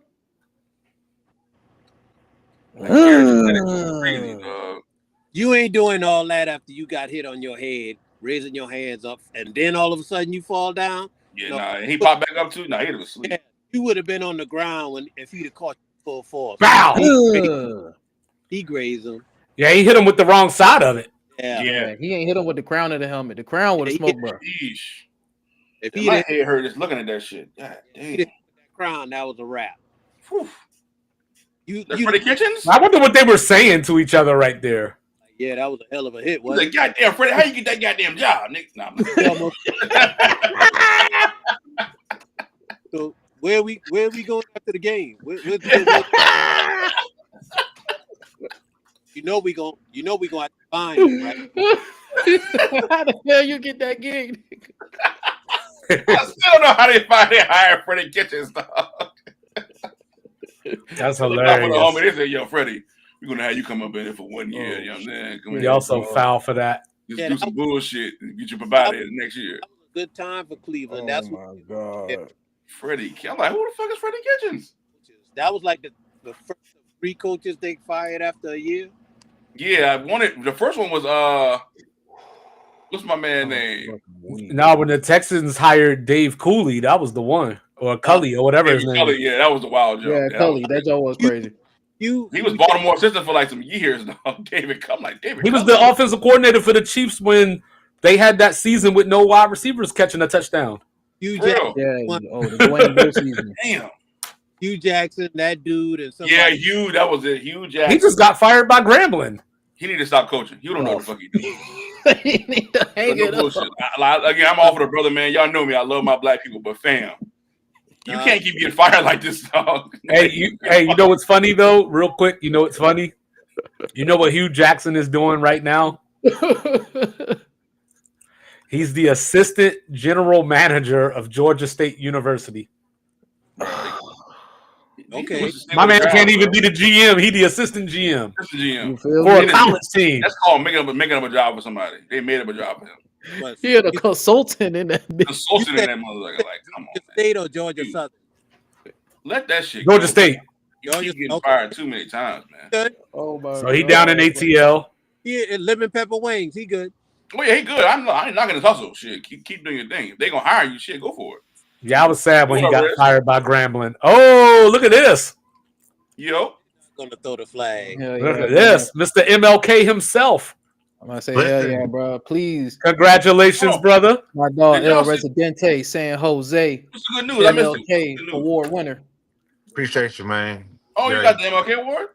Like, crazy, dog.
You ain't doing all that after you got hit on your head, raising your hands up, and then all of a sudden you fall down.
Yeah,
No.
nah. He popped back up too. Nah, he was asleep.
Yeah, you would have been on the ground if he'd have caught you full force.
Bow!
He grazed him.
Yeah, he hit him with the wrong side of it.
Yeah.
Yeah.
He ain't hit him with the crown of the helmet. The crown would have smoked, bro.
Yeesh.
If
Yeah,
he
my
didn't
head hurt just looking at that shit. God damn.
that crown, that was a wrap.
Whew.
You
Freddie Kitchens?
I wonder what they were saying to each other right there.
yeah, that was a hell of a hit.
He's like, goddamn, Freddie, how you get that goddamn job, nigga? Nah,
So where we going after the game? You know we gonna have to find him, right?
How the hell you get that gig?
I still don't know how they finally hired Freddie Kitchens, dog.
That's
Homie,
hilarious.
they say, yo, Freddie, we're gonna have you come up in here for 1 year. You know what I'm saying? Come
He
here,
also
come on.
foul for that.
Just
Yeah,
do
that
some bullshit and get your provider here next year.
That was a good time for Cleveland. That's what
my god.
Freddie, I'm like, who the fuck is Freddie Kitchens?
that was like the first 3 coaches they fired after a year.
Yeah, the first one was what's my man name?
Now, when the Texans hired Dave Cooley, that was the one, or Cully, or whatever his name.
Cully, yeah, that was the wild joke.
Yeah, Cully, that joke was crazy.
He was Baltimore assistant for like some years now. David, I'm like David.
He was
Cully.
the offensive coordinator for the Chiefs when They had that season with no wide receivers catching a touchdown.
Hugh
For real.
Jackson,
Yeah, the Dwayne Bill season.
Damn.
Hugh Jackson, that dude, and somebody.
Yeah, Hugh. That was it. Hugh Jackson.
He just got fired by Grambling.
He need to stop coaching. You don't know what the fuck he doing.
He need to hang
No
it
bullshit.
up.
Again, I'm all for the brother, man. Y'all know me. I love my black people, but fam, you can't keep getting fired like this, dog.
Hey, you know what's funny though? Real quick, you know what's funny? You know what Hugh Jackson is doing right now? He's the assistant general manager of Georgia State University.
Okay.
My man can't even be the GM. He the assistant GM
That's the GM.
You feel
for
me?
a college team.
That's called making up a job for somebody. They made up a job for him.
But
He had a consultant in that bitch.
Consulting in that motherfucker. Like, come on,
Georgia
man.
State or Georgia Southern?
Let that shit
Georgia
go.
State.
You keep getting
Okay.
fired too many times, man.
Good.
Oh my
So he down in ATL.
He lemon pepper wings. He good.
Oh yeah, he good. I ain't knocking his hustle. Shit, keep doing your thing. If they gonna hire you, shit, go for it.
Yeah, I was sad when he
Hold on,
got
Rez.
fired by Grambling. Oh, look at this.
Yo,
Gonna throw the flag.
Hell
Look
yeah,
at this. Mr. MLK himself.
I'm gonna say, hell yeah, bro. Please,
Congratulations, brother.
my dog
Did y'all
El
see-
Residente, San Jose,
what's the good news? I missed it.
MLK
Good news.
award winner.
Appreciate you, man.
Oh, you
Very-
got the MLK award?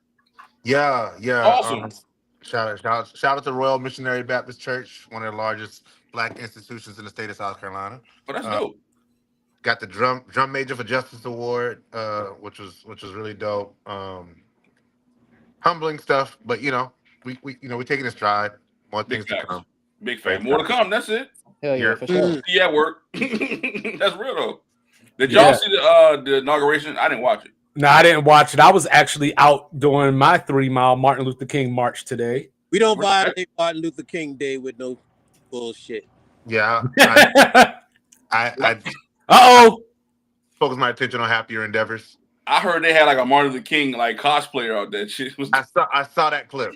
Yeah.
Awesome.
Shout out to Royal Missionary Baptist Church, one of the largest black institutions in the state of South Carolina.
Oh, that's
Uh,
dope.
Got the drum major for justice award, which was really dope. Humbling stuff, but we taking a stride. More
Big
things to
facts.
come.
Big fan. More to come. That's it.
Hell yeah,
Yeah.
for sure.
See you at work. That's real though. Did y'all
Yeah.
see the inauguration? I didn't watch it.
No, I didn't watch it. I was actually out doing my 3-mile Martin Luther King march today.
We don't
Right.
violate Martin Luther King Day with no bullshit.
Yeah,
Uh-oh.
I focus my attention on happier endeavors.
I heard they had like a Martin Luther King like cosplayer out there. Shit was
I saw that clip.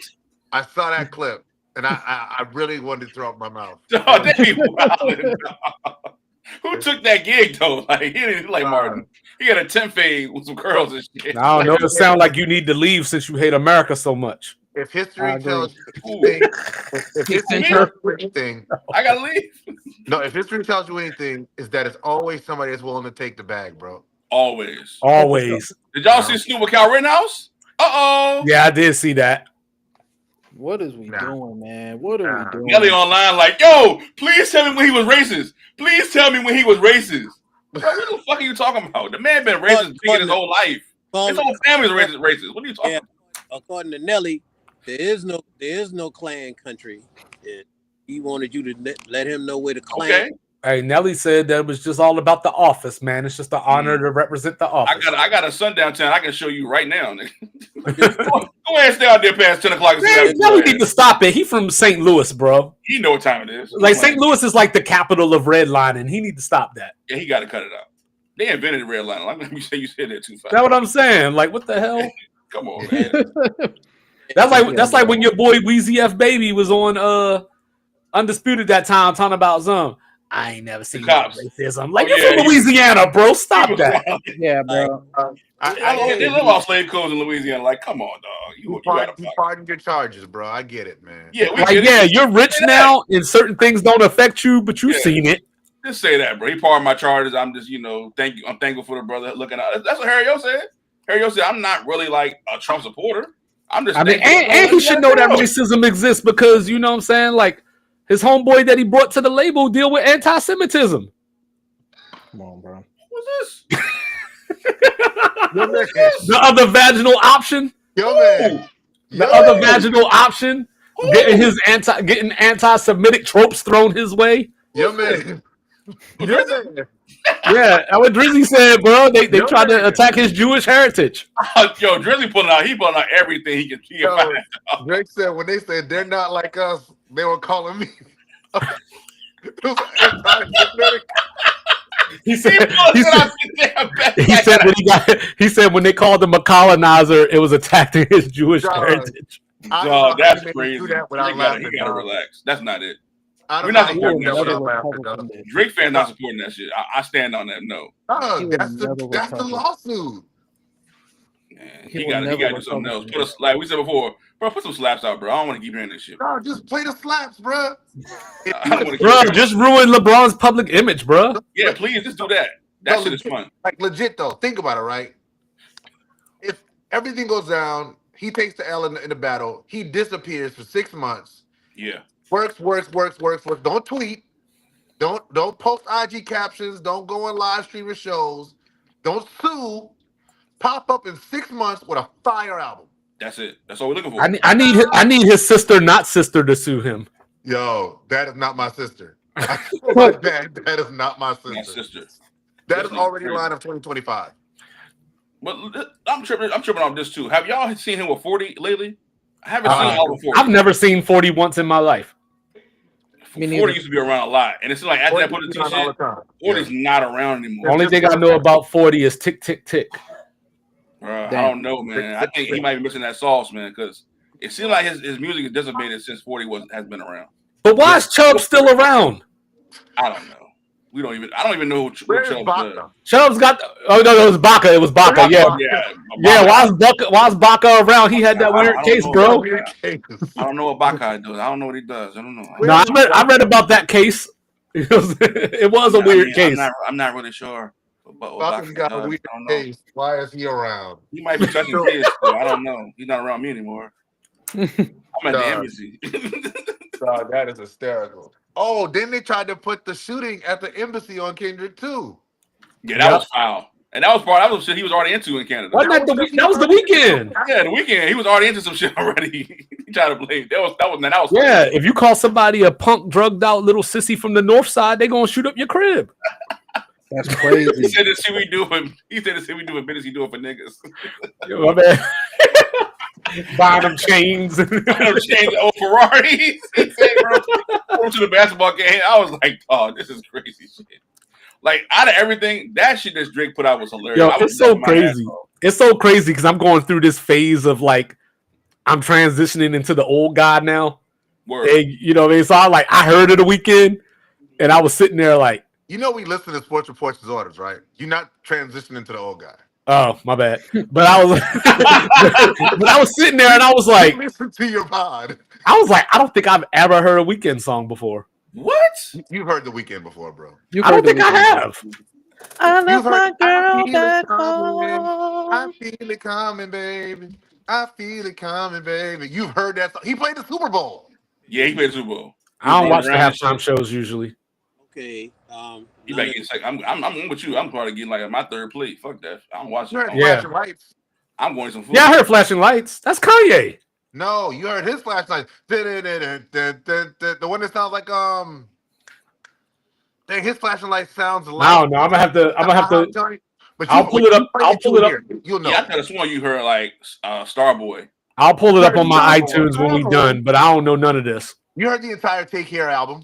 And I really wanted to throw up my mouth.
dog, they be wildin', dog. Who took that gig though? Like he didn't like Martin. He had a 10 fade with some curls and shit.
I don't know. It sounds like you need to leave since you hate America so much.
If
I
history
agree.
tells
Ooh.
if history tells you anything,
I gotta leave.
no, if history tells you anything, is that it's always somebody that's willing to take the bag, bro.
Always.
Always.
Did y'all see Snoop with Cal Rittenhouse? Uh-oh.
Yeah, I did see that.
What is we
Nah.
doing, man? What are
Nah.
we doing?
Nelly online like, yo, please tell me when he was racist. Please tell me when he was racist. Bro, what the fuck are you talking about? The man been racist his whole life. His whole family's racist. What are you talking
Yeah.
about?
According to Nelly, there is no Klan country. And he wanted you to let him know where the Klan.
Okay.
Hey, Nelly said that it was just all about the office, man. It's just an honor to represent the office.
I got a sundown town I can show you right now. Nigga. Go ahead and stay out there past 10 o'clock. And see
Man,
that
Nelly
ass.
need to stop it. He from St. Louis, bro.
He know what time it is.
Like St. Louis is like the capital of redlining. He need to stop that.
Yeah, he got to cut it out. They invented red line. I'm gonna say you said that too fast.
That's what I'm saying. Like, what the hell?
Come on, man.
That's like when your boy Weezy F Baby was on Undisputed that time talking about some. I ain't never seen no
cops.
racism. Like,
Oh,
you're
yeah,
from Louisiana, bro. Stop that.
Yeah, bro.
They live off slave codes in Louisiana. Like, come on, dog. You gotta
You pardon your charges, bro. I get it, man.
Yeah, we
Like,
get
yeah,
it.
you're rich now, and certain things don't affect you, but you've
Yeah.
seen it.
Just say that, bro. He pardoned my charges. I'm just, thank you. I'm thankful for the brother looking out. That's what Harry O said. Harry O said, I'm not really like a Trump supporter. I'm just.
I mean,
thankful
and
for
he should know that racism exists because, you know what I'm saying? Like, his homeboy that he brought to the label deal with anti-Semitism.
Come on, bro.
What's this?
The other vaginal option.
Yo, man.
The other vaginal option. Getting anti-Semitic tropes thrown his way.
Yo, man. Yo, man.
Yeah, that's what Drizzy said, bro. They tried to attack his Jewish heritage.
Yo, Drizzy pulling out everything he can
Yo,
find.
Drake said when they said they're not like us, they were calling me. It was anti-Semitic.
He said when they called him a colonizer, it was attacking his Jewish
Dog.
heritage.
I don't know
Dog,
how
that's
you make
crazy.
me do that
He
without laughing,
gotta
dog.
relax. That's not it.
I don't
We're
know
not
how you
supporting
make me
that
do
shit.
that without laughing, dog.
Drake fans not supporting that shit. I stand on that. No.
Dog,
He
that's
was never
the
Republican.
lawsuit.
Man,
He
he
will
got
never
to do
recover
something else.
from
Put us like we said before, bro. Put some slaps out, bro. I don't want to keep hearing this shit.
No, just play the slaps, bro.
I don't want to keep
Bro,
hearing
just ruin LeBron's public image, bro.
Yeah, please just do that. That shit is fun.
Like legit though, think about it, right? If everything goes down, he takes the L in the battle. He disappears for 6 months.
Yeah.
Works. Don't tweet. Don't post IG captions. Don't go on live streaming shows. Don't sue. Pop up in 6 months with a fire album.
That's it. That's all we're looking for.
I need his sister, not sister, to sue him.
Yo, that is not my sister. that is not my sister.
My sister.
That is already line of 2025.
But I'm tripping off this too. Have y'all seen him with 40 lately? I haven't seen all the 40.
I've never seen 40 once in my life.
40 used to be around a lot. And it's like after that put the shit, 40's not around anymore.
Only thing I know about 40 is tick, tick, tick.
Bro, I don't know, man. I think he might be missing that sauce, man, because it seems like his music is dissipated since 40 has been around.
But why is Chubb still around?
I don't know. I don't even know who Chubb is.
Chubb's got. Oh no, it was Baca. It was Baca. Yeah. Why is Baca around? He had that weird case, bro.
I don't know what Baca does. I don't know what he does. I don't know.
No, I read about that case. It was a weird case.
I'm not really sure.
Baca's got a weird case. Why is he around?
He might be touching kids. So I don't know. He's not around me anymore. I'm at the embassy.
That is hysterical. Oh, then they tried to put the shooting at the embassy on Kendrick too.
Yeah, that was foul. And that was shit he was already into in Canada.
Wasn't that was the weekend?
Yeah, the weekend. He was already into some shit already. He tried to blame. That was
yeah, if you call somebody a punk, drugged out little sissy from the north side, they gonna shoot up your crib.
That's crazy.
He said the shit we do in business, he do it for niggas.
Yo, my man. Buying them chains.
Old Ferraris. He said, bro, go to the basketball game. I was like, oh, this is crazy shit. Like, out of everything, that shit that Drake put out was hilarious.
Yo, it's so crazy. It's so crazy because I'm going through this phase of like, I'm transitioning into the old guy now.
Word.
And, you know what I mean? So I heard of the weekend and I was sitting there like,
you know, we listen to Sports Reports as orders, right? You're not transitioning to the old guy.
Oh, my bad. But I was sitting there and I was like,
listen to your pod.
I was like, I don't think I've ever heard a Weeknd song before.
What?
You've heard the Weeknd before, bro.
I don't think I have.
I love my girl back home.
I feel it coming, baby. I feel it coming, baby. You've heard that song. He played the Super Bowl.
Yeah, he played the Super Bowl.
I don't watch the halftime shows usually.
Okay.
You better get second. I'm with you. I'm probably getting like my third plate. Fuck that. I'm watching.
You heard Flashing Lights.
I'm going some food.
Yeah, I heard Flashing Lights. That's Kanye.
No, you heard his flashlight. The one that sounds like dang, his flashing light sounds like.
I don't know. I'm gonna have to.
But
I'll pull it up. I'll pull it up.
You'll know.
Yeah, I could have sworn you heard like Starboy.
I'll pull it up on my iTunes when we done, but I don't know none of this.
You heard the entire Take Care album.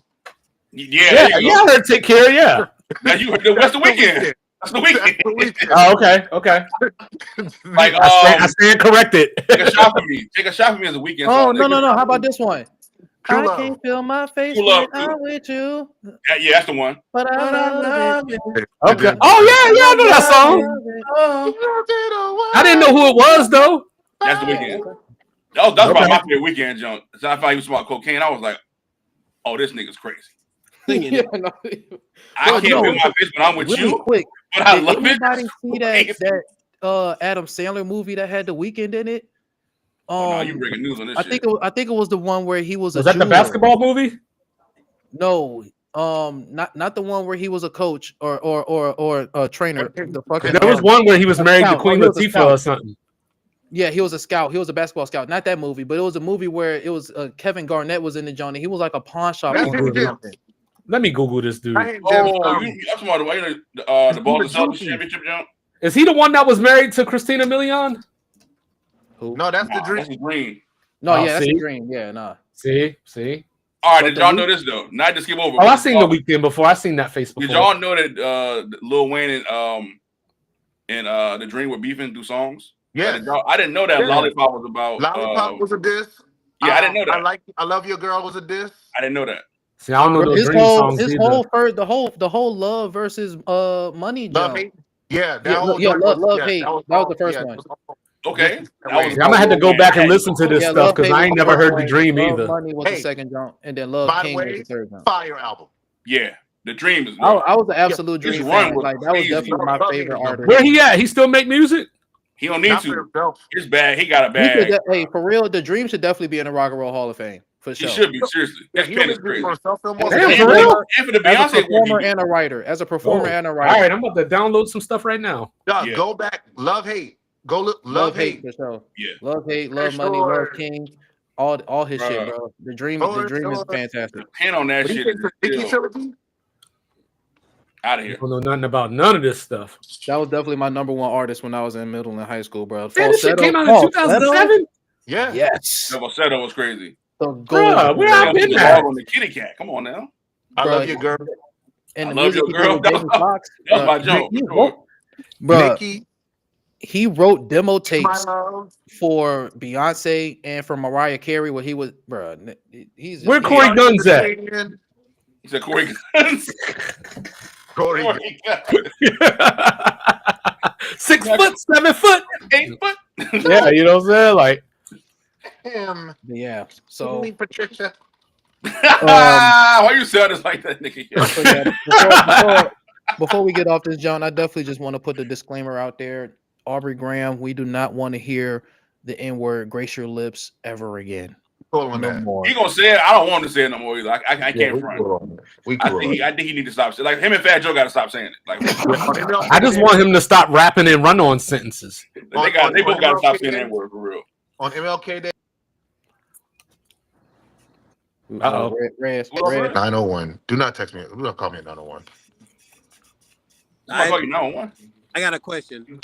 Yeah,
I heard Take Care. Yeah.
Now you heard what's the weekend? That's the weekend.
Oh, okay.
Like
I stand corrected.
Take a shot for me. Take a shot for me as a weekend.
Oh no! How about this one?
True
I
Love.
can't feel my face
True Love,
when I'm with you.
Yeah, that's the one.
But I love it.
Okay. Oh yeah, I know that song. I didn't know who it was though.
That's the weekend. That's about my favorite weekend junk. So I found he was about cocaine. I was like, oh, this nigga's crazy.
Yeah, no.
I can't feel my face when I'm with
Really
you.
quick.
But I
Did
love
anybody
it.
see that Adam Sandler movie that had The Weeknd in it?
Oh, no, you breaking news on this shit.
I think it was the one where he was
Was that the basketball movie?
No, not the one where he was a coach or a trainer. The fucking
There was one where he was married to
scout.
Queen
He was a
Latifah
scout.
or something.
Yeah, he was a scout. He was a basketball scout. Not that movie, but it was a movie where it was Kevin Garnett was in the Johnny. He was like a pawn shop.
That's
owner or
his
something.
Let me Google this dude.
Oh, you talking about the Boston Celtics championship jump?
Is he the one that was married to Christina Milian?
No, that's the
Nah,
dream.
that's Green.
No,
Oh,
yeah, that's
see?
a dream. Yeah, nah.
See.
All right,
But
did
the
y'all know this though? Not to skip over.
Oh, I seen the weekend before. I seen that face before.
Did y'all know that Lil Wayne and the Dream were beefing through songs?
Yes.
I didn't know that
Yeah.
Lollipop was about.
Lollipop was a diss.
Yeah, I didn't know that.
I Love Your Girl was a diss.
I didn't know that.
See, I don't know those
His
Dream
whole,
songs
his
either.
whole first, the whole love versus money
Love
jump.
Hate. Yeah,
Yeah,
whole
yeah,
joint
Love
yeah,
Hate.
that was
the first one.
Okay.
I'm gonna have to go back and listen to this stuff because I ain't never heard the Dream
Love
either.
Money was the
Hey.
second jump, and then Love
By the
King was
way,
the third jump.
fire album.
Yeah, the Dream is.
I was an absolute
His
Dream
run
fan.
was
Like that was
crazy.
definitely my
Love
favorite
King is
artist.
Where he at? He still make music?
He don't need
Not for
to.
himself.
It's bad. He got a
He
bag.
should hey, for real, the Dream should definitely be in the Rock and Roll Hall of Fame for
He
sure.
should be seriously.
Yeah,
His
he
pen
don't
is
make
crazy.
music for himself no more.
Damn,
And
for
for
real?
and for the
As a
Beyonce
performer
one,
and a writer, as a performer
Oh.
and a
All
writer.
right, I'm about to download some stuff right now.
Dog,
Yeah.
go back. Love hate. Go look. Love hate.
for sure.
Yeah.
Love Hate, Love
For
Money,
sure.
Love King, all his shit,
Bruh.
bro. The Dream
For
is
sure.
fantastic.
the pen on that
What do you
shit
think?
is
Nicki
still
trilogy?
out of
I
here.
don't know nothing about none of this stuff.
That was definitely my number one artist when I was in middle and high school, bro.
Man, this shit
Falsetto-
came out in
Falsetto?
2007.
Yeah.
Yes.
The falsetto was crazy.
The
Bruh,
gold.
where I
That
been
was the
at?
dog on the kitty cat. Come on now.
I
Bruh,
love you, girl.
And
I
the
love
music
your
he
girl.
did with Jamie Foxx,
That was my
bruh,
joke,
he
for
wrote- bruh,
Nicki,
he wrote demo
my
tapes
love.
for Beyonce and for Mariah Carey where he was, bruh. He's
Where
just-
Corey Guns at?
He said Corey Guns.
Corey.
Corey Guns.
6 foot, 7 foot.
8 foot.
Yeah, you know what I'm saying? Like,
Him.
Yeah. So,
Patricia.
Why you sound just like that, nigga?
so yeah, before we get off this, John, I definitely just want to put the disclaimer out there. Aubrey Graham, we do not want to hear the N-word grace your lips ever again.
Cool on
No
that.
more.
He gonna say it. I don't want him to say it no more either. I
Yeah,
can't
we
front.
cool on that. We
I
cool
think
on
he, I think he need to stop. Like him and Fat Joe got to stop saying it. Like
I just want him to stop rapping and run on sentences.
they both got to stop saying that word for real.
on MLK Day.
Uh-oh.
Red.
901. Do not text me. Do not call me at 901.
I call you 911.
I got a question.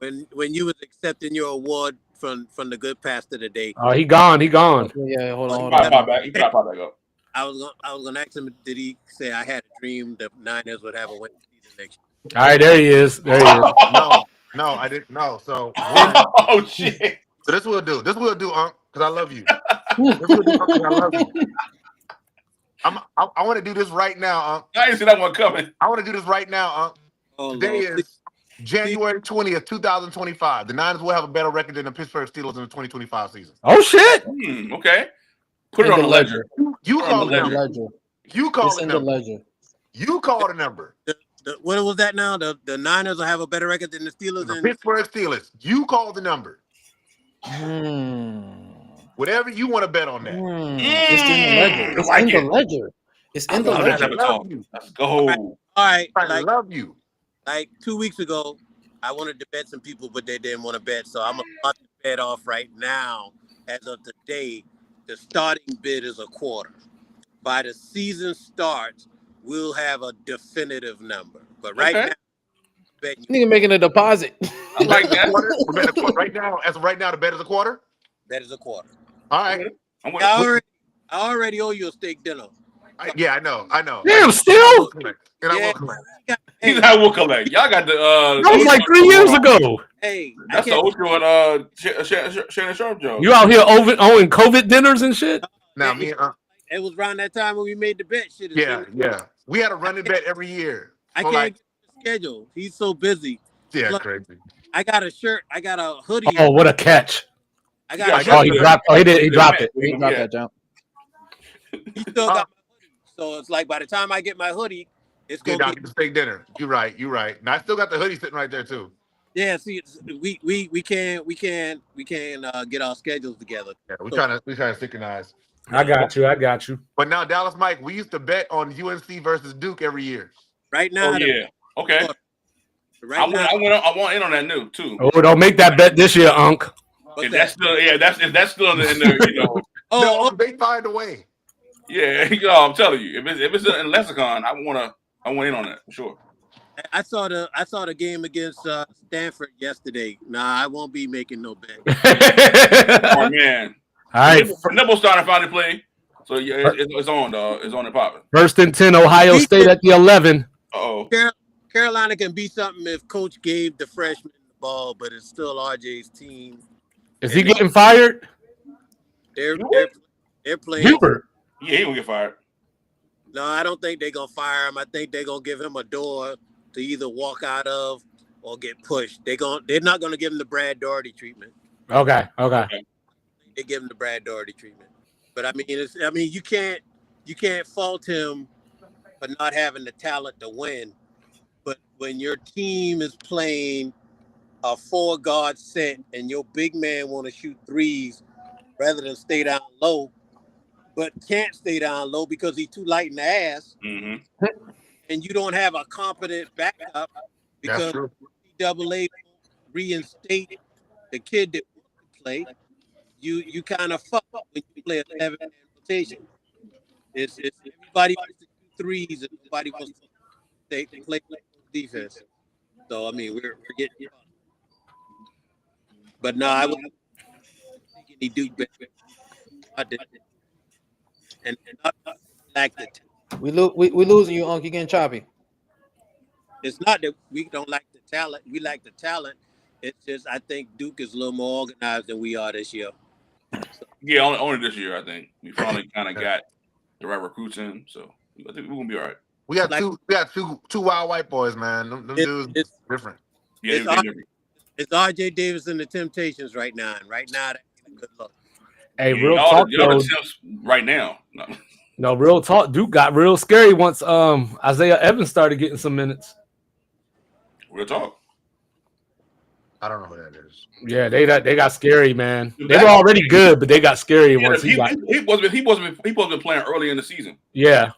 When you was accepting your award from the Good Pastor today,
Oh, he gone. He gone.
Yeah, hold on.
He pop back. He pop back up.
I was gonna ask him, did he say I had a dream the Niners would have a winning season next year?
All right, there he is. There he is.
No, I didn't. No. So,
Oh shit!
so this will do. This will do, Unc, because I love you. This will do, Unc, 'cause I love you. I want to do this right now, Unc.
I didn't see that one coming.
I want to do this right now, Unc.
Oh,
Today
Lord.
is January 20th, 2025. The Niners will have a better record than the Pittsburgh Steelers in the 2025 season.
Oh shit!
Okay. Put it on the ledger.
You call
the
the
ledger.
number. You call
It's
the
in the
number.
ledger.
You call the number.
What was that now? The Niners will have a better record than the Steelers.
The
And
Pittsburgh Steelers. You call the number. Whatever you want to bet on that.
It's in the ledger. It's
I like
in the
it.
ledger. It's in the
love
ledger.
that.
I love you.
Let's go.
all right,
I love you.
like 2 weeks ago, I wanted to bet some people, but they didn't want to bet. So I'm gonna start the bet off right now. As of today, the starting bid is a quarter. By the season starts, we'll have a definitive number. But right
Okay.
now, betting
Nigga making a deposit.
I like that.
We're betting a quarter. Right now, as of right now, the bet is a quarter.
bet is a quarter.
All right.
I'm with
I already owe you a steak dinner.
Yeah, I know.
Damn, still?
And I
Yeah.
will collect.
He's not will collect. Y'all got the
That was like 3 years ago.
Hey,
That's the old school Shannon Sharp joke.
You out here owing COVID dinners and shit?
Now, me and
it was around that time when we made the bet. Shit,
yeah. We had a running bet every year.
I
So,
can't
like,
get the schedule. He's so busy.
yeah,
Look,
crazy.
I got a shirt. I got a hoodie.
Oh, what a catch.
I got
Yeah,
a shirt.
Oh, he dropped. Oh, he did. He dropped it.
He dropped that jump.
He still got my hoodie. So it's like by the time I get my hoodie, it's
Get
gonna
down
be
to the steak dinner. You're right. And I still got the hoodie sitting right there too.
yeah. See, we can get our schedules together.
Yeah, we trying to synchronize.
I got you.
But now, Dallas Mike, we used to bet on UNC versus Duke every year.
Right now,
Oh yeah. Okay.
right now,
I want in on that new too.
Oh, don't make that bet this year, Unc.
what's
If
that?
that's still if that's still in the you know
Oh,
No, they find a way.
yeah you know, I'm telling you if it's in lexicon I want in on that for sure.
I saw the game against Stanford yesterday. Nah, I won't be making no bet.
Oh man.
All right.
Nibble's starting to finally play. So yeah, it's on dog. It's on and popping.
First and 10, Ohio State at the 11.
Oh.
Carolina can be something if Coach gave the freshman the ball, but it's still RJ's team.
Is he getting fired?
They're playing.
Hubert.
Yeah, he gonna get fired.
No, I don't think they're gonna fire him. I think they're gonna give him a door to either walk out of or get pushed. They're not gonna give him the Brad Daugherty treatment.
Okay.
They give him the Brad Daugherty treatment. But I mean, you can't fault him for not having the talent to win. But when your team is playing a 4-guard set and your big man want to shoot threes rather than stay down low, but can't stay down low because he's too light in the ass,
Mm-hmm.
and you don't have a competent backup because NCAA reinstate the kid that wants to play, you kind of fuck up when you play a 11-man rotation. It's everybody wants to shoot threes and everybody wants to play defense. So I mean, we're getting. But no, I wouldn't think any Duke better. I did, and not like the.
We losing you, Unc. You getting choppy.
It's not that we don't like the talent. We like the talent. It's just I think Duke is a little more organized than we are this year.
Yeah, only this year I think we finally kind of got the right recruits in, so I think we're gonna be all right.
We got two wild white boys, man. Them dudes
It's
different.
Yeah,
it's R.J. Davis and the Temptations right now, and right now that's a good look.
Hey,
yeah,
real talk
y'all
though.
the Temps right now.
No, real talk. Duke got real scary once Isaiah Evans started getting some minutes.
Real talk.
I don't know who that is.
Yeah, they got scary, man. They were already good, but they got scary once
he wasn't playing early in the season.
Yeah.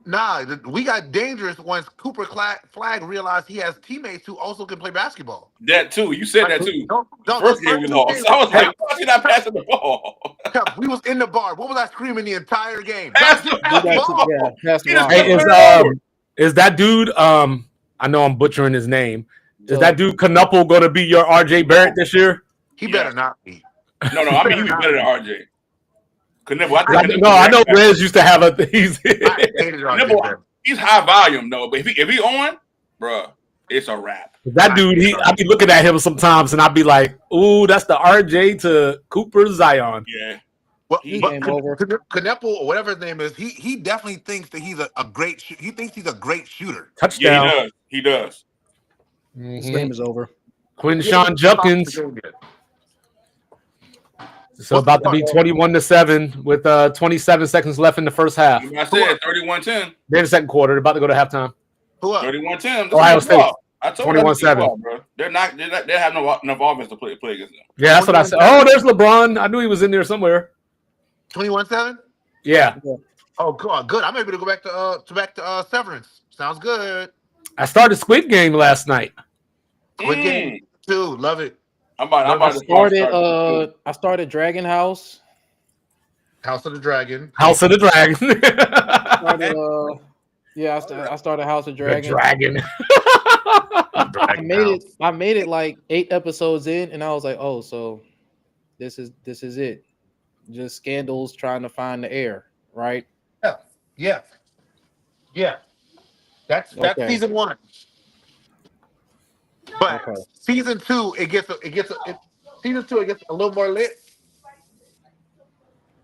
Nah, we got dangerous once Cooper Flag realized he has teammates who also can play basketball.
That too. You said that too.
Don't,
First game we lost. I was like, why is he not passing the ball?
we was in the bar. What was I screaming the entire game?
Pass the ball.
Yeah, that's
He just
why.
Hey, is that dude? I know I'm butchering his name. Is that dude Knuppel going to be your RJ Barrett this year?
He better not be.
No. I mean, he was better than RJ.
I know Rez used to have a. He's
high volume though, but if he on, bruh, it's a wrap.
That dude, I be looking at him sometimes, and I be like, "Ooh, that's the RJ to Cooper Zion."
Yeah.
Well,
over.
Knuppel or whatever his name is, he definitely thinks that he's a great. He thinks he's a great shooter.
Touchdown.
Yeah, he does.
His game is over.
Quinshon Judkins. So about to be 21-7 with 27 seconds left in the first half.
I said 31-10.
They're in the second quarter. They're about to go to halftime.
Who up?
31-10.
Ohio State.
I told you
21-7.
bro. They have no enough offense to play against them.
Yeah, that's what I said. Oh, there's LeBron. I knew he was in there somewhere.
21-7.
Yeah.
Oh, good. I'm able to go back to Severance. Sounds good.
I started Squid Game last night.
Squid Game too. Love it.
I started Dragon House.
House of the Dragon.
House of the Dragon.
I started House of Dragon.
The Dragon.
I made it like 8 episodes in, and I was like, oh, so this is it. Just scandals trying to find the heir, right?
Yeah. That's
Okay.
season 1. But season 2, it gets a little more lit.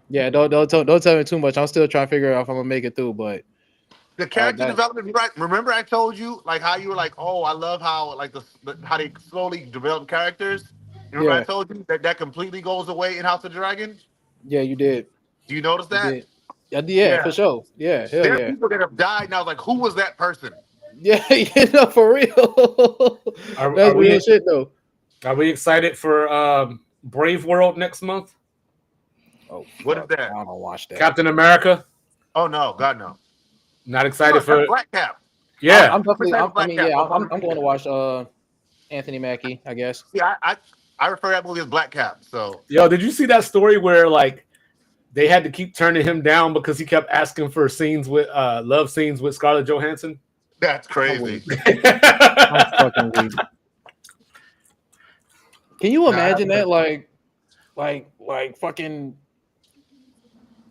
Yeah, don't tell me too much. I'm still trying to figure out if I'm gonna make it through, but
the character development, right? Remember I told you like how you were like, oh, I love how like how they slowly develop characters. Remember I told you that completely goes away in House of the Dragon?
Yeah, you did.
Do you notice that?
Yeah, for sure. Yeah, hell
there
yeah.
are people that have died, and I was like, who was that person?
Yeah, for real. That's real shit though.
Are we excited for Brave World next month?
Oh, what is that?
I don't watch that.
Captain America?
Oh no, God no.
Not excited for
Black Cap.
Yeah.
I'm going to watch Anthony Mackie, I guess.
Yeah, I refer to that movie as Black Cap. So
Yo, did you see that story where like they had to keep turning him down because he kept asking for scenes with love scenes with Scarlett Johansson?
That's crazy.
That's fucking weird. Can you imagine that? Like fucking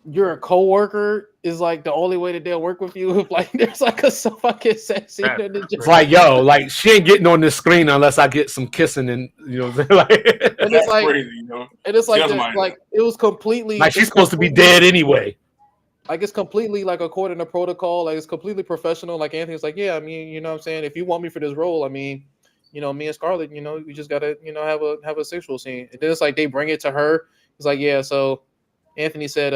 you're a coworker is like the only way that they'll work with you if like there's like a fucking sex scene.
It's like, yo, like she ain't getting on this screen unless I get some kissing and you know like
and it's like
crazy, you know?
And it's like like it was completely
like she's supposed to be dead anyway.
Like it's completely like according to protocol, like it's completely professional. Like Anthony's like, yeah, I mean, you know what I'm saying? If you want me for this role, I mean, me and Scarlett, we just gotta, have a sexual scene. And then it's like they bring it to her. It's like, yeah, so Anthony said,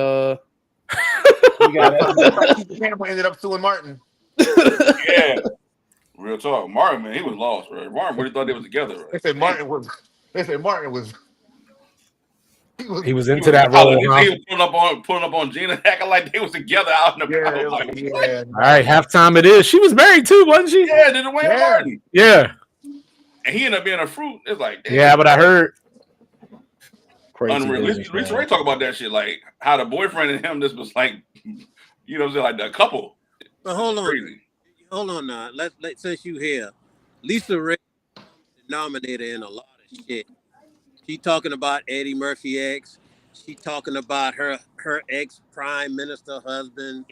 we gotta.
Campbell ended up suing Martin.
Yeah. Real talk. Martin, man, he was lost, bro. Martin really thought they was together. Bro.
They said Martin was.
He was into that role.
He was pulling up on Gina, acting like they was together out in the
Yeah,
like,
yeah.
All right, halftime it is. She was married too, wasn't she?
yeah, did Wayne Martin.
Yeah.
And he ended up being a fruit. It's like, damn,
Yeah, but I heard.
Crazy
unreal.
business,
Lisa
man.
Ray talk about that shit, like how the boyfriend and him, this was like, you know what I'm saying, like the couple.
But hold on.
Crazy.
Hold on now. Let since you here, Lisa Ray nominated in a lot of shit. She talking about Eddie Murphy ex. She talking about her ex prime minister husband.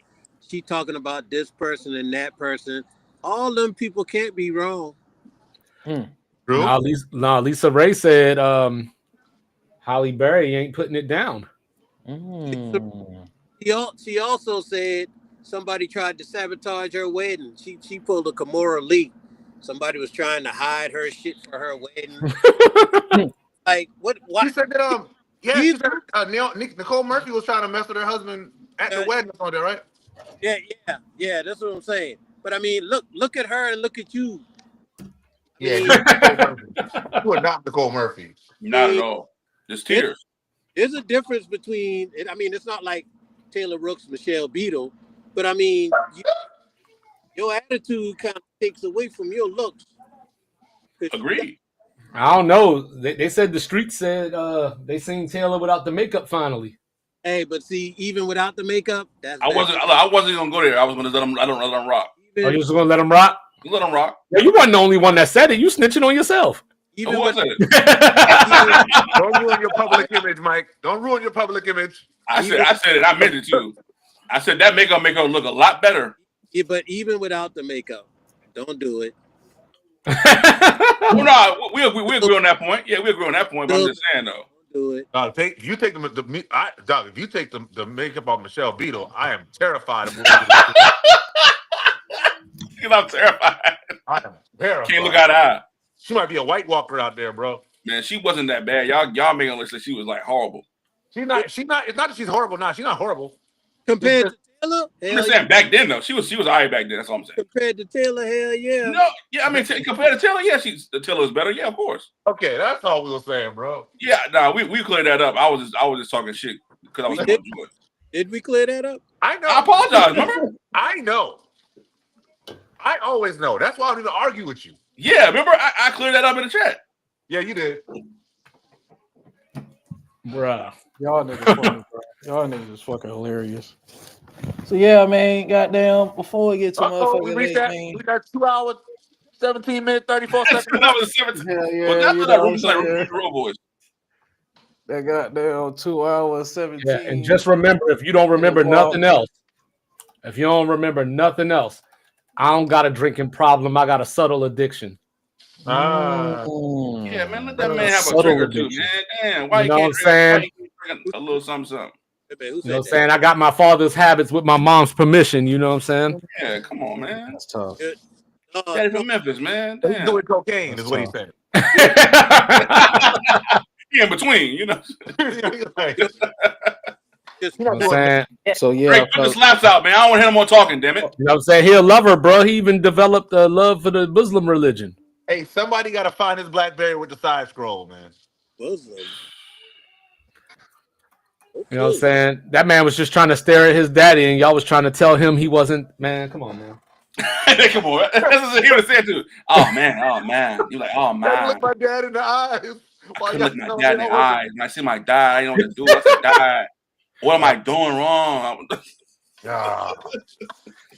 She talking about this person and that person. All them people can't be wrong.
True.
Lisa Ray said Halle Berry ain't putting it down.
She also said somebody tried to sabotage her wedding. She pulled a Kimora Lee. Somebody was trying to hide her shit for her wedding. Like what?
She said that she said, Nicole Murphy was trying to mess with her husband at the wedding or something, right?
Yeah. That's what I'm saying. But I mean, look at her and look at you.
Yeah, you are not Nicole Murphy.
Not at all. Just tears.
There's a difference between. I mean, it's not like Taylor Rooks, Michelle Beadle, but I mean, your attitude kind of takes away from your looks.
Agreed.
I don't know. They said the streets said they seen Taylor without the makeup finally.
Hey, but see, even without the makeup, that's
I wasn't gonna go there. I was gonna let him rock.
Are you just gonna let him rock?
Let him rock.
Yeah, you weren't the only one that said it. You snitching on yourself.
Even
Who was it?
Don't ruin your public image, Mike. Don't ruin your public image.
I said it. I meant it too. I said that makeup make her look a lot better.
Yeah, but even without the makeup, don't do it.
Well, no, we agree on that point. Yeah, we agree on that point. But I'm just saying though.
Do it.
If you take if you take the makeup off Michelle Beadle, I am terrified of
Because I'm terrified.
I am terrified.
Can't look eye to eye.
She might be a White Walker out there, bro.
Man, she wasn't that bad. Y'all making it look like she was like horrible.
She's not. It's not that she's horrible now. She's not horrible.
Compared to Taylor,
I'm just saying back then though, she was alright back then. That's all I'm saying.
compared to Taylor, hell yeah.
No, yeah, I mean compared to Taylor, yeah, Taylor was better. Yeah, of course.
Okay, that's all we were saying, bro.
Yeah, nah, we cleared that up. I was just talking shit because I was talking about George.
Did we clear that up?
I know.
I apologize. Remember?
I know. I always know. That's why I don't even argue with you.
Yeah, remember I cleared that up in the chat.
Yeah, you did.
Bruh.
Y'all niggas funny, bro. Y'all niggas is fucking hilarious. So yeah, man, goddamn, before we get to motherfucking late, man.
We got 2 hours, 17 minutes, 34 seconds.
That was 17.
Hell yeah,
Well, that's
you
what that
know
room's
what
like
I'm saying?
Real Boys.
That goddamn 2 hours, 17.
Yeah, and just remember, if you don't remember nothing else, I don't got a drinking problem. I got a subtle addiction.
Yeah, man, let that man have a
Subtle
trigger too,
addiction.
man. Damn, why
You know
you
what I'm
can't
saying?
drink a little something?
Who
You know what I'm
said
saying? I got my father's habits with my mom's permission. You know what I'm saying?
Yeah, come on, man.
That's tough.
Daddy from Memphis, man.
He's
Damn.
doing cocaine, is what he said.
He in between, you know.
You know what I'm saying?
So yeah,
Drake, put the slaps out, man. I don't want to hear no more talking, damn it.
You know what I'm saying? He'll love her, bro. He even developed a love for the Muslim religion.
Hey, somebody got to find his BlackBerry with the side scroll, man.
Muslim.
You know what I'm saying? That man was just trying to stare at his daddy, and y'all was trying to tell him he wasn't. Man, come on, man.
Come on. That's what he would have said too. Oh man. You're like, oh man.
Look my dad in the eyes.
I look my dad in the eyes. When I see my dad, I know what to do. I said, Dad, what am I doing wrong?
Yeah.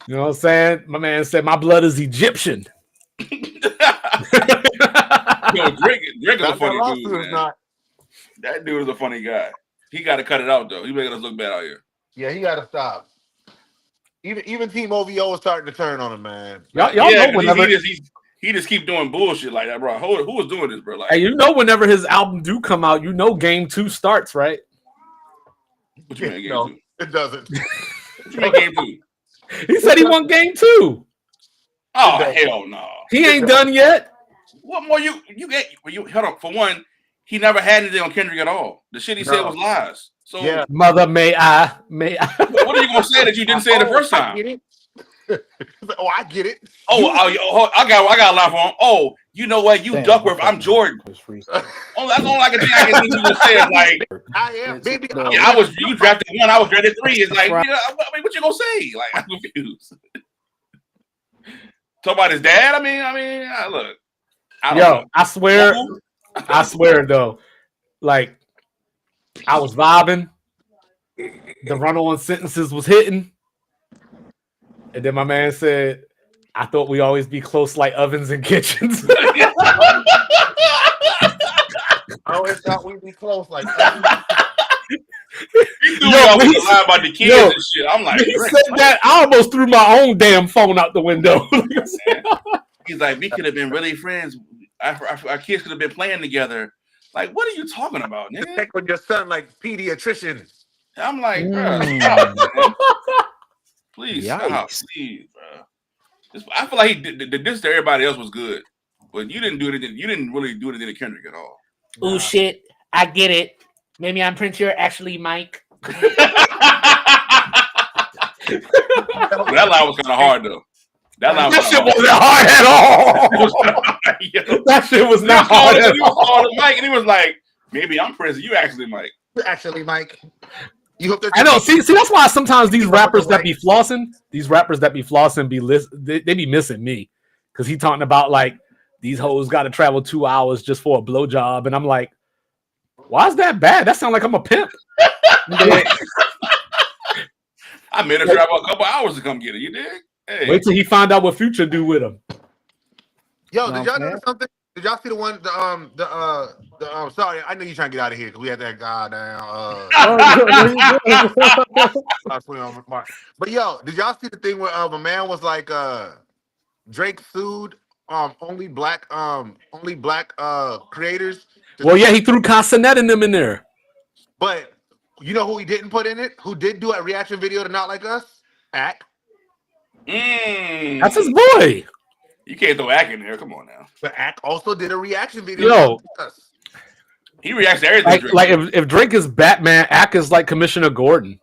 You know what I'm saying? My man said, my blood is Egyptian.
Yo, Drake is a funny dude, man.
Not.
That dude is a funny guy. He got to cut it out though. He making us look bad out here.
Yeah, he got to stop. Even Team OVO is starting to turn on him, man.
Y'all know whenever
he just keep doing bullshit like that, bro. Who was doing this, bro? Like,
hey, you know whenever his album do come out, you know Game 2 starts, right?
what you mean, game
No,
two?
it doesn't.
What you mean game two?
He said he won Game 2.
Oh hell no.
He ain't done yet.
What more you get? You hold on. For one, he never had anything on Kendrick at all. The shit he said was lies. So
Yeah.
Mother, may I?
what are you gonna say that you didn't say the first time?
I get it. Oh, I get it.
I got a line for him. Oh, you know what? You
Damn,
Duckworth. I'm Jordan.
was free.
That's all I can think. I can think you just said like,
I am, baby.
yeah, you drafted 1, I was drafted 3. It's like, I mean, what you gonna say? Like, I'm confused. Talk about his dad. I mean, look. I don't know.
I swear though, like I was vibing. The run-on sentences was hitting. And then my man said, I thought we always be close like ovens and kitchens.
I always thought we'd be close like
He threw me off with the line about the kids and shit. I'm like,
he said that, I almost threw my own damn phone out the window.
He's like, we could have been really friends. Our kids could have been playing together. Like, what are you talking about,
to
nigga?
check on your son like pediatrician.
I'm like, bro, stop, man. Please stop, please, bro. I feel like he did this to everybody else was good, but you didn't do anything. You didn't really do anything to Kendrick at all.
Oh shit, I get it. Maybe I'm pretty sure actually Mike.
But that line was kind of hard though. That shit wasn't hard at all.
That shit was not hard at all.
Mike, and he was like, maybe I'm Prince. You actually Mike.
Actually, Mike. You hope that
I know. See, that's why sometimes these rappers that be flossing, they be missing me, because he talking about like these hoes got to travel 2 hours just for a blowjob, and I'm like, why is that bad? That sounds like I'm a pimp.
I made her travel a couple hours to come get it. You dig? Hey.
Wait till he find out what Future do with him.
Yo, did y'all notice something? Did y'all see the one? Sorry, I know you're trying to get out of here because we had that goddamn. But yo, did y'all see the thing where a man was like, Drake sued only black creators?
Well, yeah, he threw Castanet and them in there.
But you know who he didn't put in it? Who did do a reaction video to Not Like Us? Ack.
That's his boy.
You can't throw Ack in there. Come on now.
But Ack also did a reaction video.
Yo,
he reacts to everything.
Like if Drake is Batman, Ack is like Commissioner Gordon.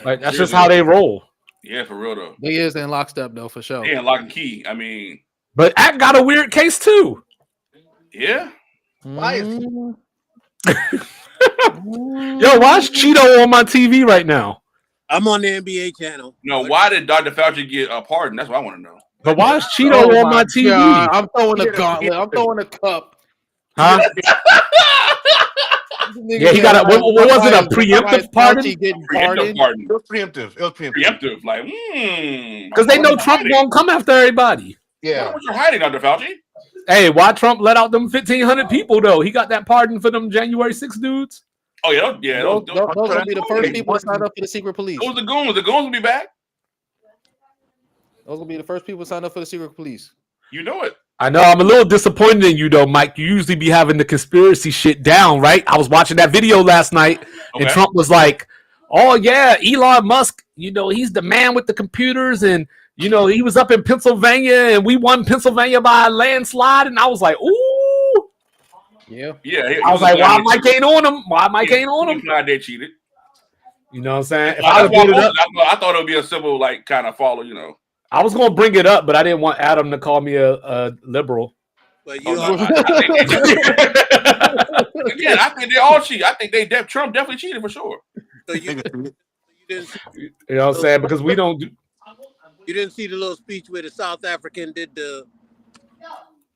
Like that's just how they roll.
Yeah, for real though.
He is in lockstep though, for sure.
Yeah, lock and key. I mean,
but Ack got a weird case too.
Yeah.
Why is
Yo, why is Cheeto on my TV right now?
I'm on the NBA channel.
No, why did Dr. Fauci get a pardon? That's what I want to know.
But why is Cheeto on my TV?
God, I'm throwing a gauntlet. I'm throwing a cup.
Huh? Yeah, he got a. What was it? A preemptive pardon?
Preemptive pardon.
It was preemptive.
Preemptive, like,
because they know Trump won't come after everybody.
Yeah.
What you're hiding, Dr. Fauci?
Hey, why Trump let out them 1,500 people though? He got that pardon for them January 6 dudes.
Oh yeah, yeah.
Those will be the first people to sign up for the secret police.
Those are the goons. The goons will be back.
Those will be the first people to sign up for the secret police.
You know it.
I know. I'm a little disappointed in you though, Mike. You usually be having the conspiracy shit down, right? I was watching that video last night, and Trump was like, "Oh yeah, Elon Musk. You know, he's the man with the computers, and you know, he was up in Pennsylvania, and we won Pennsylvania by a landslide." And I was like, "Ooh,
yeah."
I was like, "Why Mike ain't on him? Why Mike ain't on him?"
Glad they cheated.
You know what I'm saying? If
I thought it would be a civil, like, kind of follow. You know.
I was gonna bring it up, but I didn't want Adam to call me a liberal.
But you
again, I think they all cheat. I think Trump definitely cheated for sure.
So you didn't,
you know what I'm saying? Because we don't.
You didn't see the little speech where the South African did the.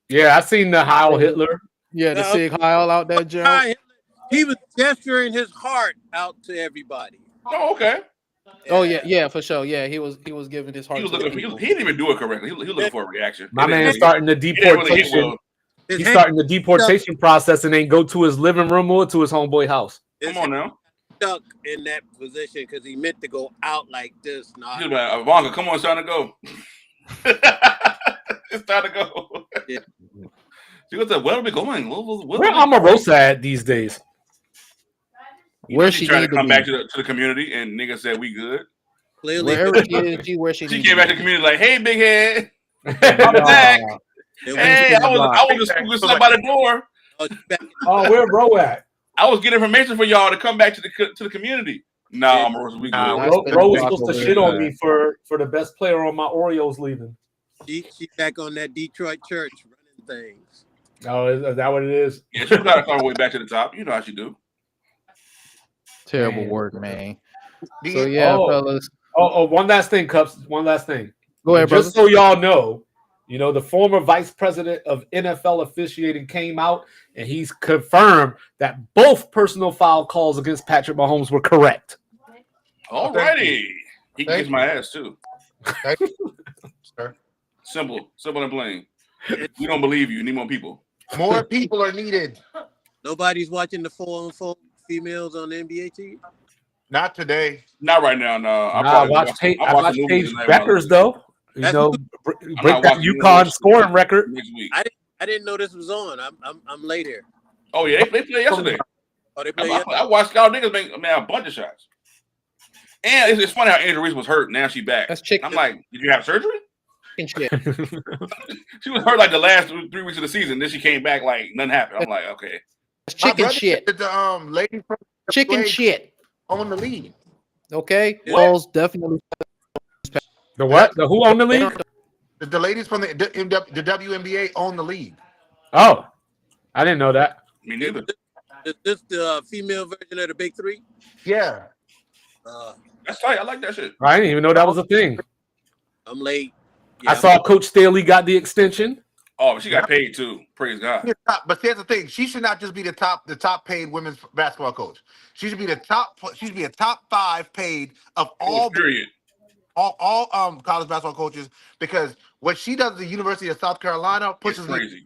Yeah, I seen the Heil Hitler.
Yeah, the Sig Heil out there, Joe.
He was gesturing his heart out to everybody.
Oh, okay.
Oh yeah, for sure. Yeah, he was giving his heart.
He didn't even do it correctly. He was looking for a reaction.
My man's starting the deportation. He's starting the deportation process and then go to his living room or to his homeboy house.
Come on now.
Stuck in that position because he meant to go out like this.
He's like, Ivanka, come on, it's time to go. It's time to go.
Yeah.
She goes, where are we going?
Where Omarosa at these days?
Where she trying to come back to the community, and nigga said we good.
Clearly,
where she
came back to the community like, hey, big head, I'm back.
They went
Hey,
to
I was just scooping something by the door.
oh, she back.
Oh, where bro at?
I was getting information for y'all to come back to the community. Nah, Marissa, we
Nah,
good.
Nice
Bro was
block
supposed to
over
shit
there.
on me for the best player on my Orioles leaving.
She back on that Detroit church running things.
Oh, is that what it is?
Yeah, she got to find her way back to the top. You know how she do.
Terrible
Man.
work, man.
The-
So yeah,
Oh.
fellas.
Oh, one last thing, Cups. One last thing.
Go ahead,
Just
brother.
so y'all know, the former vice president of NFL officiating came out and he's confirmed that both personal foul calls against Patrick Mahomes were correct.
All
thank
righty. He
Thank
kicks my ass too.
Thank you, sir.
Simple and plain. We don't believe you. Need more people.
More people are needed.
Nobody's watching the 4-on-4 females on the NBA team.
Not today.
Not right now. No.
I watched Paige Beckers though.
That's
Break
not
that
watching
UConn
the
scoring record.
next week.
I didn't know this was on. I'm late here.
Oh yeah, they played yesterday.
Oh, they play.
I watched Scout niggas make a bunch of shots. And it's funny how Angel Reese was hurt. Now she's back.
That's chicken
I'm like, did you have surgery?
shit.
She was hurt like the last 3 weeks of the season. Then she came back like nothing happened. I'm like, okay.
That's
My
chicken
brother
shit.
said that the lady from
Chicken
Blade
shit.
on the lead.
Okay.
What?
Balls definitely.
The what? The who on the league?
The ladies from the WNBA own the league.
Oh, I didn't know that.
Me neither.
Is this the female version of the Big Three?
Yeah.
That's tight. I like that shit.
I didn't even know that was a thing.
I'm late.
I saw Coach Staley got the extension.
Oh, but she got paid too. Praise God.
But here's the thing: she should not just be the top paid women's basketball coach. She should be the top. She should be a top 5 paid of all
Period.
all college basketball coaches, because what she does at the University of South Carolina
It's
pushes the
crazy.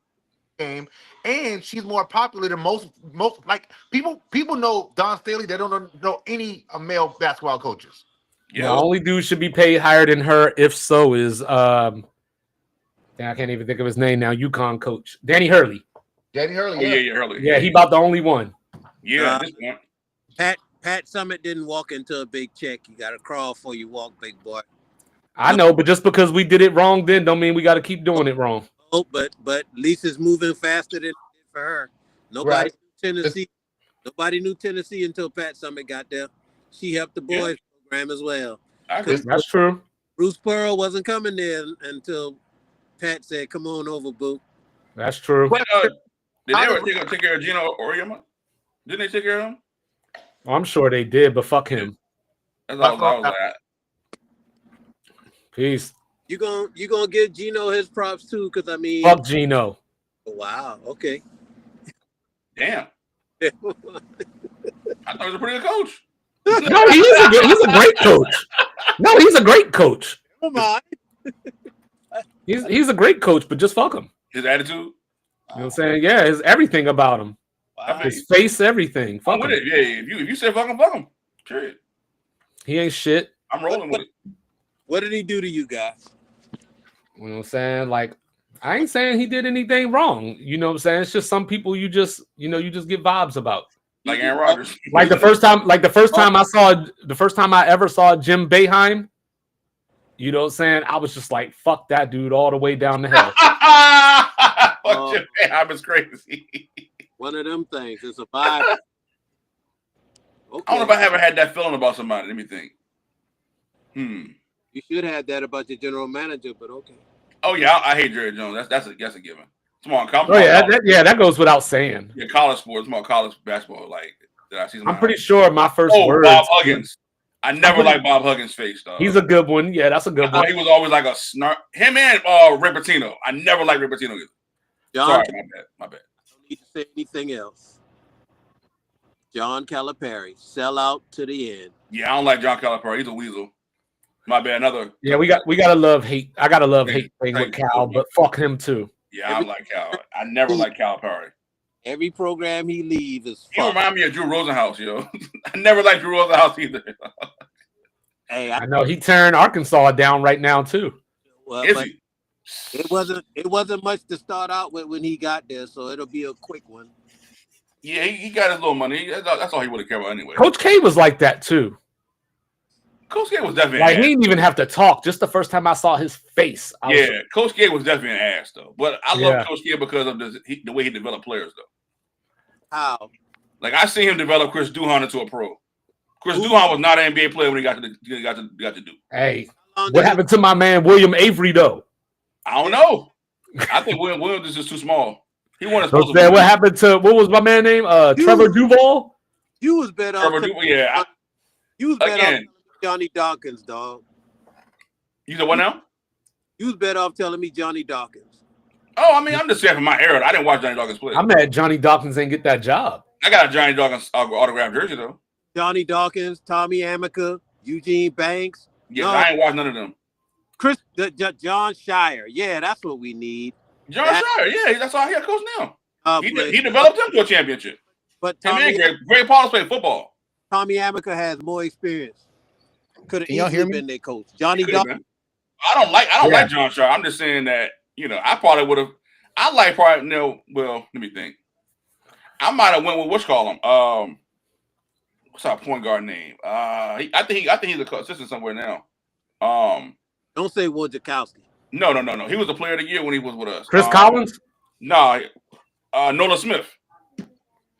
game, and she's more popular than most like people know Don Staley. They don't know any male basketball coaches.
The
Yeah.
only dude should be paid higher than her, if so, is I can't even think of his name now. UConn coach Danny Hurley.
Danny Hurley.
Oh, yeah, Hurley.
Yeah, he about the only one.
Yeah, at this point.
Pat Summit didn't walk into a big check. You got to crawl before you walk, big boy.
I know, but just because we did it wrong, then don't mean we got to keep doing it wrong.
Oh, but Lisa's moving faster than for her. Nobody knew Tennessee. Nobody knew Tennessee until Pat Summit got there. She helped the boys program as well.
I agree.
That's true.
Bruce Pearl wasn't coming there until Pat said, "Come on over, boo."
That's true.
Did they ever take care of Gino Auriemma? Didn't they take care of him?
I'm sure they did, but fuck him.
That's all I was at.
Peace.
You gonna give Gino his props too? Because I mean,
Fuck Gino.
wow, okay.
Damn. I thought he was a pretty good coach.
No, he's a great coach. No, he's a great coach.
Come on.
He's a great coach, but just fuck him.
His attitude.
You know what I'm saying? Yeah, it's everything about him.
Wow.
His face, everything.
I'm
Fuck
with
him.
it. Yeah, if you say fuck him. Period.
He ain't shit.
I'm rolling with it.
What did he do to you guys?
You know what I'm saying? Like, I ain't saying he did anything wrong. You know what I'm saying? It's just some people you just get vibes about.
Like Aaron Rodgers.
Like the first time I ever saw Jim Boeheim, you know what I'm saying? I was just like, fuck that dude all the way down the hill.
I was crazy.
One of them things. It's a vibe. Okay.
I don't know if I ever had that feeling about somebody. Let me think.
You should have that about your general manager, but okay.
Oh yeah, I hate Jerry Jones. That's a given. Come on,
Oh yeah, that goes without saying.
Yeah, college sports, more college basketball. Like that I see.
I'm pretty sure my first words.
Bob Huggins. I never liked Bob Huggins' face, though.
He's a good one. Yeah, that's a good one.
He was always like a snark. Him and Rick Pitino. I never liked Rick Pitino either.
John,
Sorry, my bad.
I don't need to say anything else. John Calipari, sell out to the end.
Yeah, I don't like John Calipari. He's a weasel. My bad. Another.
Yeah, we gotta love hate. I gotta love hate thing with Cal, but fuck him too.
Yeah, I like Cal. I never liked Calipari.
Every program he leaves is
He remind me of Drew Rosenhaus, yo. I never liked Drew Rosenhaus either.
Hey,
I know he turned Arkansas down right now too.
well,
Is
but
he?
it wasn't much to start out with when he got there, so it'll be a quick one.
Yeah, he got his little money. That's all he would have cared about anyway.
Coach K was like that too.
Coach K was definitely
Like
an
he
ass.
didn't even have to talk. Just the first time I saw his face, I was
Yeah, Coach K was definitely an ass though. But I
Yeah.
love Coach K because of the way he developed players though.
How?
Like I see him develop Chris Duhon into a pro. Chris Duhon was not an NBA player when he got to do.
Hey,
How long
what
did
happened to my man William Avery though?
I don't know. I think Williams is just too small. He wasn't
So
supposed to be.
what happened to what was my man name? Trevor Duval.
You was better off.
Trevor Duval, yeah.
You was better off
Again.
telling me Johnny Dawkins, dog.
You said what now?
You was better off telling me Johnny Dawkins.
Oh, I mean, I'm just saying from my era. I didn't watch Johnny Dawkins play.
I'm mad Johnny Dawkins ain't get that job.
I got a Johnny Dawkins autographed jersey though.
Johnny Dawkins, Tommy Amica, Eugene Banks.
Yes,
No.
I ain't watched none of them.
John Shire. Yeah, that's what we need.
John Shire, yeah, that's all he a coach now. He
Play-
developed him to a championship.
But
Him
Tommy,
and Greg Paulus played football.
Tommy Amica has more experience. Could have
Can y'all hear
easily
me?
been their coach. Johnny
Could've
Dawkins.
been. I don't like John Shire. I'm just saying that, I probably would have. I like probably well, let me think. I might have went with what's our point guard name? I think he's a assistant somewhere now.
Don't say Wojciechowski.
No. He was a player of the year when he was with us.
Chris Collins?
No, Nolan Smith.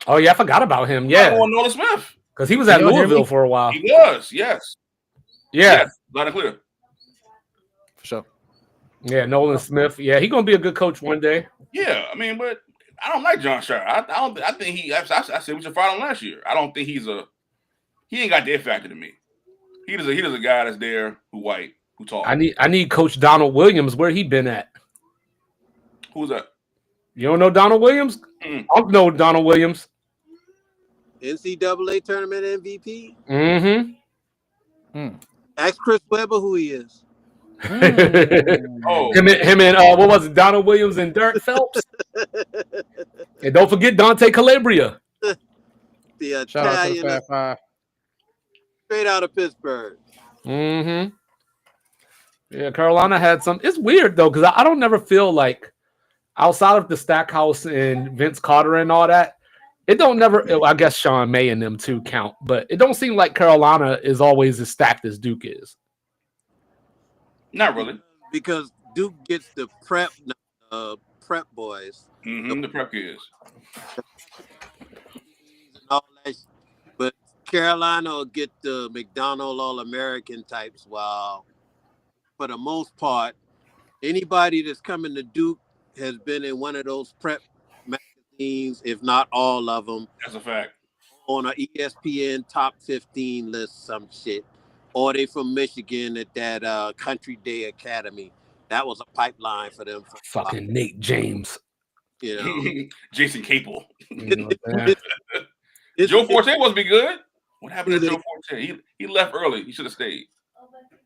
Oh yeah, I forgot about him. Yeah,
Nolan Smith.
because he was at
Can y'all hear
Louisville
me?
for a while.
He was, yes.
Yeah,
Yes, loud and clear.
For sure.
yeah, Nolan Smith. Yeah, he gonna be a good coach one day.
Yeah, I mean, but I don't like John Shire. I think he. I said we should fire him last year. I don't think he ain't got the it factor to me. He is a guy that's there who white who tall.
I need Coach Donald Williams. Where he been at?
Who's that?
You don't know Donald Williams?
Mm.
I know Donald Williams.
NCAA tournament MVP.
Mm-hmm.
Ask Chris Webber who he is.
Oh,
him and what was it? Donald Williams and Dirk Phelps. And don't forget Dante Calabria.
The
Shout out to the
Italian,
Fab Five.
straight out of Pittsburgh.
Mm-hmm. Yeah, Carolina had some. It's weird though, because I don't never feel like outside of the Stackhouse and Vince Carter and all that, it don't never. I guess Sean May and them too count, but it don't seem like Carolina is always as stacked as Duke is.
not really.
Because Duke gets the prep boys
The prep kids.
and all that. But Carolina will get the McDonald All-American types, while for the most part, anybody that's coming to Duke has been in one of those prep magazines, if not all of them,
That's a fact.
on an ESPN top 15 list, some shit. Or they from Michigan at that Country Day Academy. That was a pipeline for them.
Fucking Nate James.
You know,
Jason Capel.
You know what I'm saying?
Joe Forte was be good. What happened to Joe Forte? He left early. He should have stayed.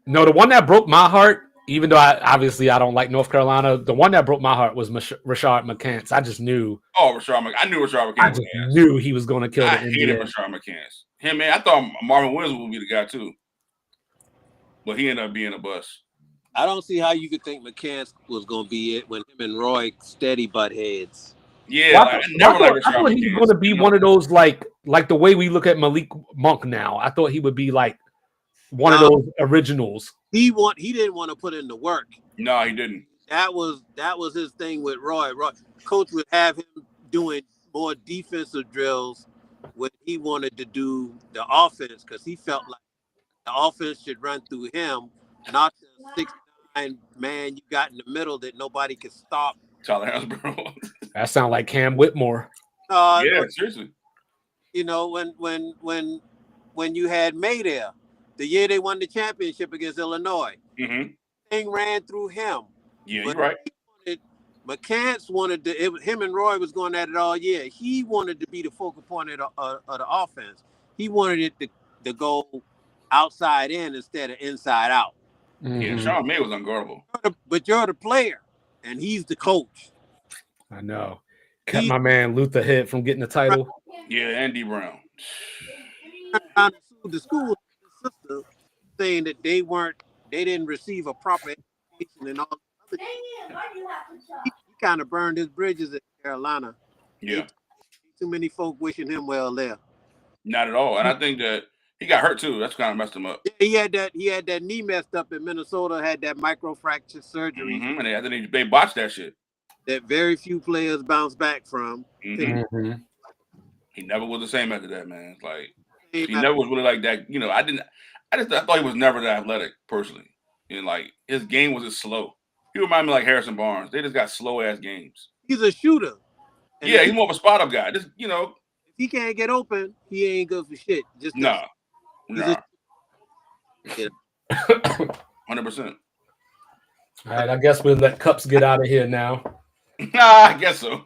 No, the one that broke my heart, even though I don't like North Carolina, the one that broke my heart was Rashard McCants. I just knew.
Oh, I knew Rashard
I
McCants
just
was ass.
knew he was going to kill the
I hated
NBA.
Rashard McCants. Him, man, I thought Marvin Williams would be the guy too. But he ended up being a bust.
I don't see how you could think McCants was going to be it when him and Roy steady butt heads.
Yeah,
Well,
I never liked
I
Rashard
thought he was
McCants.
going to be one of those like the way we look at Malik Monk now. I thought he would be like one of those originals.
He didn't want to put in the work.
No, he didn't.
That was his thing with Roy. Coach would have him doing more defensive drills when he wanted to do the offense, because he felt like the offense should run through him, not the 6'9" man you got in the middle that nobody could stop.
Tyler Hansborough.
That sound like Cam Whitmore.
Yeah, seriously.
You know, when you had May there, the year they won the championship against Illinois,
Mm-hmm.
thing ran through him.
Yeah,
But
you're right.
McCants wanted to. Him and Roy was going at it all year. He wanted to be the focal point of the offense. He wanted it to go outside in instead of inside out.
Yeah,
Mhm.
Sean May was unguardable.
But you're the player, and he's the coach.
I know. Kept my man Luther Head from getting the title.
Yeah, Andy Brown.
The school system saying that they didn't receive a proper education and all. He kind of burned his bridges at Carolina.
Yeah,
Too many folk wishing him well there.
not at all. And I think that He got hurt too. That's kind of messed him up.
Yeah, he had that knee messed up in Minnesota. Had that microfracture surgery
And they botched that shit.
that very few players bounce back from.
Mm-hmm.
He never was the same after that, man. It's like he
Same
never was really like that. You know, I thought he was never that athletic personally. And like his game was just slow. He reminded me like Harrison Barnes. They just got slow ass games.
He's a shooter. And
Yeah, he's more of a spot up guy. Just
if he can't get open, he ain't good for shit. Just
nah. 100%.
All right, I guess we'll let Cups get out of here now.
Nah, I guess so.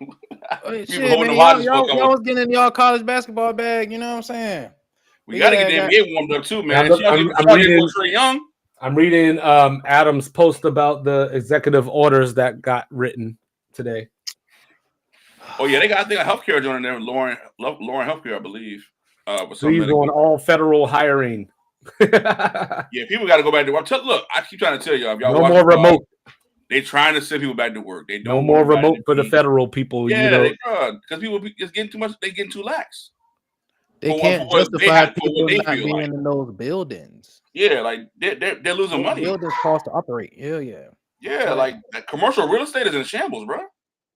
Shit, man, y'all was getting in y'all college basketball bag. You know what I'm saying?
We gotta get the NBA warmed up too, man.
I'm reading Adam's post about the executive orders that got written today.
Oh yeah, they got I think a healthcare joint in there, Lauren Healthcare, I believe.
Please on all federal hiring.
Yeah, people got to go back to work. Look, I keep trying to tell y'all. If y'all
no more remote.
They trying to send people back to work. They don't.
No more remote for the federal people.
Yeah, because people just getting too much. They getting too lax.
They can't justify people not being in those buildings.
Yeah, like they're losing money.
Buildings cost to operate. Yeah.
Yeah, like commercial real estate is in shambles, bro.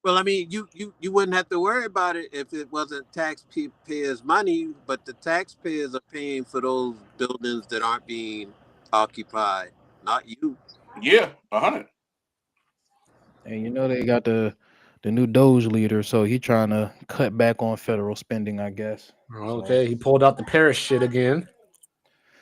Well, I mean, you wouldn't have to worry about it if it wasn't taxpayers' money, but the taxpayers are paying for those buildings that aren't being occupied, not you.
Yeah, 100.
And you know they got the new Doge leader, so he trying to cut back on federal spending, I guess.
Okay, he pulled out the Paris shit again.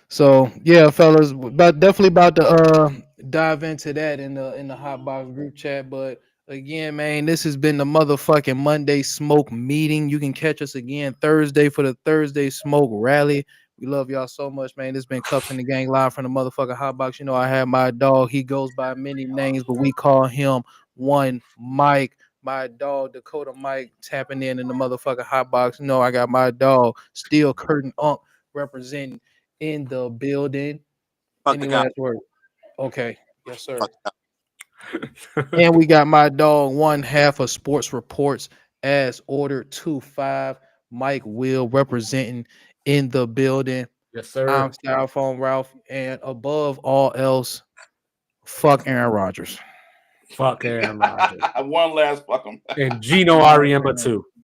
So yeah, fellas, but definitely about to dive into that in the Hot Box group chat. But again, man, this has been the motherfucking Monday Smoke meeting. You can catch us again Thursday for the Thursday Smoke rally. We love y'all so much, man. This been Cups in the Gang live from the motherfucking Hot Box. You know, I have my dog. He goes by many names, but we call him One Mike. My dog, Dakota Mike, tapping in the motherfucking Hot Box. You know, I got my dog, Steel Curtain Unk, representing in the building. Any last word? Okay. Yes, sir. And we got my dog, one half of Sports Reports, as ordered 2-5. Mike Will representing in the building.
Yes, sir.
I'm Styrofoam Ralph. And above all else, fuck Aaron Rodgers.
Fuck Aaron Rodgers.
One last fuck him.
And Gino Auriemma too.